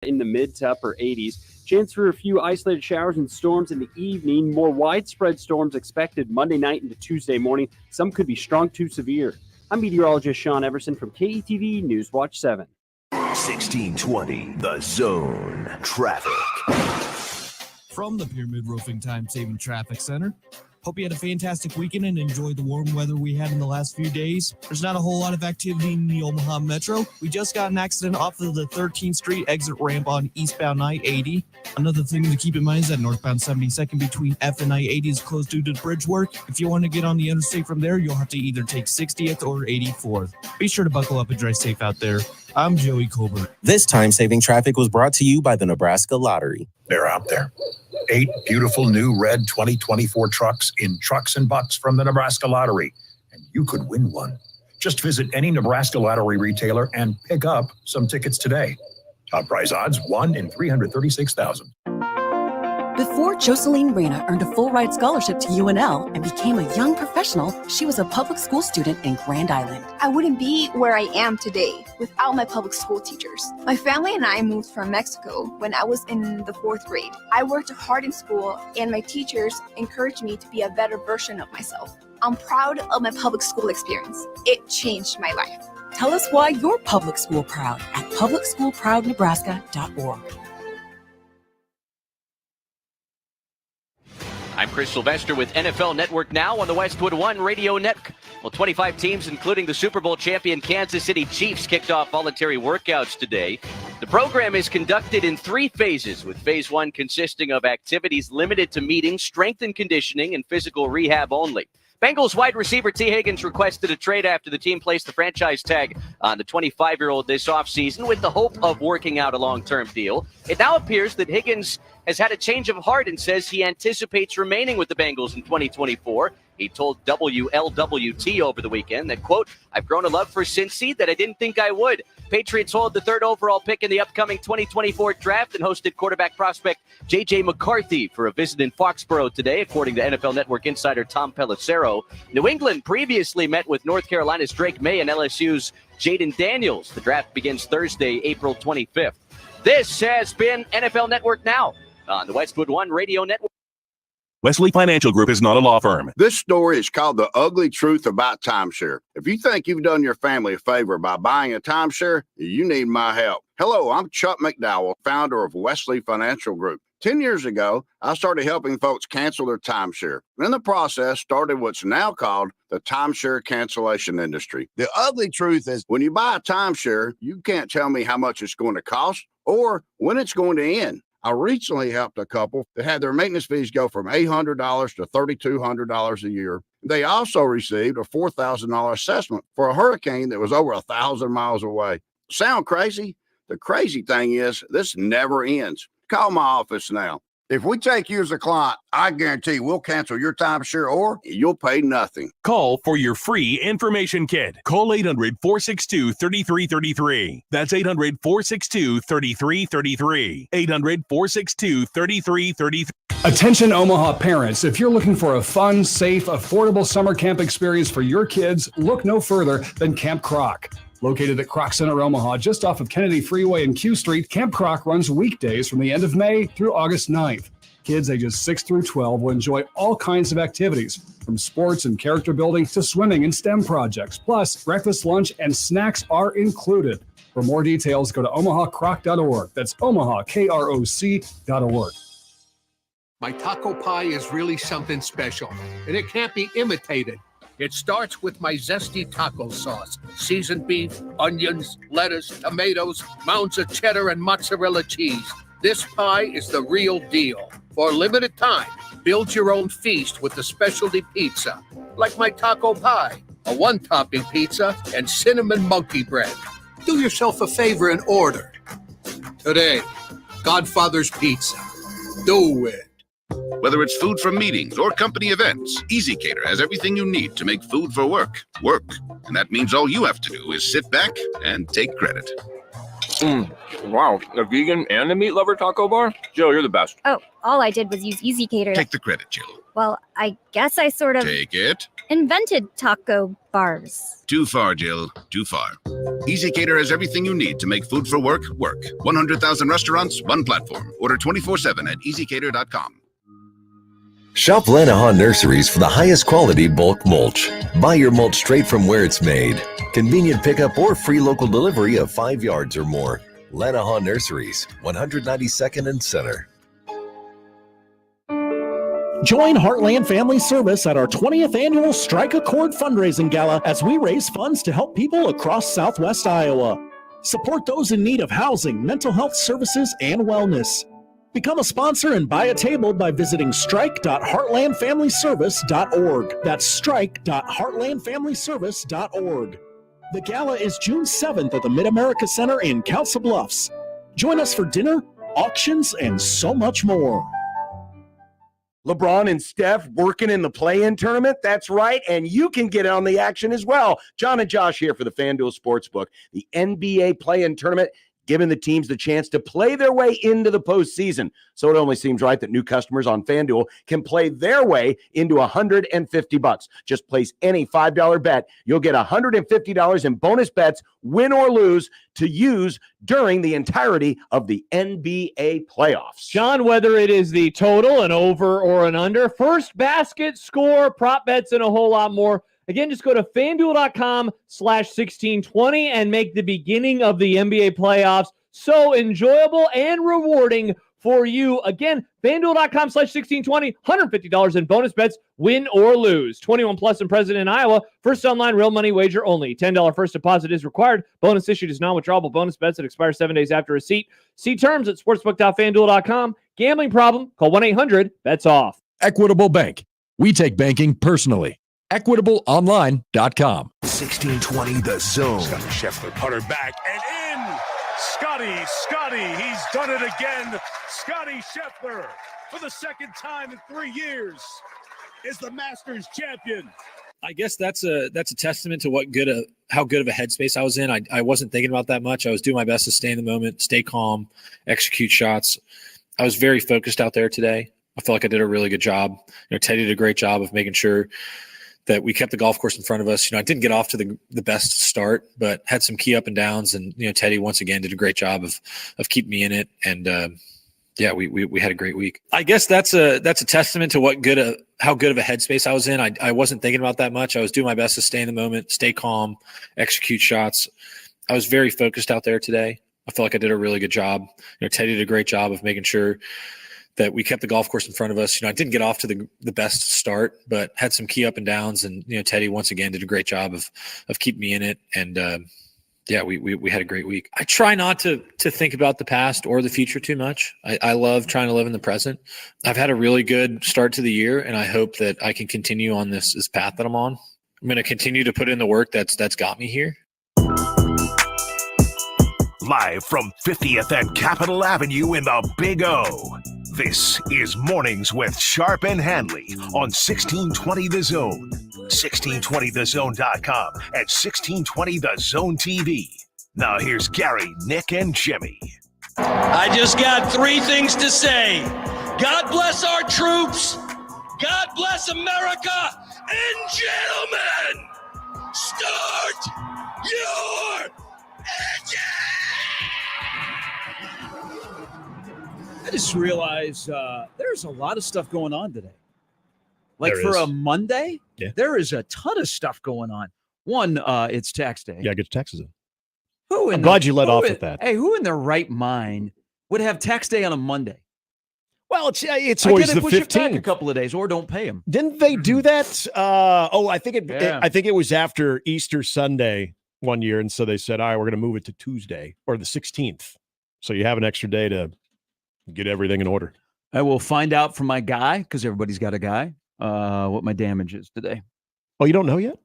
in the mid to upper 80s. Chance for a few isolated showers and storms in the evening. More widespread storms expected Monday night into Tuesday morning. Some could be strong to severe. I'm meteorologist Sean Everson from KETV News Watch 7. 1620, The Zone. Traffic. From the Pyramid Roofing Time-Saving Traffic Center. Hope you had a fantastic weekend and enjoyed the warm weather we had in the last few days. There's not a whole lot of activity in the Omaha Metro. We just got an accident off of the 13th Street exit ramp on eastbound I-80. Another thing to keep in mind is that northbound 72nd between F and I-80 is closed due to bridge work. If you want to get on the interstate from there, you'll have to either take 60th or 84th. Be sure to buckle up and drive safe out there. I'm Joey Colbert. This time-saving traffic was brought to you by the Nebraska Lottery. They're out there. 8 beautiful new red 2024 trucks in Trucks and Bucks from the Nebraska Lottery. And you could win one. Just visit any Nebraska Lottery retailer and pick up some tickets today. Top prize odds, 1 in 336,000. Before Jocelyn Reyna earned a full-ride scholarship to UNL and became a young professional, she was a public school student in Grand Island. I wouldn't be where I am today without my public school teachers. My family and I moved from Mexico when I was in the 4th grade. I worked hard in school, and my teachers encouraged me to be a better version of myself. I'm proud of my public school experience. It changed my life. Tell us why you're public school proud at publicschoolproudnebraska.org. I'm Chris Sylvester with NFL Network Now on the Westwood One Radio Network. Well, 25 teams, including the Super Bowl champion Kansas City Chiefs, kicked off voluntary workouts today. The program is conducted in 3 phases, with phase 1 consisting of activities limited to meetings, strength and conditioning, and physical rehab only. Bengals wide receiver T. Higgins requested a trade after the team placed the franchise tag on the 25-year-old this offseason with the hope of working out a long-term deal. It now appears that Higgins has had a change of heart and says he anticipates remaining with the Bengals in 2024. He told WLWT over the weekend that, quote, "I've grown a love for Cincy that I didn't think I would." Patriots hold the 3rd overall pick in the upcoming 2024 draft and hosted quarterback prospect J.J. McCarthy for a visit in Foxborough today, according to NFL Network insider Tom Pelissero. New England previously met with North Carolina's Drake May and LSU's Jaden Daniels. The draft begins Thursday, April 25th. This has been NFL Network Now on the Westwood One Radio Network. Wesley Financial Group is not a law firm. This story is called The Ugly Truth About Timeshare. If you think you've done your family a favor by buying a timeshare, you need my help. Hello, I'm Chuck McDowell, founder of Wesley Financial Group. 10 years ago, I started helping folks cancel their timeshare. In the process, started what's now called the timeshare cancellation industry. The ugly truth is when you buy a timeshare, you can't tell me how much it's going to cost or when it's going to end. I recently helped a couple that had their maintenance fees go from $800 to $3,200 a year. They also received a $4,000 assessment for a hurricane that was over 1,000 miles away. Sound crazy? The crazy thing is this never ends. Call my office now. If we take you as a client, I guarantee we'll cancel your timeshare or you'll pay nothing. Call for your free information kit. Call 800-462-3333. That's 800-462-3333. 800-462-3333. Attention Omaha parents, if you're looking for a fun, safe, affordable summer camp experience for your kids, look no further than Camp Croc. Located at Croc Center, Omaha, just off of Kennedy Freeway and Q Street, Camp Croc runs weekdays from the end of May through August 9th. Kids ages 6 through 12 will enjoy all kinds of activities, from sports and character building to swimming and STEM projects. Plus, breakfast, lunch, and snacks are included. For more details, go to omahacroc.org. That's omahakroc.org. My taco pie is really something special, and it can't be imitated. It starts with my zesty taco sauce, seasoned beef, onions, lettuce, tomatoes, mounds of cheddar, and mozzarella cheese. This pie is the real deal. For a limited time, build your own feast with the specialty pizza, like my taco pie, a 1-topping pizza, and cinnamon monkey bread. Do yourself a favor and order. Today, Godfather's Pizza. Do it. Whether it's food from meetings or company events, EasyCater has everything you need to make food for work. And that means all you have to do is sit back and take credit. Wow, a vegan and a meat lover taco bar? Jill, you're the best. Oh, all I did was use EasyCater. Take the credit, Jill. Well, I guess I sort of Take it. invented taco bars. Too far, Jill. Too far. EasyCater has everything you need to make food for work work. 100,000 restaurants, one platform. Order 24/7 at easycater.com. Shop Lanahan Nurseries for the highest quality bulk mulch. Buy your mulch straight from where it's made. Convenient pickup or free local delivery of 5 yards or more. Lanahan Nurseries, 192nd and Center. Join Heartland Family Service at our 20th annual Strike a Chord fundraising gala as we raise funds to help people across Southwest Iowa. Support those in need of housing, mental health services, and wellness. Become a sponsor and buy a table by visiting strike.heartlandfamilyservice.org. That's strike.heartlandfamilyservice.org. The gala is June 7th at the Mid-America Center in Council Bluffs. Join us for dinner, auctions, and so much more. LeBron and Steph working in the play-in tournament? That's right, and you can get on the action as well. John and Josh here for the FanDuel Sportsbook. The NBA play-in tournament, giving the teams the chance to play their way into the postseason. So it only seems right that new customers on FanDuel can play their way into $150. Just place any $5 bet. You'll get $150 in bonus bets, win or lose, to use during the entirety of the NBA playoffs. John, whether it is the total, an over or an under, first basket, score, prop bets, and a whole lot more. Again, just go to FanDuel.com/1620 and make the beginning of the NBA playoffs so enjoyable and rewarding for you. Again, FanDuel.com/1620, $150 in bonus bets, win or lose. 21 plus and present in Iowa. First online real money wager only. $10 first deposit is required. Bonus issued is non-withdrawable bonus bets that expire 7 days after receipt. See terms at sportsbook.fanduel.com. Gambling problem? Call 1-800-BETS-OFF. Equitable Bank. We take banking personally. EquitableOnline.com. 1620 The Zone. Scheffler putter back and in. Scotty, he's done it again. Scotty Scheffler, for the second time in 3 years, is the Masters champion. I guess that's a testament to how good of a headspace I was in. I wasn't thinking about that much. I was doing my best to stay in the moment, stay calm, execute shots. I was very focused out there today. I feel like I did a really good job. Teddy did a great job of making sure that we kept the golf course in front of us. I didn't get off to the best start, but had some key up and downs. And, Teddy once again did a great job of keeping me in it. And we had a great week. I guess that's a testament to how good of a headspace I was in. I wasn't thinking about that much. I was doing my best to stay in the moment, stay calm, execute shots. I was very focused out there today. I feel like I did a really good job. Teddy did a great job of making sure that we kept the golf course in front of us. I didn't get off to the best start, but had some key up and downs. And, Teddy once again did a great job of keeping me in it. And we had a great week. I try not to think about the past or the future too much. I love trying to live in the present. I've had a really good start to the year, and I hope that I can continue on this path that I'm on. I'm going to continue to put in the work that's got me here. Live from 50th and Capitol Avenue in the Big O. This is Mornings with Sharp and Handley on 1620 The Zone, 1620thezone.com, and 1620 The Zone TV. Now here's Gary, Nick, and Jimmy. I just got 3 things to say. God bless our troops. God bless America. And gentlemen, start your engine! I just realized there's a lot of stuff going on today. Like There for is. a Monday, Yeah. there is a ton of stuff going on. One, it's tax day. Yeah, get your taxes in. I'm glad you led off with that. Hey, who in their right mind would have tax day on a Monday? Well, it's I always get the it, push it back a 15th. couple of days or don't pay them. Didn't they do that? I think Yeah. I think it was after Easter Sunday one year, and so they said, "All right, we're going to move it to Tuesday or the 16th." So you have an extra day to get everything in order. I will find out from my guy, because everybody's got a guy, what my damage is today. Oh, you don't know yet?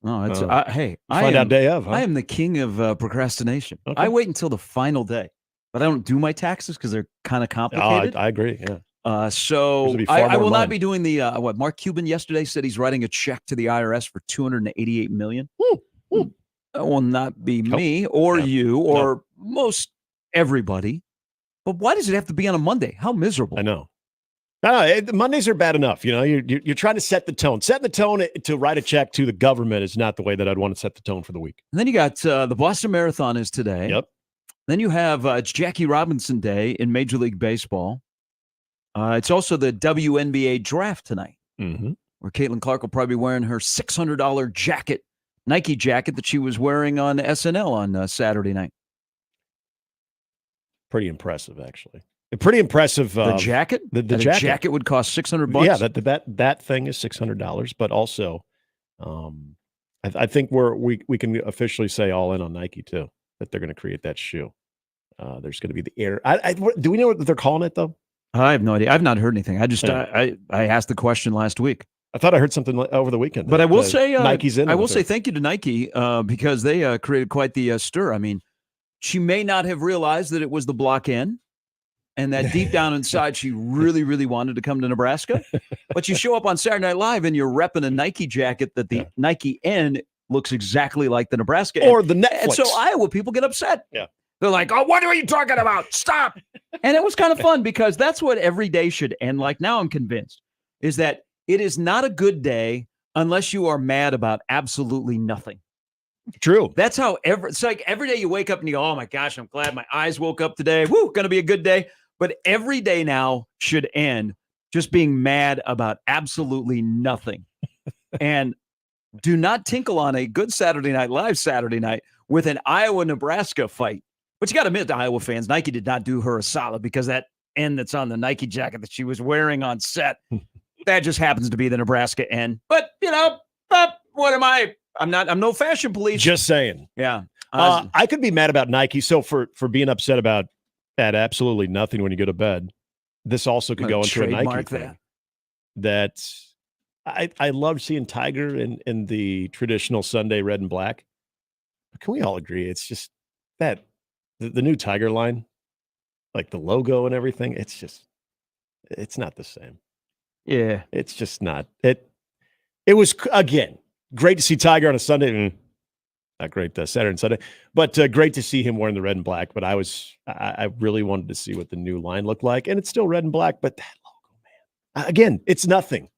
No, it's hey, find out day of, huh? I am the king of procrastination. Okay. I wait until the final day, but I don't do my taxes because they're kind of complicated. I agree. Yeah. So Yours will be far I more will than not mine. be doing the what Mark Cuban yesterday said he's writing a check to the IRS for $288 million. That will not be me or you or most everybody. But why does it have to be on a Monday? How miserable. I know. No, Mondays are bad enough. You know, you're trying to set the tone. Setting the tone to write a check to the government is not the way that I'd want to set the tone for the week. And then you got the Boston Marathon is today. Yep. Then you have it's Jackie Robinson Day in Major League Baseball. It's also the WNBA draft tonight, where Caitlin Clark will probably be wearing her $600 jacket, Nike jacket that she was wearing on SNL on Saturday night. Pretty impressive, actually. Pretty impressive. The jacket? The jacket would cost $600. Yeah, that thing is $600. But also, I think we can officially say all in on Nike too, that they're going to create that shoe. There's going to be the air. Do we know what they're calling it though? I have no idea. I've not heard anything. I just I asked the question last week. I thought I heard something over the weekend. But I will say Nike's in. I will say thank you to Nike because they created quite the stir. I mean, she may not have realized that it was the block N, and that deep down inside she really, really wanted to come to Nebraska. But you show up on Saturday Night Live and you're repping a Nike jacket that the Nike N looks exactly like the Nebraska N. Or the Netflix. And so Iowa people get upset. Yeah. They're like, oh, what are you talking about? Stop. And it was kind of fun because that's what every day should end like. Now I'm convinced is that it is not a good day unless you are mad about absolutely nothing. True. That's how it's like every day you wake up and you go, oh my gosh, I'm glad my eyes woke up today. Woo, going to be a good day. But every day now should end just being mad about absolutely nothing. And do not tinkle on a good Saturday Night Live Saturday night with an Iowa-Nebraska fight. But you got to admit to Iowa fans, Nike did not do her a solid because that N that's on the Nike jacket that she was wearing on set, that just happens to be the Nebraska N. But, what am I? I'm no fashion police. Just saying. Yeah. I could be mad about Nike. So for being upset about absolutely nothing when you go to bed, this also could go into a Nike thing. That I love seeing Tiger in the traditional Sunday red and black. But can we all agree? It's just that the new Tiger line, like the logo and everything, it's not the same. Yeah. It's just not. It was, again, great to see Tiger on a Sunday. Not great Saturday and Sunday, but great to see him wearing the red and black. But I really wanted to see what the new line looked like. And it's still red and black, but that logo, man. Again, it's nothing.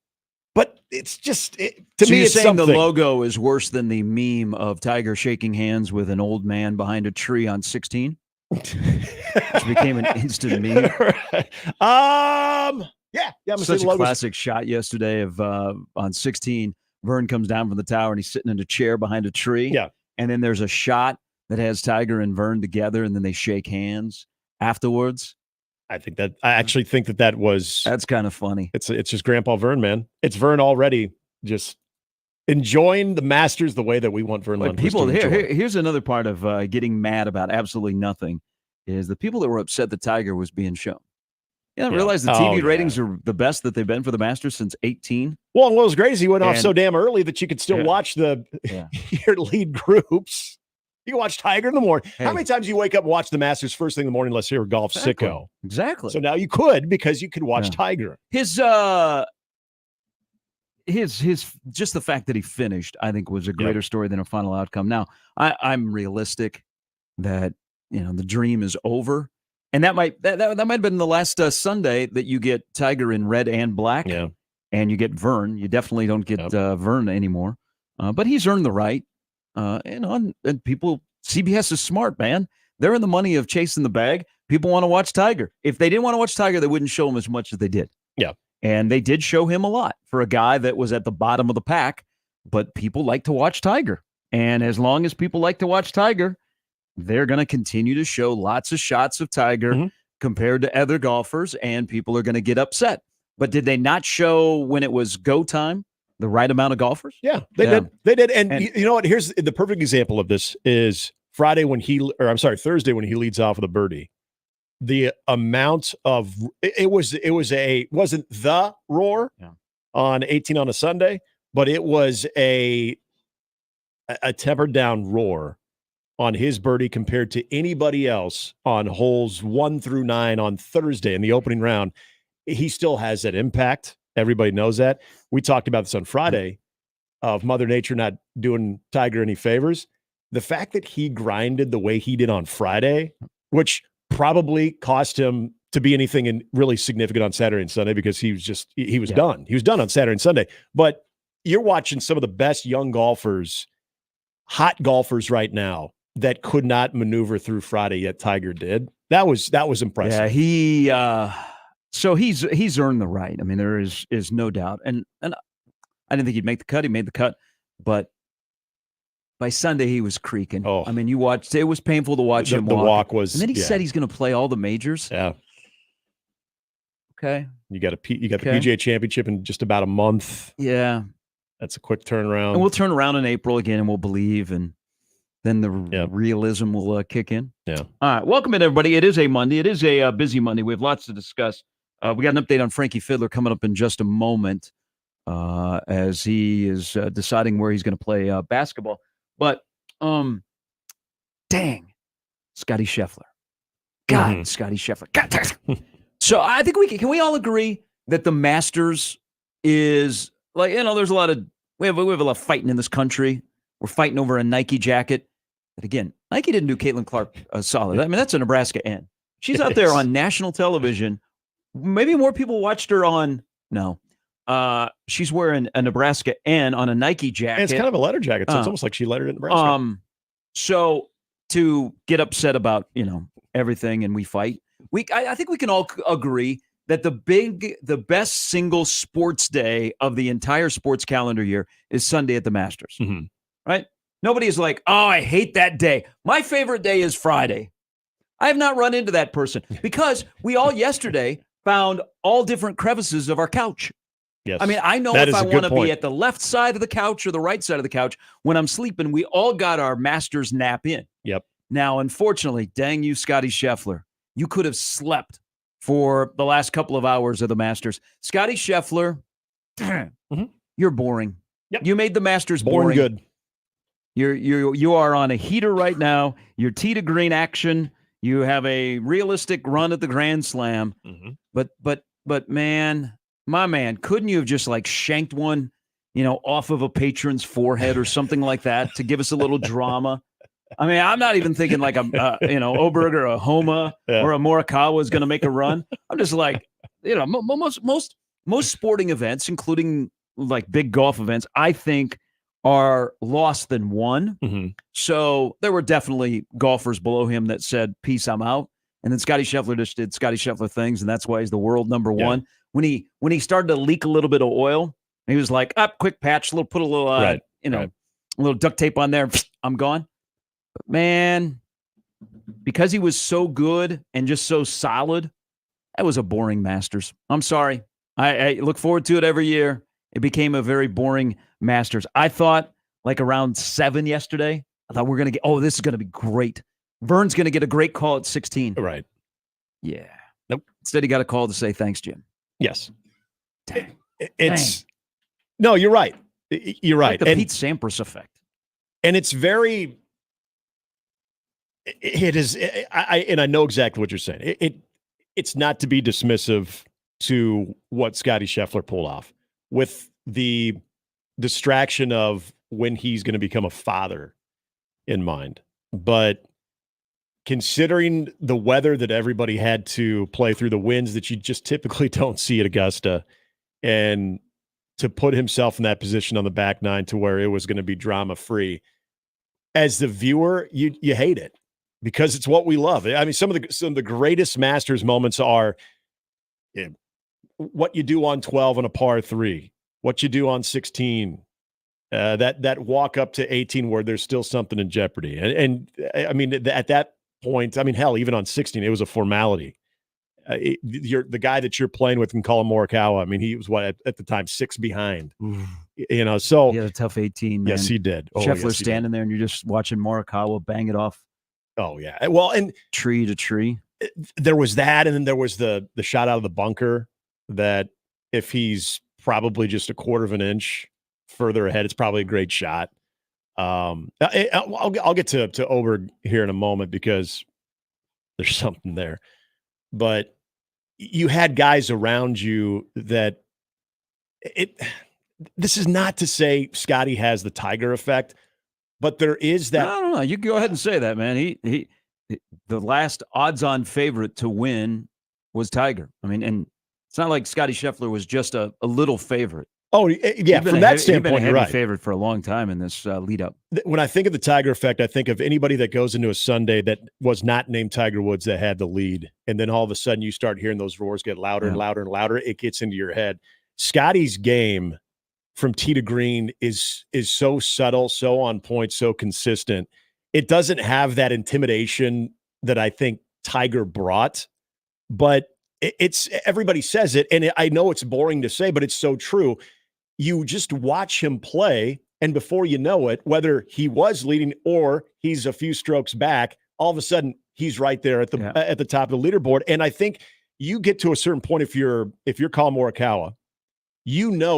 But it's just, to me, it's saying something. The logo is worse than the meme of Tiger shaking hands with an old man behind a tree on 16, which became an instant meme. Yeah. Such a classic shot yesterday of on 16. Vern comes down from the tower and he's sitting in a chair behind a tree. Yeah. And then there's a shot that has Tiger and Vern together, and then they shake hands afterwards. I actually think that was. That's kind of funny. It's just Grandpa Vern, man. It's Vern already just enjoying the Masters the way that we want Vern Lundquist people to enjoy. Here's another part of getting mad about absolutely nothing is the people that were upset that Tiger was being shown. Yeah, realize the TV ratings are the best that they've been for the Masters since 18. Well, what was great is he went off so damn early that you could still watch your lead groups. You can watch Tiger in the morning. How many times do you wake up and watch the Masters first thing in the morning unless you're a golf sicko? Exactly. So now you could because you could watch Tiger. His just the fact that he finished, I think, was a greater story than a final outcome. Now, I'm realistic that the dream is over. And that might have been the last Sunday that you get Tiger in red and black, and you get Vern. You definitely don't get Vern anymore, but he's earned the right. And people, CBS is smart, man. They're in the money of chasing the bag. People want to watch Tiger. If they didn't want to watch Tiger, they wouldn't show him as much as they did. Yeah, and they did show him a lot for a guy that was at the bottom of the pack. But people like to watch Tiger, and as long as people like to watch Tiger, they're going to continue to show lots of shots of Tiger compared to other golfers, and people are going to get upset. But did they not show when it was go time the right amount of golfers? Yeah, they did. They did. And you know what? Here's the perfect example of this is Thursday when he leads off with a birdie. The amount of wasn't the roar on 18 on a Sunday, but it was a tempered down roar on his birdie compared to anybody else on holes 1 through 9 on Thursday in the opening round. He still has that impact. Everybody knows that. We talked about this on Friday of Mother Nature not doing Tiger any favors. the fact that he grinded the way he did on Friday, which probably cost him to be anything really significant on Saturday and Sunday because he was done. He was done on Saturday and Sunday. But you're watching some of the best young golfers, hot golfers right now that could not maneuver through Friday yet Tiger did. That was impressive. Yeah, so he's earned the right. I mean, there is no doubt. And I didn't think he'd make the cut. He made the cut, but by Sunday he was creaking. Oh, I mean, you watched. It was painful to watch him walk. The walk was, and then he said he's going to play all the majors. Yeah. Okay. You got the PGA Championship in just about a month. Yeah. That's a quick turnaround. And we'll turn around in April again, and we'll believe, and then the realism will kick in. Yeah. All right. Welcome in, everybody. It is a Monday. It is a busy Monday. We have lots to discuss. We got an update on Frankie Fiddler coming up in just a moment as he is deciding where he's going to play basketball. But, dang, Scotty Scheffler. God, Scotty Scheffler. God. So I think can we all agree that the Masters is like, there's a lot of, we have a lot of fighting in this country. We're fighting over a Nike jacket. But again, Nike didn't do Caitlin Clark solid. I mean, that's a Nebraska N. She's out there on national television. Maybe more people watched her on, she's wearing a Nebraska N on a Nike jacket. And it's kind of a letter jacket, so it's almost like she lettered it in Nebraska. So to get upset about, everything and we fight, I think we can all agree that the best single sports day of the entire sports calendar year is Sunday at the Masters, right? Nobody is like, oh, I hate that day. My favorite day is Friday. I have not run into that person because we all yesterday found all different crevices of our couch. Yes. I mean, I know if I want to be at the left side of the couch or the right side of the couch when I'm sleeping, we all got our Masters nap in. Yep. Now, unfortunately, dang you, Scotty Scheffler, you could have slept for the last couple of hours of the Masters. Scotty Scheffler, you're boring. Yep. You made the Masters boring. Good. You are on a heater right now. You're tee to green action. You have a realistic run at the Grand Slam. But man, my man, couldn't you have just like shanked one, off of a patron's forehead or something like that to give us a little drama? I mean, I'm not even thinking like Oberg or a Homa or a Morikawa is going to make a run. I'm just like, most sporting events, including like big golf events, I think are lost than won. So there were definitely golfers below him that said, peace, I'm out. And then Scotty Scheffler just did Scotty Scheffler things, and that's why he's the world number one. When he started to leak a little bit of oil, he was like, quick patch, put a little, a little duct tape on there. I'm gone. But man, because he was so good and just so solid, that was a boring Masters. I'm sorry. I look forward to it every year. It became a very boring Masters. I thought like around 7 yesterday, I thought we're going to get, this is going to be great. Vern's going to get a great call at 16. Right. Yeah. Nope. Instead, he got a call to say, thanks, Jim. Yes. No, you're right. You're right. Like the Pete Sampras effect. And it's very, it is, I know exactly what you're saying. It's not to be dismissive to what Scotty Scheffler pulled off with the distraction of when he's going to become a father in mind. But considering the weather that everybody had to play through, the winds that you just typically don't see at Augusta, and to put himself in that position on the back nine to where it was going to be drama free, as the viewer, you hate it because it's what we love. I mean, some of the greatest Masters moments are what you do on 12 on a par 3, what you do on 16, that walk up to 18 where there's still something in jeopardy. And I mean, at that point, I mean, hell, even on 16, it was a formality. The guy that you're playing with can call him Morikawa. I mean, he was at the time 6 behind. So he had a tough 18. Man. Yes, he did. Scheffler standing there, and you're just watching Morikawa bang it off. Oh yeah. Well, and tree to tree. There was that, and then there was the shot out of the bunker that if he's probably just a quarter of an inch further ahead, it's probably a great shot. I'll get to Oberg here in a moment because there's something there. But you had guys around you that this is not to say Scotty has the Tiger effect, But there is that. I don't know. You can go ahead and say that, man. He the last odds-on favorite to win was Tiger. I mean, and it's not like Scotty Scheffler was just a little favorite. Oh, yeah. From that standpoint, you're right. Favorite for a long time in this lead up. When I think of the Tiger effect, I think of anybody that goes into a Sunday that was not named Tiger Woods that had the lead. And then all of a sudden you start hearing those roars get louder and louder and louder. It gets into your head. Scotty's game from tee to green is so subtle, so on point, so consistent. It doesn't have that intimidation that I think Tiger brought, but it's everybody says it. And I know it's boring to say, but it's so true. You just watch him play, and before you know it, whether he was leading or he's a few strokes back, all of a sudden he's right there at the top of the leaderboard. And I think you get to a certain point if you're Colin Morikawa,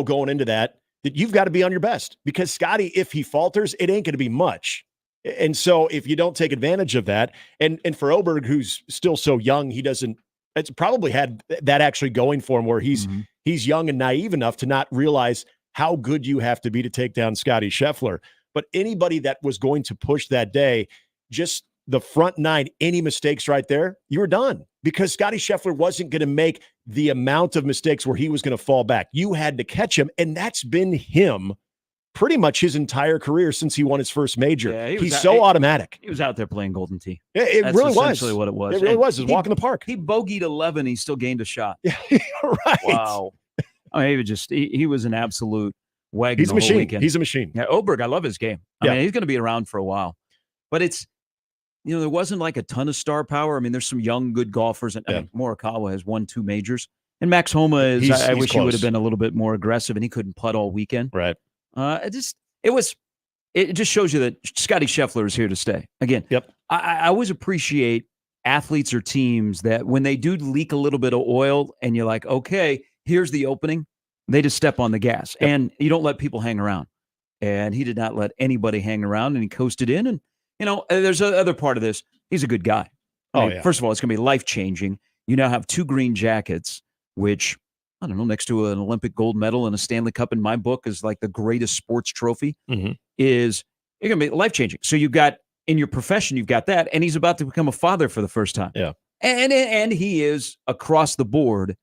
going into that you've got to be on your best, because Scotty, if he falters, it ain't going to be much. And so if you don't take advantage of that, and for Oberg, who's still so young, it's probably had that actually going for him, where he's young and naive enough to not realize how good you have to be to take down Scotty Scheffler. But anybody that was going to push that day, just the front nine, any mistakes right there, you were done, because Scotty Scheffler wasn't going to make the amount of mistakes where he was going to fall back. You had to catch him, and that's been him pretty much his entire career since he won his first major. Yeah, he's so automatic. He was out there playing golden tee. It That's really was. Essentially what it was. It really was. It was walking the park. He bogeyed 11. He still gained a shot. Yeah, right. Wow. I mean, he was an absolute wagon. He's a machine. Weekend. He's a machine. Yeah, Oberg, I love his game. I mean, he's going to be around for a while. But it's, there wasn't like a ton of star power. I mean, there's some young, good golfers. And I mean, Morikawa has won 2 majors. And Max Homa is, I wish he would have been a little bit more aggressive, and he couldn't putt all weekend. Right. It just shows you that Scotty Scheffler is here to stay. Again, I always appreciate athletes or teams that when they do leak a little bit of oil and you're like, okay, here's the opening, they just step on the gas. And you don't let people hang around. And he did not let anybody hang around, and he coasted in. And, there's another part of this. He's a good guy. First of all, it's going to be life-changing. You now have 2 green jackets, which, I don't know, next to an Olympic gold medal and a Stanley Cup in my book is like the greatest sports trophy, is you're going to be life-changing. So you've got, in your profession, you've got that, and he's about to become a father for the first time. Yeah. And he is, across the board,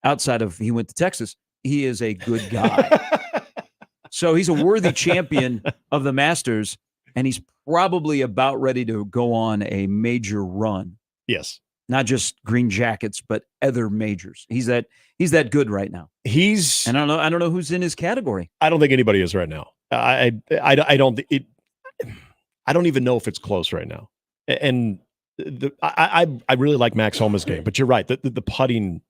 outside of he went to Texas, he is a good guy. So he's a worthy champion of the Masters, and he's probably about ready to go on a major run. Yes. Not just green jackets, but other majors. He's that good right now. And I don't know who's in his category. I don't think anybody is right now. I don't even know if it's close right now. And I really like Max Homa's game, but you're right. The putting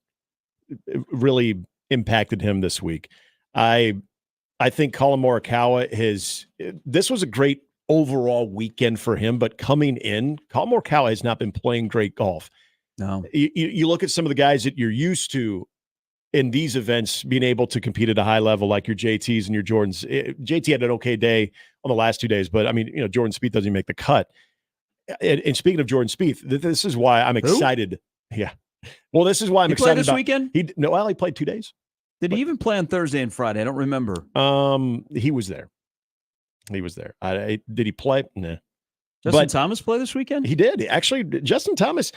really impacted him this week. I think Colin Morikawa this was a great overall weekend for him, but coming in, Colin Morikawa has not been playing great golf. No. You look at some of the guys that you're used to in these events being able to compete at a high level, like your JTs and your Jordans. JT had an okay day on the last 2 days, but I mean, Jordan Spieth doesn't even make the cut. And speaking of Jordan Spieth, this is why I'm excited. Yeah. Well, this is why I'm excited this weekend? He played 2 days. Did he even play on Thursday and Friday? I don't remember. He was there. Did he play? Nah. Justin Thomas play this weekend? He did. Actually, Justin Thomas,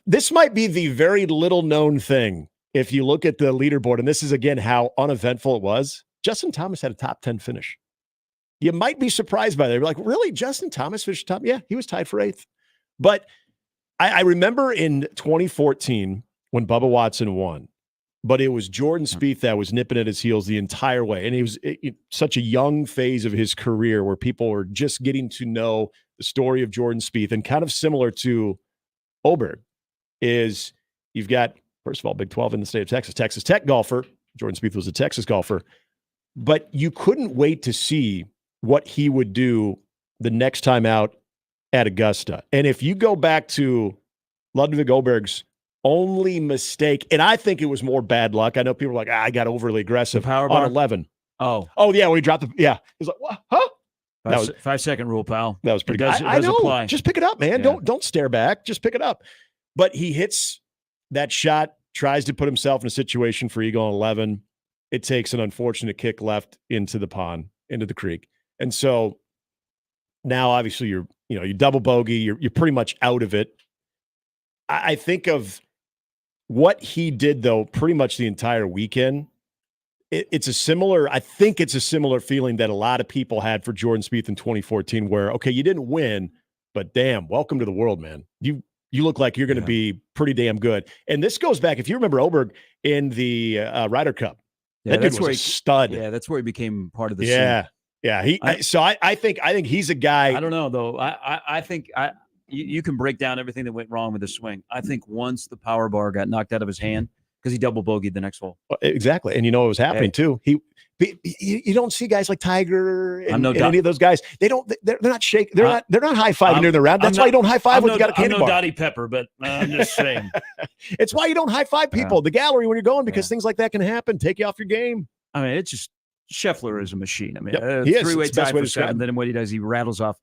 this might be the very little known thing. If you look at the leaderboard, and this is, again, how uneventful it was, Justin Thomas had a top 10 finish. You might be surprised by that. You're like, really? Justin Thomas finished top? Yeah, he was tied for 8th. But I remember in 2014 when Bubba Watson won, but it was Jordan Spieth that was nipping at his heels the entire way. And he was such a young phase of his career where people were just getting to know the story of Jordan Spieth, and kind of similar to Oberg is you've got, first of all, Big 12 in the state of Texas, Texas Tech golfer. Jordan Spieth was a Texas golfer, but you couldn't wait to see what he would do the next time out at Augusta. And if you go back to Ludwig Oberg's only mistake, and I think it was more bad luck. I know people are like, I got overly aggressive power on bar? 11. Oh, yeah, when he dropped he's like, what? Huh? 5-second rule, pal. That was pretty good. I know. Apply. Just pick it up, man. Yeah. Don't stare back. Just pick it up. But he hits that shot, tries to put himself in a situation for eagle on 11. It takes an unfortunate kick left into the pond, into the creek. And so now obviously you double bogey, you're pretty much out of it. I think of what he did though, pretty much the entire weekend. It's a similar feeling that a lot of people had for Jordan Spieth in 2014, where, okay, you didn't win, but damn, welcome to the world, man. You look like you're going to be pretty damn good. And this goes back, if you remember Oberg in the Ryder Cup, that dude was a stud. Yeah, that's where he became part of the scene. Yeah. Yeah. I think he's a guy. I don't know though. I think you can break down everything that went wrong with his swing. I think once the power bar got knocked out of his hand, because he double bogeyed the next hole. Exactly. And you know what was happening too? You don't see guys like Tiger and any of those guys. They're not shaking. They're not high-fiving during the round. That's why you don't high-five when you got a candy bar. I'm no Dottie Pepper, but I'm just saying. It's why you don't high-five people, the gallery, when you're going, because things like that can happen. Take you off your game. I mean, it's just Scheffler is a machine. I mean, he is. Three-way It's the tie best way for to describe 7. him. Then what he does, he rattles off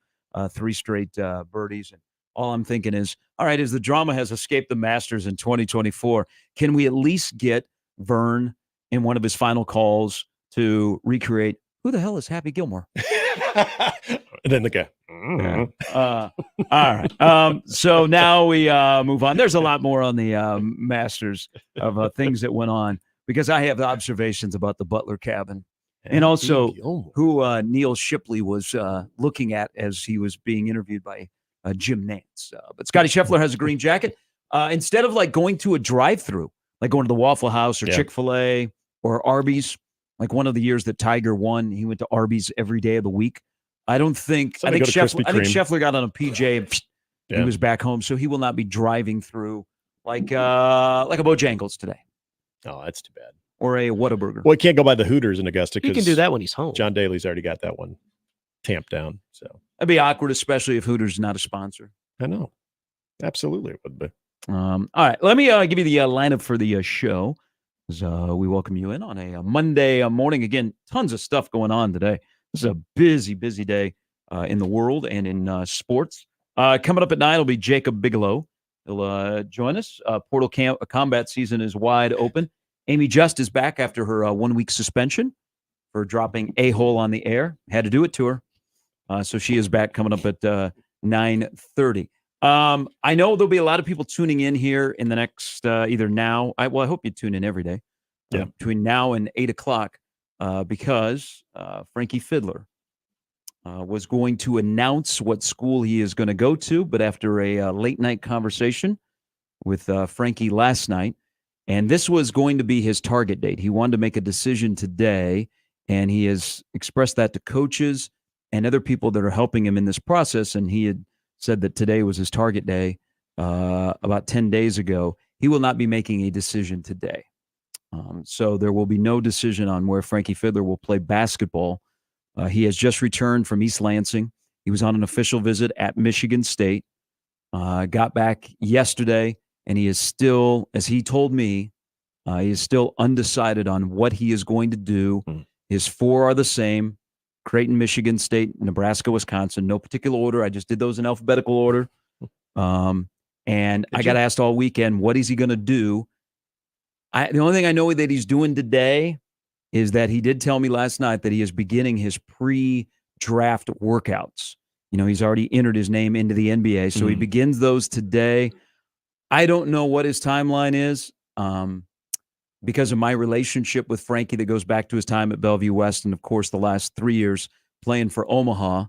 3 straight birdies. And all I'm thinking is, all right, as the drama has escaped the Masters in 2024, can we at least get Vern in one of his final calls to recreate who the hell is Happy Gilmore? And then the guy. All right. So now we move on. There's a lot more on the Masters of things that went on, because I have observations about the Butler cabin and also who Neil Shipley was looking at as he was being interviewed by Jim Nantz. But Scotty Scheffler has a green jacket. Instead of like going to a drive-through, like going to the Waffle House or Chick-fil-A or Arby's, like one of the years that Tiger won, he went to Arby's every day of the week. I think Scheffler got on a PJ and he was back home, so he will not be driving through like a Bojangles today. Oh, that's too bad. Or a Whataburger. Well, he can't go by the Hooters in Augusta. He can do that when he's home. John Daly's already got that one tamped down. So that'd be awkward, especially if Hooters is not a sponsor. I know. Absolutely, it would be. All right, let me give you the lineup for the show. As we welcome you in on a Monday morning. Again, tons of stuff going on today. This is a busy day in the world and in sports. Coming up at 9 will be Jacob Bigelow. He'll join us. Portal combat season is wide open. Amy Just is back after her 1-week suspension for dropping A-hole on the air. Had to do it to her. So she is back coming up at 9:30. I know there'll be a lot of people tuning in here in the next either now. I hope you tune in every day. Between now and 8 o'clock, because Frankie Fiddler was going to announce what school he is going to go to, but after a late night conversation with Frankie last night, and this was going to be his target date. He wanted to make a decision today, and he has expressed that to coaches and other people that are helping him in this process, and he had said that today was his target day about 10 days ago. He will not be making a decision today. So there will be no decision on where Frankie Fiddler will play basketball. He has just returned from East Lansing. He was on an official visit at Michigan State, got back yesterday, and he is still, as he told me, he is still undecided on what he is going to do. His 4 are the same: Creighton, Michigan State, Nebraska, Wisconsin. No particular order. I just did those in alphabetical order. And I got asked all weekend, what is he going to do? The only thing I know that he's doing today is that he did tell me last night that he is beginning his pre-draft workouts. He's already entered his name into the NBA, so he begins those today. I don't know what his timeline is because of my relationship with Frankie that goes back to his time at Bellevue West and, of course, the last 3 years playing for Omaha.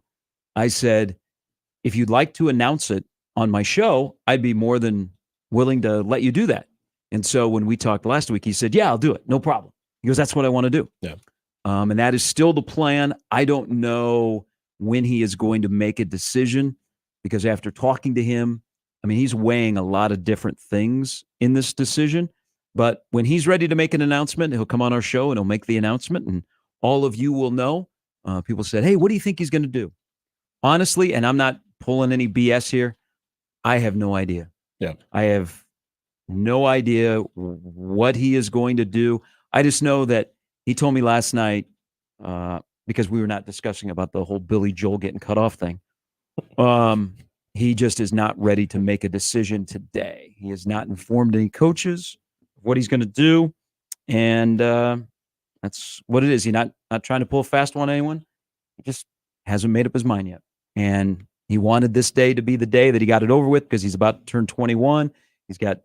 I said, if you'd like to announce it on my show, I'd be more than willing to let you do that. And so when we talked last week, he said, yeah, I'll do it. No problem. He goes, that's what I want to do. Yeah. And that is still the plan. I don't know when he is going to make a decision, because after talking to him, I mean, he's weighing a lot of different things in this decision. But when he's ready to make an announcement, he'll come on our show and he'll make the announcement, and all of you will know. People said, hey, what do you think he's going to do? Honestly, and I'm not pulling any BS here, I have no idea. Yeah. I have no idea what he is going to do. I just know that he told me last night, because we were not discussing about the whole Billy Joel getting cut off thing. He just is not ready to make a decision today. He has not informed any coaches of what he's going to do. And that's what it is. He's not trying to pull a fast one on anyone. He just hasn't made up his mind yet. And he wanted this day to be the day that he got it over with because he's about to turn 21. He's got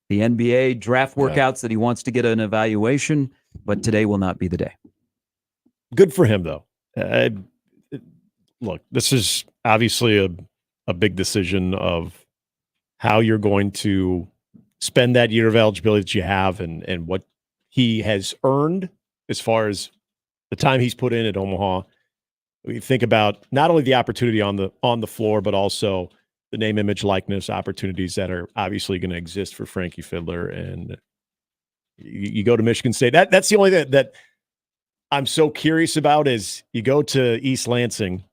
the NBA draft workouts that he wants to get an evaluation, but today will not be the day. Good for him, though. Look, this is obviously a big decision of how you're going to spend that year of eligibility that you have and what he has earned as far as the time he's put in at Omaha. We think about not only the opportunity on the floor, but also the name, image, likeness opportunities that are obviously going to exist for Frankie Fiddler. And you go to Michigan State. That's the only thing that I'm so curious about is you go to East Lansing,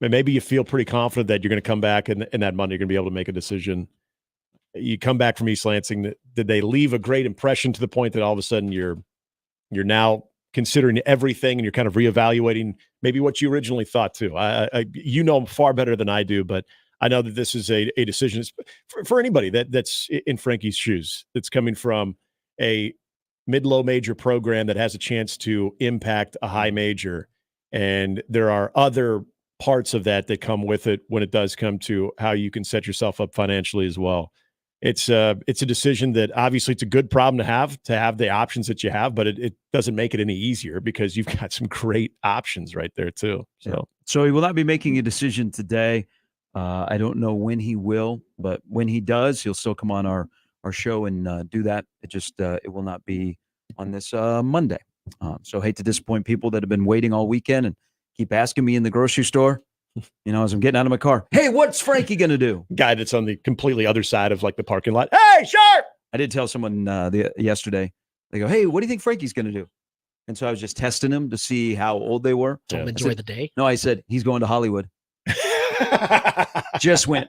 and maybe you feel pretty confident that you're going to come back and that Monday you're going to be able to make a decision. You come back from East Lansing. Did they leave a great impression to the point that all of a sudden you're now considering everything and you're kind of reevaluating maybe what you originally thought too? You know far better than I do, but I know that this is a decision for anybody that's in Frankie's shoes, that's coming from a mid-low major program that has a chance to impact a high major. And there are other parts of that come with it when it does come to how you can set yourself up financially as well. It's a decision that obviously it's a good problem to have the options that you have, but it doesn't make it any easier because you've got some great options right there too. So he will not be making a decision today. I don't know when he will, but when he does, he'll still come on our show and do that. It will not be on this Monday. So hate to disappoint people that have been waiting all weekend and keep asking me in the grocery store, as I'm getting out of my car, hey, what's Frankie going to do? Guy that's on the completely other side of like the parking lot. Hey, Sharp! I did tell someone yesterday, they go, hey, what do you think Frankie's going to do? And so I was just testing him to see how old they were. So enjoy the day. No, I said, he's going to Hollywood. Just went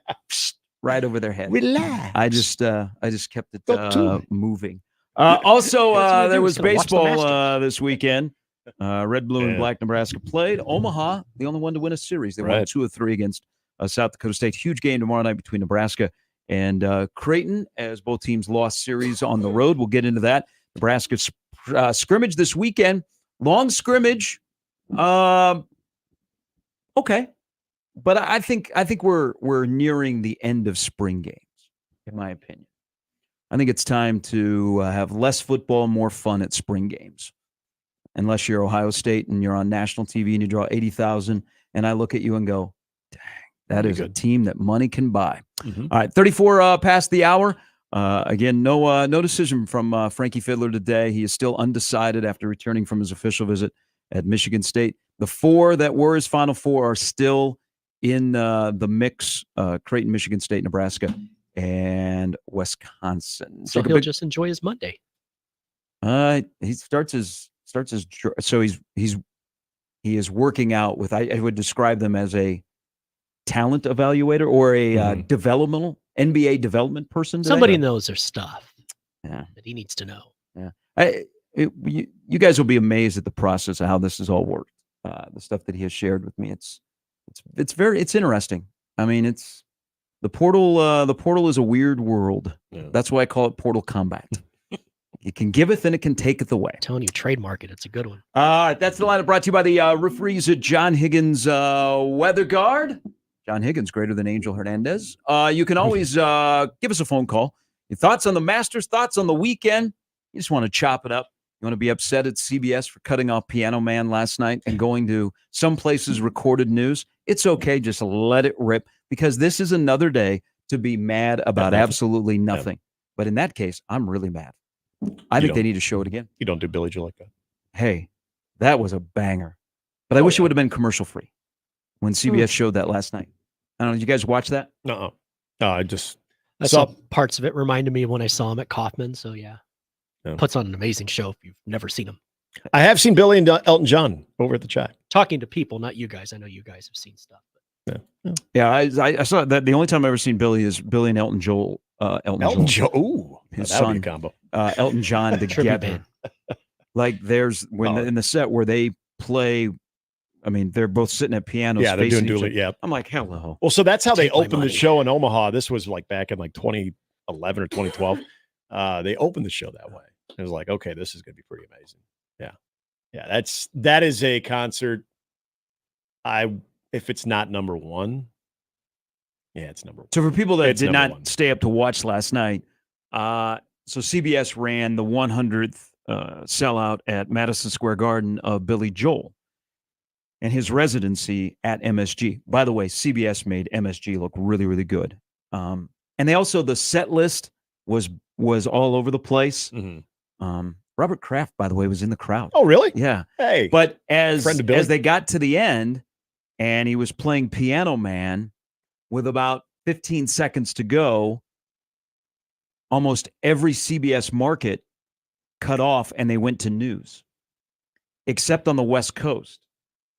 right over their head. Relax. I just kept it moving. Also, there was baseball this weekend. Red, blue, and black Nebraska played. Omaha, the only one to win a series. They won 2 of 3 against South Dakota State. Huge game tomorrow night between Nebraska and Creighton, as both teams lost series on the road. We'll get into that. Nebraska scrimmage this weekend. Long scrimmage. Okay. But I think we're nearing the end of spring games, in my opinion. I think it's time to have less football, more fun at spring games. Unless you're Ohio State and you're on national TV and you draw 80,000, and I look at you and go, dang, that is a team that money can buy. Mm-hmm. All right, 34 past the hour. Again, no decision from Frankie Fiddler today. He is still undecided after returning from his official visit at Michigan State. The 4 that were his Final 4 are still in the mix: Creighton, Michigan State, Nebraska, and Wisconsin. So he'll just enjoy his Monday. He starts his so he is working out with, I would describe them as a talent evaluator or a developmental NBA development person. Somebody knows their stuff. Yeah, that he needs to know. Yeah, you guys will be amazed at the process of how this has all worked. The stuff that he has shared with me, it's interesting. I mean, it's the portal. The portal is a weird world. Yeah. That's why I call it Portal Combat. It can giveth and it can taketh away. I'm telling you, trademark it. It's a good one. That's the lineup brought to you by the referees at John Higgins Weather Guard. John Higgins, greater than Angel Hernandez. You can always give us a phone call. Your thoughts on the Masters, thoughts on the weekend. You just want to chop it up. You want to be upset at CBS for cutting off Piano Man last night and going to some places recorded news. It's okay. Just let it rip, because this is another day to be mad about absolutely nothing. Yeah. But in that case, I'm really mad. I think they need to show it again. You don't do Billy Joe like that. Hey, that was a banger. But I wish it would have been commercial free when CBS showed that last night. I don't know. Did you guys watch that? No, I saw parts of it. Reminded me of when I saw him at Kaufman. So yeah. Puts on an amazing show if you've never seen him. I have seen Billy and Elton John over at the Chat. Talking to people, not you guys. I know you guys have seen stuff. Yeah, I saw that. The only time I've ever seen Billy is Billy and Elton Joel. Elton Joel. Ooh, his that would son, be a combo. Elton John together. Like there's in the set where they play. I mean, they're both sitting at pianos. Yeah, they're doing facing each dually. Yeah, I'm like, hello. Well, so that's how they opened the show in Omaha. This was like back in like 2011 or 2012. They opened the show that way. It was like, okay, this is going to be pretty amazing. Yeah. That is a concert. I if it's not number one, yeah, it's number one. So for people that It's did number not one. stay up to watch last night, so CBS ran the 100th sellout at Madison Square Garden of Billy Joel and his residency at MSG. By the way, CBS made MSG look really, really good. And they also, the set list was all over the place. Robert Kraft, by the way, was in the crowd. Oh, really? Yeah. Hey. But as Friend of Billy. they got to the end and he was playing Piano Man with about 15 seconds to go, almost every CBS market cut off and they went to news, except on the West Coast.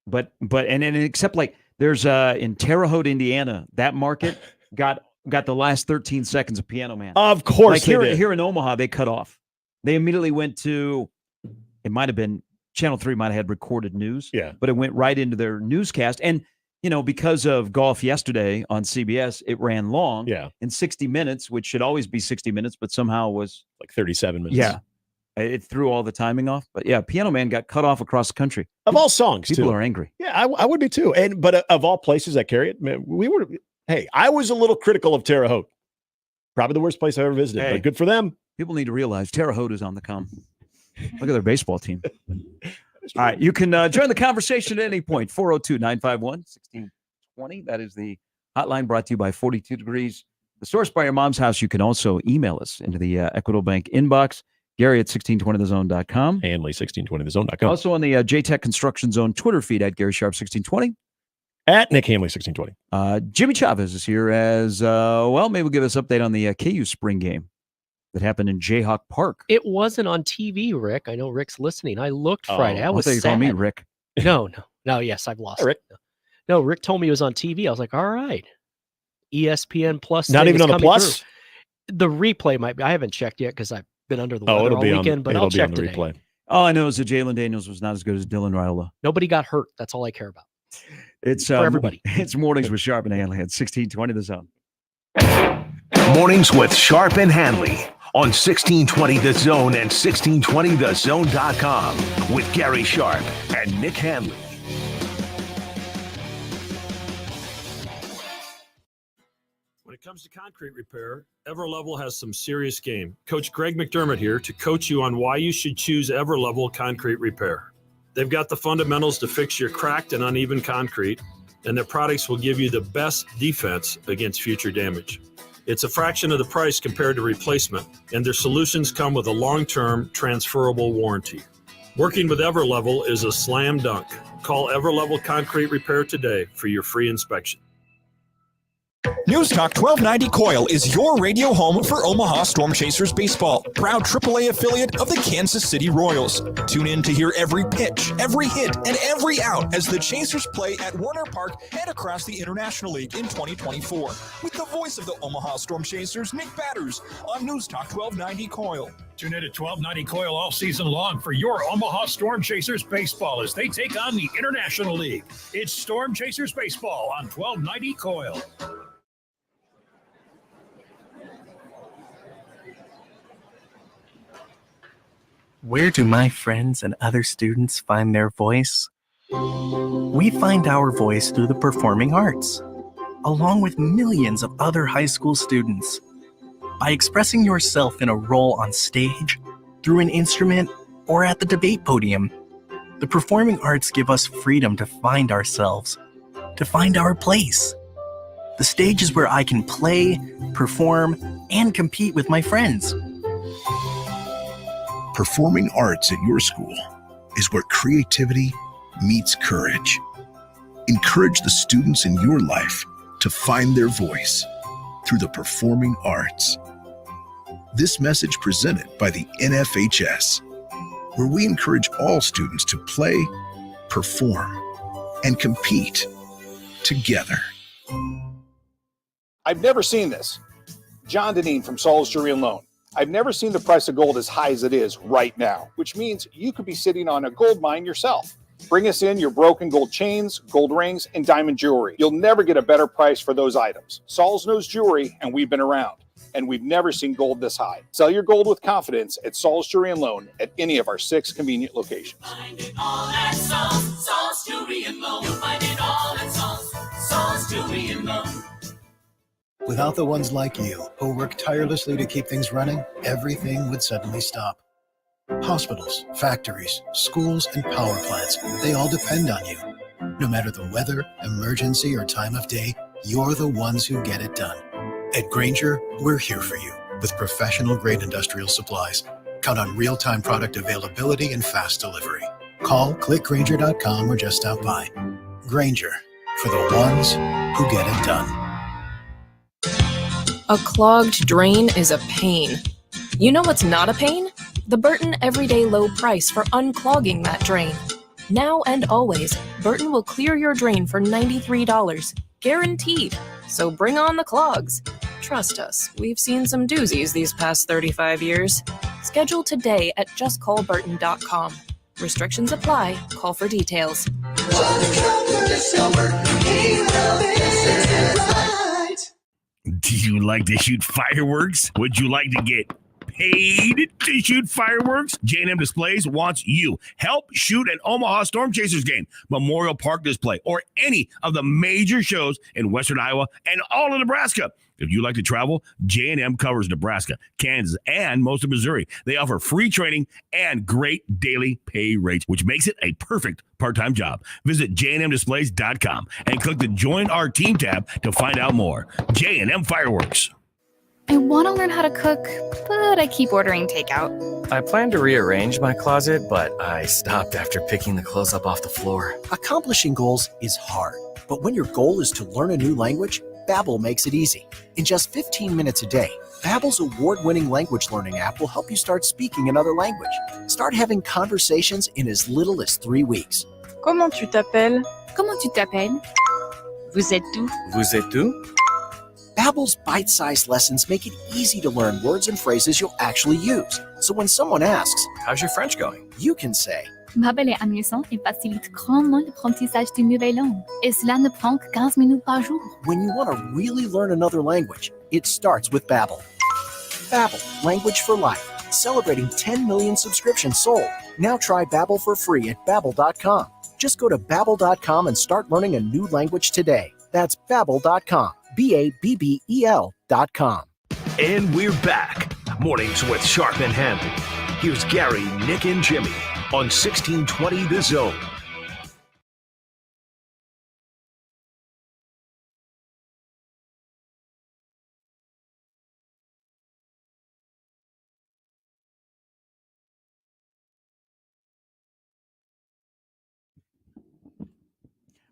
But except like there's in Terre Haute, Indiana, that market got the last 13 seconds of Piano Man. Of course, like they did. here in Omaha, they cut off. They immediately went to, it might have been Channel 3 might have had recorded news. Yeah. But it went right into their newscast. And because of golf yesterday on CBS, it ran long. Yeah. In 60 minutes, which should always be 60 minutes, but somehow was like 37 minutes. Yeah. It threw all the timing off. But yeah, Piano Man got cut off across the country. Of all songs, People too. are angry. Yeah, I would be too. But of all places that carry it, man, I was a little critical of Terre Haute. Probably the worst place I ever visited, Hey. but good for them. People need to realize Terre Haute is on the come. Look at their baseball team. All right. You can join the conversation at any point. 402-951-1620. That is the hotline brought to you by 42 Degrees. The source by your mom's house. You can also email us into the Equitable Bank inbox. Gary at 1620thezone.com. Handley, 1620thezone.com. Also on the JTech Construction Zone Twitter feed at Gary Sharp 1620. At Nick Handley, 1620. Jimmy Chavez is here as maybe we'll give us an update on the KU spring game that happened in Jayhawk Park. It wasn't on TV, Rick. I know Rick's listening. I looked Friday. I was thought you called me sad. Rick. No. Yes, I've lost. Hi, Rick. It. No, Rick told me it was on TV. I was like, all right. ESPN Plus. Not thing even is on the coming Plus? through. The replay might be. I haven't checked yet because I've been under the weather It'll all be weekend, but it'll I'll be check on the today. replay. All I know is that Jalen Daniels was not as good as Dylan Raiola. Nobody got hurt. That's all I care about. It's for everybody. It's mornings with Sharp and Handley at 1620 The Zone. Mornings with Sharp and Handley on 1620 The Zone and 1620thezone.com with Gary Sharp and Nick Handley. When it comes to concrete repair, Everlevel has some serious game. Coach Greg McDermott here to coach you on why you should choose Everlevel Concrete Repair. They've got the fundamentals to fix your cracked and uneven concrete, and their products will give you the best defense against future damage. It's a fraction of the price compared to replacement, and their solutions come with a long-term transferable warranty. Working with Everlevel is a slam dunk. Call Everlevel Concrete Repair today for your free inspection. News Talk 1290 Coil is your radio home for Omaha Storm Chasers baseball, proud AAA affiliate of the Kansas City Royals. Tune in to hear every pitch, every hit, and every out as the Chasers play at Warner Park and across the International League in 2024. With the voice of the Omaha Storm Chasers, Nick Batters, on News Talk 1290 Coil. Tune in to 1290 Coil all season long for your Omaha Storm Chasers baseball as they take on the International League. It's Storm Chasers baseball on 1290 Coil. Where do my friends and other students find their voice? We find our voice through the performing arts, along with millions of other high school students. By expressing yourself in a role on stage, through an instrument, or at the debate podium, the performing arts give us freedom to find ourselves, to find our place. The stage is where I can play, perform, and compete with my friends. Performing arts at your school is where creativity meets courage. Encourage the students in your life to find their voice through the performing arts. This message presented by the NFHS, where we encourage all students to play, perform, and compete together. I've never seen this. John Deneen from Saul's Jewelry and Loan. I've never seen the price of gold as high as it is right now, which means you could be sitting on a gold mine yourself. Bring us in your broken gold chains, gold rings, and diamond jewelry. You'll never get a better price for those items. Saul's knows jewelry, and we've been around. and we've never seen gold this high. Sell your gold with confidence at Saul's Jewelry and Loan at any of our 6 convenient locations. Find it all at Saul's Jewelry and Loan. You'll find it all at Saul's Jewelry and Loan. Without the ones like you, who work tirelessly to keep things running, everything would suddenly stop. Hospitals, factories, schools, and power plants, they all depend on you. No matter the weather, emergency, or time of day, you're the ones who get it done. At Grainger, we're here for you with professional-grade industrial supplies. Count on real-time product availability and fast delivery. Call, clickgrainger.com, or just stop by. Grainger, for the ones who get it done. A clogged drain is a pain. You know what's not a pain? The Burton Everyday Low Price for unclogging that drain. Now and always, Burton will clear your drain for $93, guaranteed. So bring on the clogs. Trust us, we've seen some doozies these past 35 years. Schedule today at justcallburton.com. Restrictions apply. Call for details. Do you like to shoot fireworks? Would you like to get paid to shoot fireworks? J&M Displays wants you. Help shoot an Omaha Storm Chasers game, Memorial Park display, or any of the major shows in Western Iowa and all of Nebraska. If you like to travel, J&M covers Nebraska, Kansas, and most of Missouri. They offer free training and great daily pay rates, which makes it a perfect part-time job. Visit jnmdisplays.com and click the Join Our Team tab to find out more. J&M Fireworks. I want to learn how to cook, but I keep ordering takeout. I plan to rearrange my closet, but I stopped after picking the clothes up off the floor. Accomplishing goals is hard, but when your goal is to learn a new language, Babbel makes it easy. In just 15 minutes a day, Babbel's award-winning language learning app will help you start speaking another language. Start having conversations in as little as 3 weeks. Comment tu t'appelles? Comment tu t'appelles? Vous êtes où? Vous êtes où? Babbel's bite-sized lessons make it easy to learn words and phrases you'll actually use. So when someone asks, "How's your French going?" you can say, Babbel est amusant et facilite grandement l'apprentissage d'une nouvelle langue. Et cela ne prend que 15 minutes par jour. When you want to really learn another language, it starts with Babbel. Babbel, language for life. Celebrating 10 million subscriptions sold. Now try Babbel for free at babbel.com. Just go to babbel.com and start learning a new language today. That's babbel.com. BABBEL.com. And we're back. Mornings with Sharp and Handley. Here's Gary, Nick, and Jimmy on 1620 The Zone.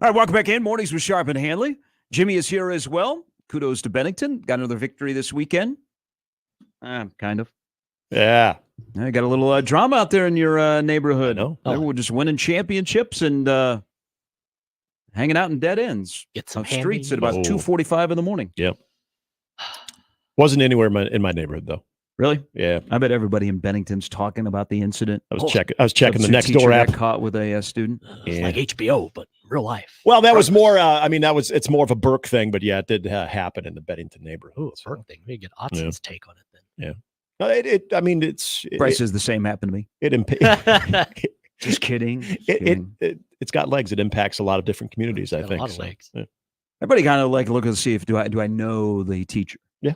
All right, welcome back in. Mornings with Sharp and Handley. Jimmy is here as well. Kudos to Bennington. Got another victory this weekend. Kind of. Yeah. I got a little drama out there in your neighborhood. No. We're just winning championships and hanging out in dead ends. Get some on streets at about Oh. 2:45 in the morning. Yep. Wasn't anywhere in my neighborhood though. Really? Yeah. I bet everybody in Bennington's talking about the incident. I was checking the Substitute next teacher door app. got caught with a student. It's like HBO, but real life. Well, that was more. It's more of a Burke thing, but yeah, it did happen in the Bennington neighborhood. Ooh, Burke thing. We get Otson's take on it then. Yeah. No, Bryce says the same happened to me. Just kidding. It's got legs. It impacts a lot of different communities. I think. A lot of legs. Yeah. Everybody kind of like look and see if do I know the teacher? Yeah.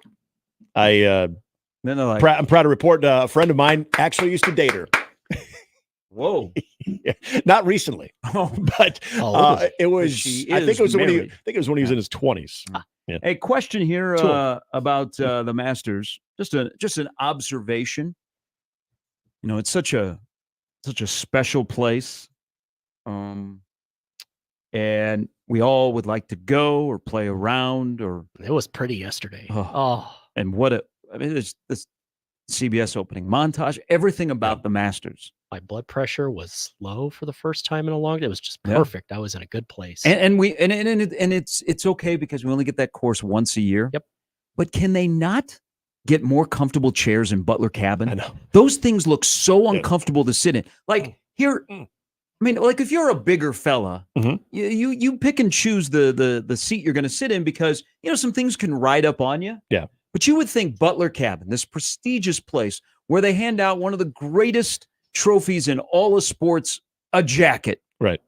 Then they're like, I'm proud to report a friend of mine actually used to date her. Whoa. Yeah, not recently, but it was. I think it was when he was in his 20s. Yeah. A question here Sure. about the Masters. Just an observation. You know, it's such a special place, and we all would like to go or play around. Or it was pretty yesterday. And it's this CBS opening montage. Everything about the Masters. My blood pressure was low for the first time in a long time. It was just perfect. I was in a good place. And it's okay because we only get that course once a year. Yep. But can they not get more comfortable chairs in Butler Cabin? I know. Those things look so uncomfortable to sit in. Like here, I mean, like if you're a bigger fella, you pick and choose the seat you're going to sit in because, you know, some things can ride up on you. Yeah. But you would think Butler Cabin, this prestigious place where they hand out one of the greatest trophies in all of sports, a jacket, right?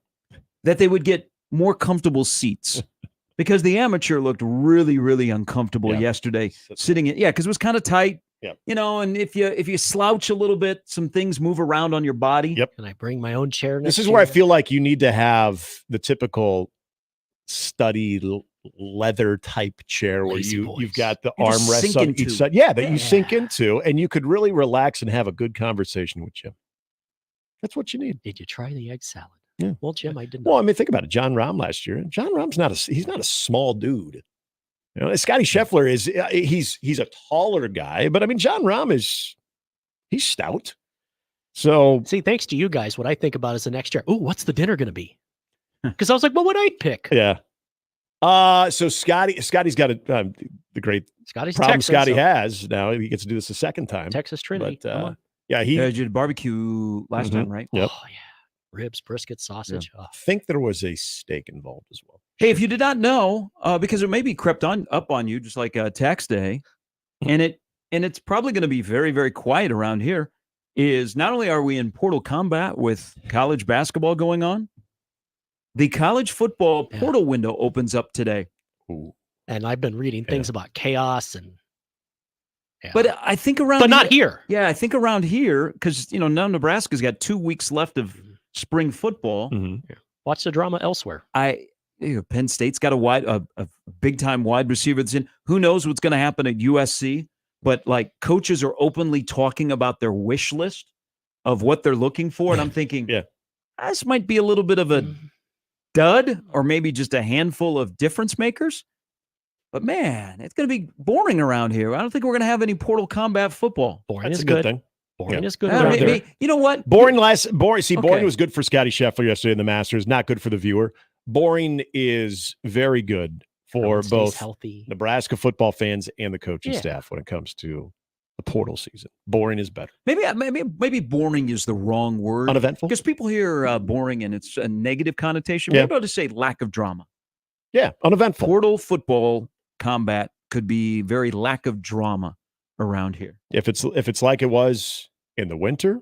That they would get more comfortable seats. Because the amateur looked really, really uncomfortable yesterday sitting in. Yeah, because it was kind of tight. Yep. And if you slouch a little bit, some things move around on your body. Yep. Can I bring my own chair? This is where I feel like you need to have the typical study leather type chair where you've got the armrests on each side. Yeah, that you sink into, and you could really relax and have a good conversation with Jim. That's what you need. Did you try the egg salad? Yeah. Well, Jim, I didn't. Well, I mean, think about it. John Rahm last year. John Rahm's he's not a small dude. Scotty Scheffler he's a taller guy, but I mean, John Rahm he's stout. So see, thanks to you guys, what I think about is the next year. Oh, what's the dinner going to be? Because I was like, what would I pick? Yeah. So Scotty's got the great Scotty's problem Texan, Scotty has now. He gets to do this a second time. Texas Trinity. But, he did barbecue last time, right? Yep. Oh yeah, ribs, brisket, sausage. I think there was a steak involved as well. Hey, if you did not know, because it maybe crept up on you, just like tax day, and it's probably going to be very, very quiet around here. Is not only are we in portal combat with college basketball going on, the college football portal window opens up today. Ooh. And I've been reading things about chaos and. Yeah. But I think around, but not here. Yeah, I think around here because now Nebraska's got 2 weeks left of spring football. Mm-hmm. Yeah. Watch the drama elsewhere. Penn State's got a big time wide receiver that's in. Who knows what's going to happen at USC? But like coaches are openly talking about their wish list of what they're looking for, and I'm thinking, this might be a little bit of a dud, or maybe just a handful of difference makers. But man, it's going to be boring around here. I don't think we're going to have any portal combat football. Boring That's is a good good. thing. Boring is good. You know what? Boring was good for Scotty Scheffler yesterday in the Masters. Not good for the viewer. Boring is very good for both healthy Nebraska football fans and the coaching staff when it comes to the portal season. Boring is better. Maybe boring is the wrong word. Uneventful? Because people hear boring and it's a negative connotation. Yeah. Maybe I'll just say lack of drama. Yeah, uneventful. Portal football combat could be very lack of drama around here. If it's like it was in the winter,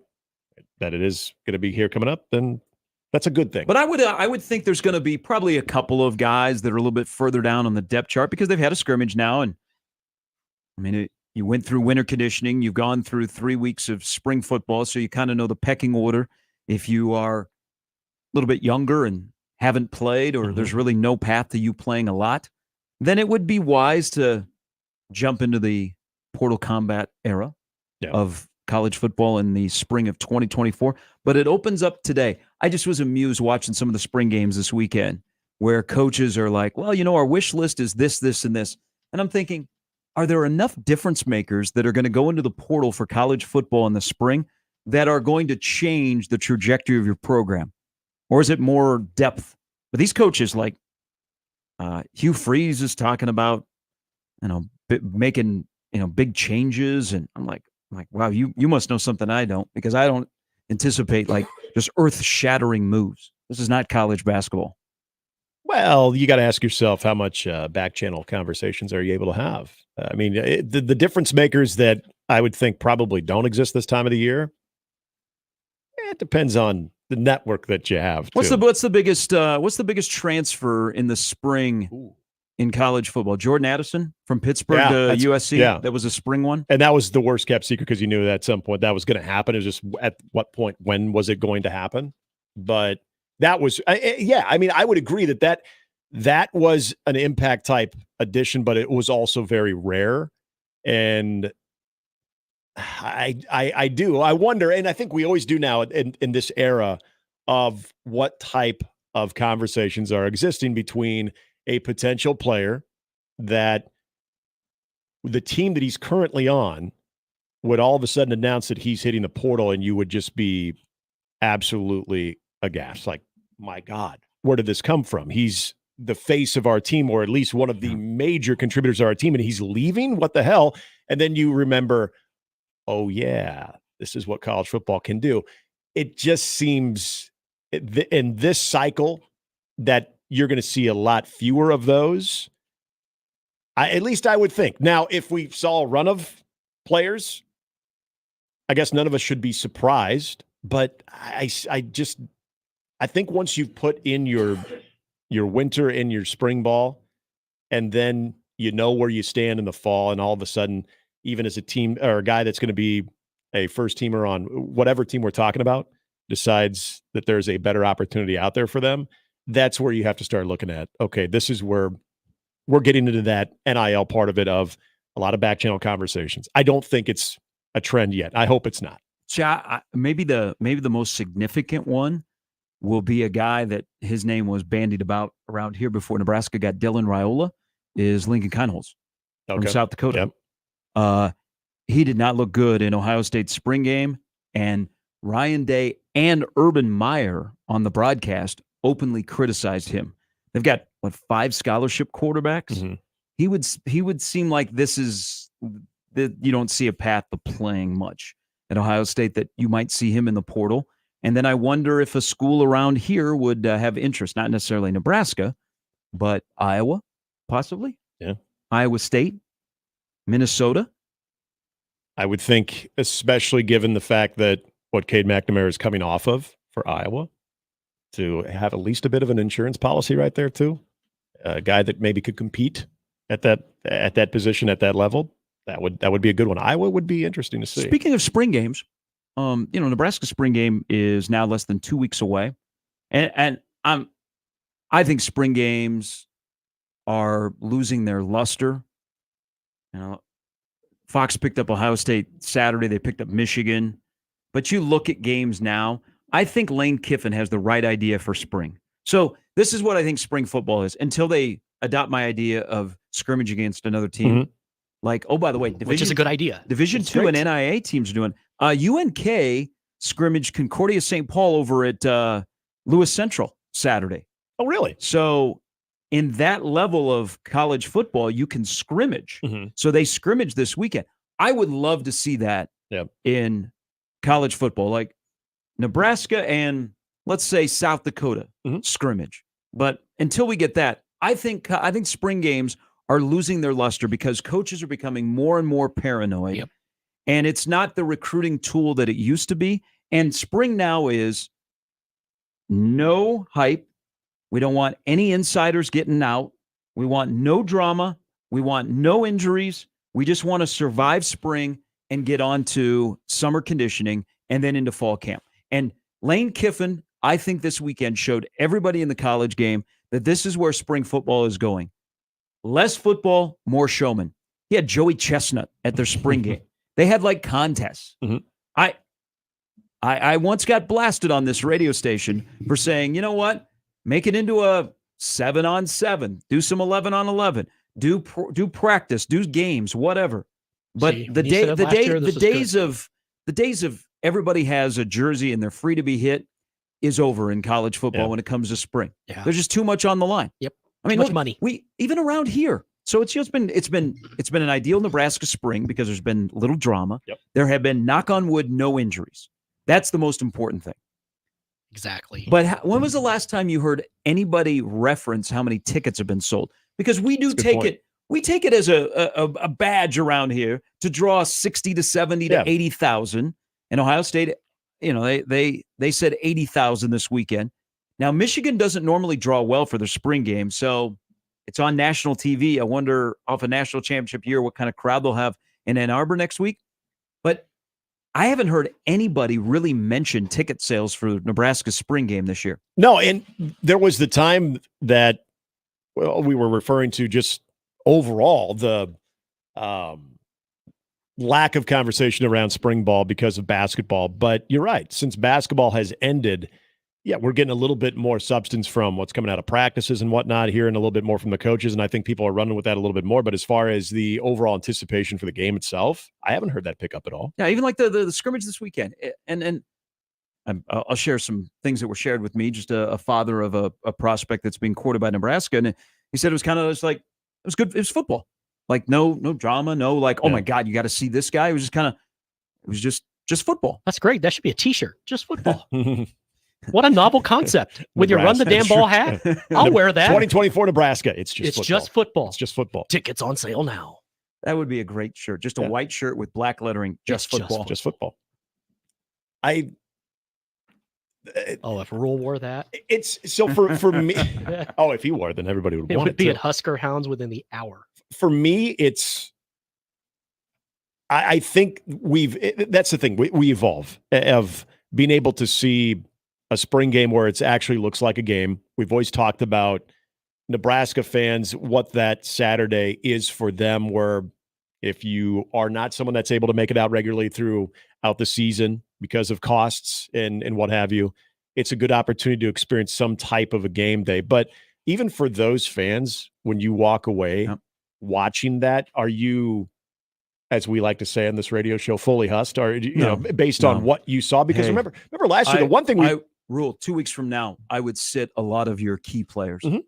that it is going to be here coming up, then that's a good thing. But I would think there's going to be probably a couple of guys that are a little bit further down on the depth chart because they've had a scrimmage now. And I mean, you went through winter conditioning. You've gone through 3 weeks of spring football. So you kind of know the pecking order. If you are a little bit younger and haven't played, or there's really no path to you playing a lot, then it would be wise to jump into the portal combat era of college football in the spring of 2024. But it opens up today. I just was amused watching some of the spring games this weekend where coaches are like, well, our wish list is this, this, and this. And I'm thinking, are there enough difference makers that are going to go into the portal for college football in the spring that are going to change the trajectory of your program? Or is it more depth? But these coaches like Hugh Freeze is talking about, making, big changes. And I'm like, wow, you must know something I don't, because I don't anticipate like just earth-shattering moves. This is not college basketball. Well, you got to ask yourself how much back channel conversations are you able to have? I mean, the difference makers that I would think probably don't exist this time of the year. It depends on the network that you have. What's the biggest transfer in the spring in college football? Jordan Addison from Pittsburgh to USC. Yeah, that was a spring one, and that was the worst kept secret because you knew that at some point that was going to happen. It was just at what point, when was it going to happen? But that was, I mean, I would agree that was an impact type addition, but it was also very rare. And I wonder, and I think we always do now in this era of what type of conversations are existing between a potential player that the team that he's currently on would all of a sudden announce that he's hitting the portal, and you would just be absolutely aghast. Like, my God, where did this come from? He's the face of our team, or at least one of the major contributors of our team, and he's leaving? What the hell? And then you remember, oh yeah, this is what college football can do. It just seems in this cycle that you're going to see a lot fewer of those. At least I would think. Now, if we saw a run of players, I guess none of us should be surprised. But I think once you've put in your winter and your spring ball, and then you know where you stand in the fall, and all of a sudden, even as a team or a guy that's going to be a first teamer on whatever team we're talking about decides that there's a better opportunity out there for them, that's where you have to start looking at, okay, this is where we're getting into that NIL part of it, of a lot of back channel conversations. I don't think it's a trend yet. I hope it's not. Maybe the most significant one will be a guy that his name was bandied about around here before Nebraska got Dylan Raiola, is Lincoln Kienholz from South Dakota. Yep. He did not look good in Ohio State's spring game, and Ryan Day and Urban Meyer on the broadcast openly criticized him. They've got 5 scholarship quarterbacks. Mm-hmm. He would seem like this is that you don't see a path to playing much at Ohio State, that you might see him in the portal. And then I wonder if a school around here would have interest, not necessarily Nebraska, but Iowa, possibly. Yeah. Iowa State, Minnesota. I would think, especially given the fact that what Cade McNamara is coming off of for Iowa, to have at least a bit of an insurance policy right there too. A guy that maybe could compete at that position at that level. That would be a good one. Iowa would be interesting to see. Speaking of spring games, Nebraska's spring game is now less than 2 weeks away, and I think spring games are losing their luster. Fox picked up Ohio State Saturday. They picked up Michigan. But you look at games now, I think Lane Kiffin has the right idea for spring. So this is what I think spring football is, until they adopt my idea of scrimmage against another team. Mm-hmm. Like, oh, by the way, which is a good idea. Division II and NIA teams are doing. UNK scrimmage Concordia St. Paul over at Lewis Central Saturday. Oh, really? So in that level of college football, you can scrimmage. Mm-hmm. So they scrimmage this weekend. I would love to see that in college football, like Nebraska and let's say South Dakota scrimmage. But until we get that, I think spring games are losing their luster because coaches are becoming more and more paranoid. Yep. And it's not the recruiting tool that it used to be. And spring now is no hype. We don't want any insiders getting out. We want no drama. We want no injuries. We just want to survive spring and get on to summer conditioning and then into fall camp. And Lane Kiffin, I think this weekend showed everybody in the college game that this is where spring football is going. Less football, more showman. He had Joey Chestnut at their spring game. They had like contests. Mm-hmm. I once got blasted on this radio station for saying, you know what? Make it into a 7-on-7. Do some 11-on-11. Do practice. Do games. Whatever. But the days of everybody has a jersey and they're free to be hit is over in college football when it comes to spring. Yeah. There's just too much on the line. Yep. I mean, too much look, money. We even around here. So it's been an ideal Nebraska spring because there's been little drama. Yep. There have been, knock on wood, no injuries. That's the most important thing. Exactly. But when was the last time you heard anybody reference how many tickets have been sold? Because we do take it. We take it as a badge around here to draw 60 to 70 to 80,000. And Ohio State, they said 80,000 this weekend. Now Michigan doesn't normally draw well for their spring game, so it's on national TV. I wonder, off a national championship year, what kind of crowd they'll have in Ann Arbor next week. But I haven't heard anybody really mention ticket sales for Nebraska's spring game this year. No, and there was the time that we were referring to just overall the lack of conversation around spring ball because of basketball. But you're right. Since basketball has ended, we're getting a little bit more substance from what's coming out of practices and whatnot, hearing a little bit more from the coaches. And I think people are running with that a little bit more. But as far as the overall anticipation for the game itself, I haven't heard that pick up at all. Yeah, even like the scrimmage this weekend. And I'll share some things that were shared with me. Just a father of a prospect that's being courted by Nebraska. And he said it was kind of just like, it was good. It was football. Like no drama, no like, oh my God, you got to see this guy. It was just kind of, it was just football. That's great. That should be a t-shirt. Just football. What a novel concept. With your run the damn ball hat, I'll wear that. 2024 Nebraska. It's just football. Just football. It's just football. Tickets on sale now. That would be a great shirt. Just a white shirt with black lettering. Just football. Just football. If Rule wore that. It's so for me. If he wore it, then everybody would It want would be to. at Husker Hounds within the hour. For me, it's. I think that's the thing. We evolve of being able to see a spring game where it actually looks like a game. We've always talked about Nebraska fans, what that Saturday is for them, where if you are not someone that's able to make it out regularly throughout the season because of costs and what have you, it's a good opportunity to experience some type of a game day. But even for those fans, when you walk away watching that, are you, as we like to say on this radio show, fully hussed, or based on what you saw? Because remember last year, the one thing Rule 2 weeks from now, I would sit a lot of your key players. Mm-hmm.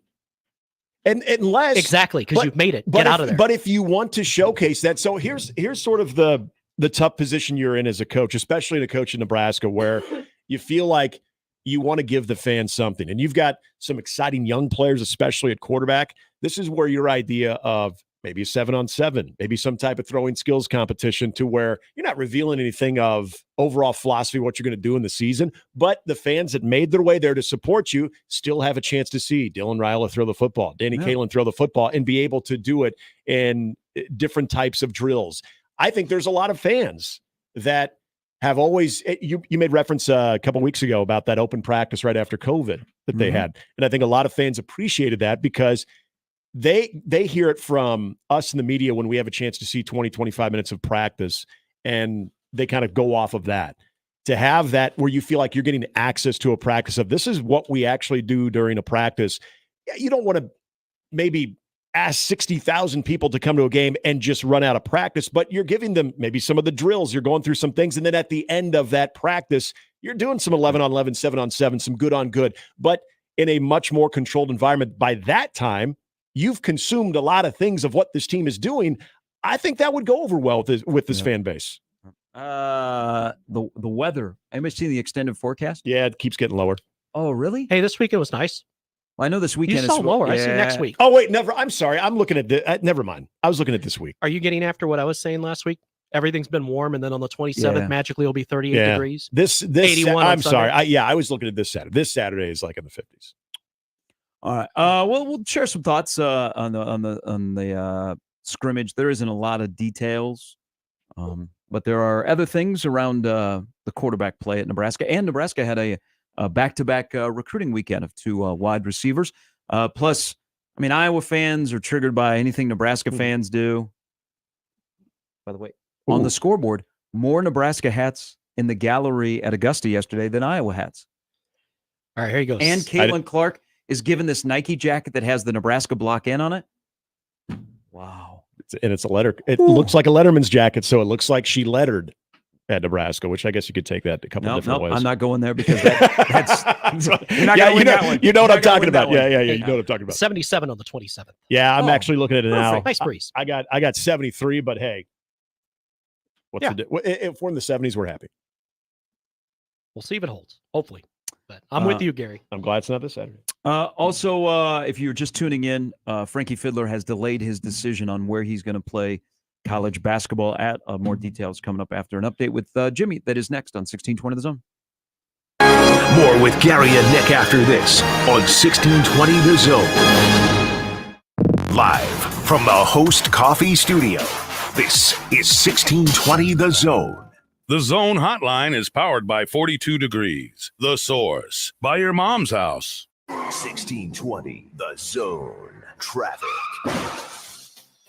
And unless exactly, because you've made it. Get out of there. But if you want to showcase that, so here's sort of the tough position you're in as a coach, especially a coach in Nebraska, where you feel like you want to give the fans something, and you've got some exciting young players, especially at quarterback. This is where your idea of maybe a 7-on-7, maybe some type of throwing skills competition, to where you're not revealing anything of overall philosophy, what you're going to do in the season, but the fans that made their way there to support you still have a chance to see Dylan Ryla throw the football, Danny Kalen throw the football, and be able to do it in different types of drills. I think there's a lot of fans that have always, you made reference a couple weeks ago about that open practice right after COVID that they had. And I think a lot of fans appreciated that because they hear it from us in the media when we have a chance to see 20, 25 minutes of practice, and they kind of go off of that. To have that where you feel like you're getting access to a practice of, this is what we actually do during a practice. You don't want to maybe ask 60,000 people to come to a game and just run out of practice, but you're giving them maybe some of the drills, you're going through some things, and then at the end of that practice, you're doing some 11-on-11, 7-on-7, some good on good, but in a much more controlled environment. By that time, you've consumed a lot of things of what this team is doing. I think that would go over well with this fan base. The weather. Anybody seen the extended forecast? Yeah, it keeps getting lower. Oh, really? Hey, this weekend was nice. Well, I know this weekend you saw is lower. I see next week. Oh, wait, never. I'm sorry. I'm looking at never mind. I was looking at this week. Are you getting after what I was saying last week? Everything's been warm, and then on the 27th, magically it'll be 38 degrees. This 81. I'm sorry. I was looking at this Saturday. This Saturday is like in the 50s. All right. Well, we'll share some thoughts on the scrimmage. There isn't a lot of details, but there are other things around the quarterback play at Nebraska. And Nebraska had a back-to-back recruiting weekend of 2 wide receivers. Plus, I mean, Iowa fans are triggered by anything Nebraska fans do. By the way, on the scoreboard, more Nebraska hats in the gallery at Augusta yesterday than Iowa hats. All right, here he goes. And Caitlin Clark is given this Nike jacket that has the Nebraska block N on it. Wow. It's a letter. It looks like a Letterman's jacket, so it looks like she lettered at Nebraska, which I guess you could take that a couple of different ways. I'm not going there because that's you're not going to win that one. You know what I'm talking about. Yeah. You know what I'm talking about. 77 on the 27th. Yeah, I'm actually looking at it now. Nice breeze. I got 73, but hey, if we're in the 70s, we're happy. We'll see if it holds. Hopefully. But I'm with you, Gary. I'm glad it's not this Saturday. Also, if you're just tuning in, Frankie Fiddler has delayed his decision on where he's going to play college basketball at. More details coming up after an update with Jimmy. That is next on 1620 The Zone. More with Gary and Nick after this on 1620 The Zone. Live from the Host Coffee Studio, this is 1620 The Zone. The Zone Hotline is powered by 42 Degrees, The Source, by your mom's house. 1620 The Zone. Traffic.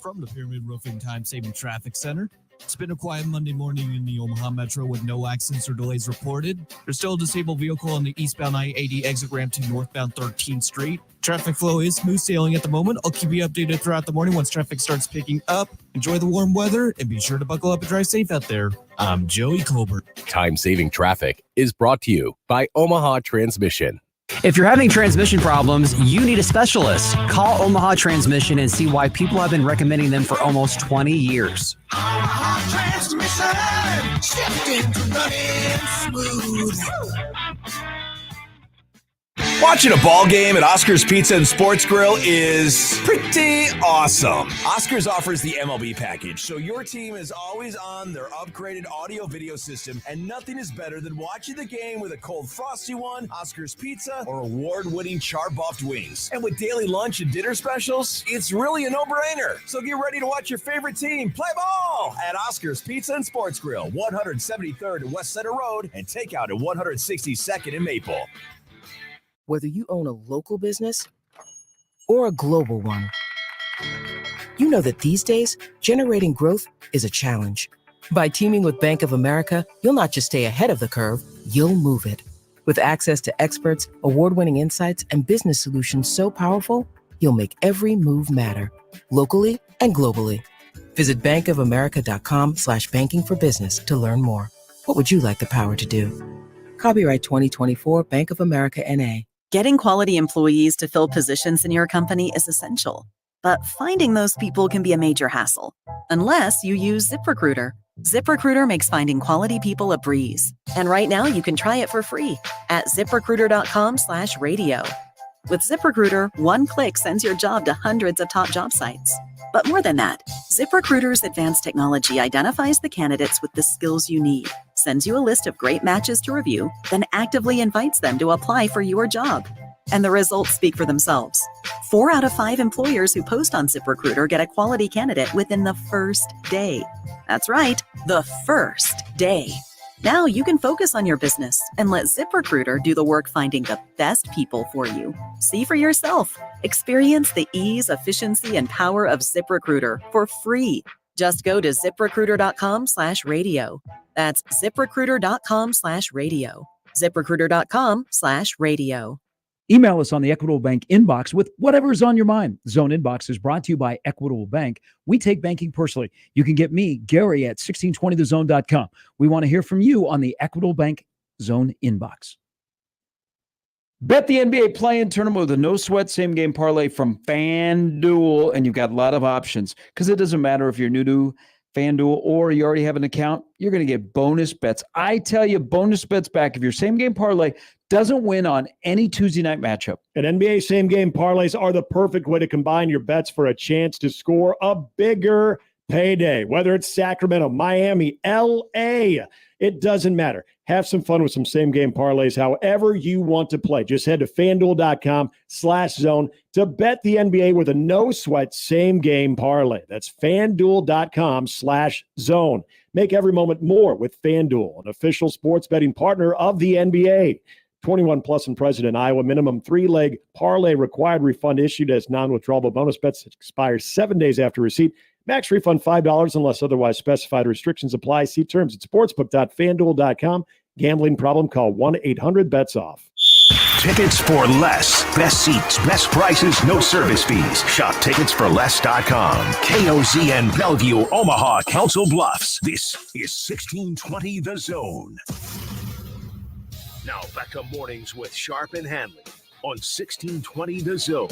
From the Pyramid Roofing Time-Saving Traffic Center. It's been a quiet Monday morning in the Omaha Metro with no accidents or delays reported. There's still a disabled vehicle on the eastbound I-80 exit ramp to northbound 13th Street. Traffic flow is smooth sailing at the moment. I'll keep you updated throughout the morning once traffic starts picking up. Enjoy the warm weather and be sure to buckle up and drive safe out there. I'm Joey Colbert. Time-Saving Traffic is brought to you by Omaha Transmission. If you're having transmission problems, you need a specialist. Call Omaha Transmission and see why people have been recommending them for almost 20 years. Omaha Transmission, shifting to running smooth. Watching a ball game at Oscar's Pizza and Sports Grill is pretty awesome. Oscar's offers the MLB package, so your team is always on their upgraded audio-video system, and nothing is better than watching the game with a cold frosty one, Oscar's Pizza, or award-winning char-buffed wings. And with daily lunch and dinner specials, it's really a no-brainer. So get ready to watch your favorite team play ball at Oscar's Pizza and Sports Grill, 173rd and West Center Road, and takeout at 162nd and Maple. Whether you own a local business or a global one, you know that these days, generating growth is a challenge. By teaming with Bank of America, you'll not just stay ahead of the curve, you'll move it. With access to experts, award-winning insights, and business solutions so powerful, you'll make every move matter, locally and globally. Visit bankofamerica.com/banking for business to learn more. What would you like the power to do? Copyright 2024 Bank of America N.A. Getting quality employees to fill positions in your company is essential, but finding those people can be a major hassle, unless you use ZipRecruiter. ZipRecruiter makes finding quality people a breeze. And right now you can try it for free at ZipRecruiter.com/radio. With ZipRecruiter, one click sends your job to hundreds of top job sites. But more than that, ZipRecruiter's advanced technology identifies the candidates with the skills you need, sends you a list of great matches to review, then actively invites them to apply for your job. And the results speak for themselves. 4 out of 5 employers who post on ZipRecruiter get a quality candidate within the first day. That's right, the first day. Now you can focus on your business and let ZipRecruiter do the work finding the best people for you. See for yourself. Experience the ease, efficiency, and power of ZipRecruiter for free. Just go to ZipRecruiter.com/radio. That's ZipRecruiter.com/radio. ZipRecruiter.com/radio. Email us on the Equitable Bank inbox with whatever is on your mind. Zone Inbox is brought to you by Equitable Bank. We take banking personally. You can get me, Gary, at 1620thezone.com. We want to hear from you on the Equitable Bank Zone Inbox. Bet the NBA play-in tournament with a no-sweat same-game parlay from FanDuel, and you've got a lot of options because it doesn't matter if you're new to FanDuel or you already have an account, you're going to get bonus bets. I tell you, bonus bets back if your same-game parlay doesn't win on any Tuesday night matchup. And NBA same-game parlays are the perfect way to combine your bets for a chance to score a bigger payday. Whether it's Sacramento, Miami, L.A., it doesn't matter. Have some fun with some same-game parlays however you want to play. Just head to FanDuel.com/zone to bet the NBA with a no-sweat same-game parlay. That's FanDuel.com/zone. Make every moment more with FanDuel, an official sports betting partner of the NBA. 21 plus and present in Iowa. Minimum 3-leg parlay required. Refund issued as non-withdrawable bonus bets. Expires 7 days after receipt. Max refund $5 unless otherwise specified. Restrictions apply. See terms at sportsbook.fanduel.com. Gambling problem? Call 1-800-BETS-OFF. Tickets for less. Best seats, best prices, no service fees. Shop ticketsforless.com. KOZN Bellevue, Omaha, Council Bluffs. This is 1620 The Zone. Now back to mornings with Sharp and Handley on 1620 The Zone.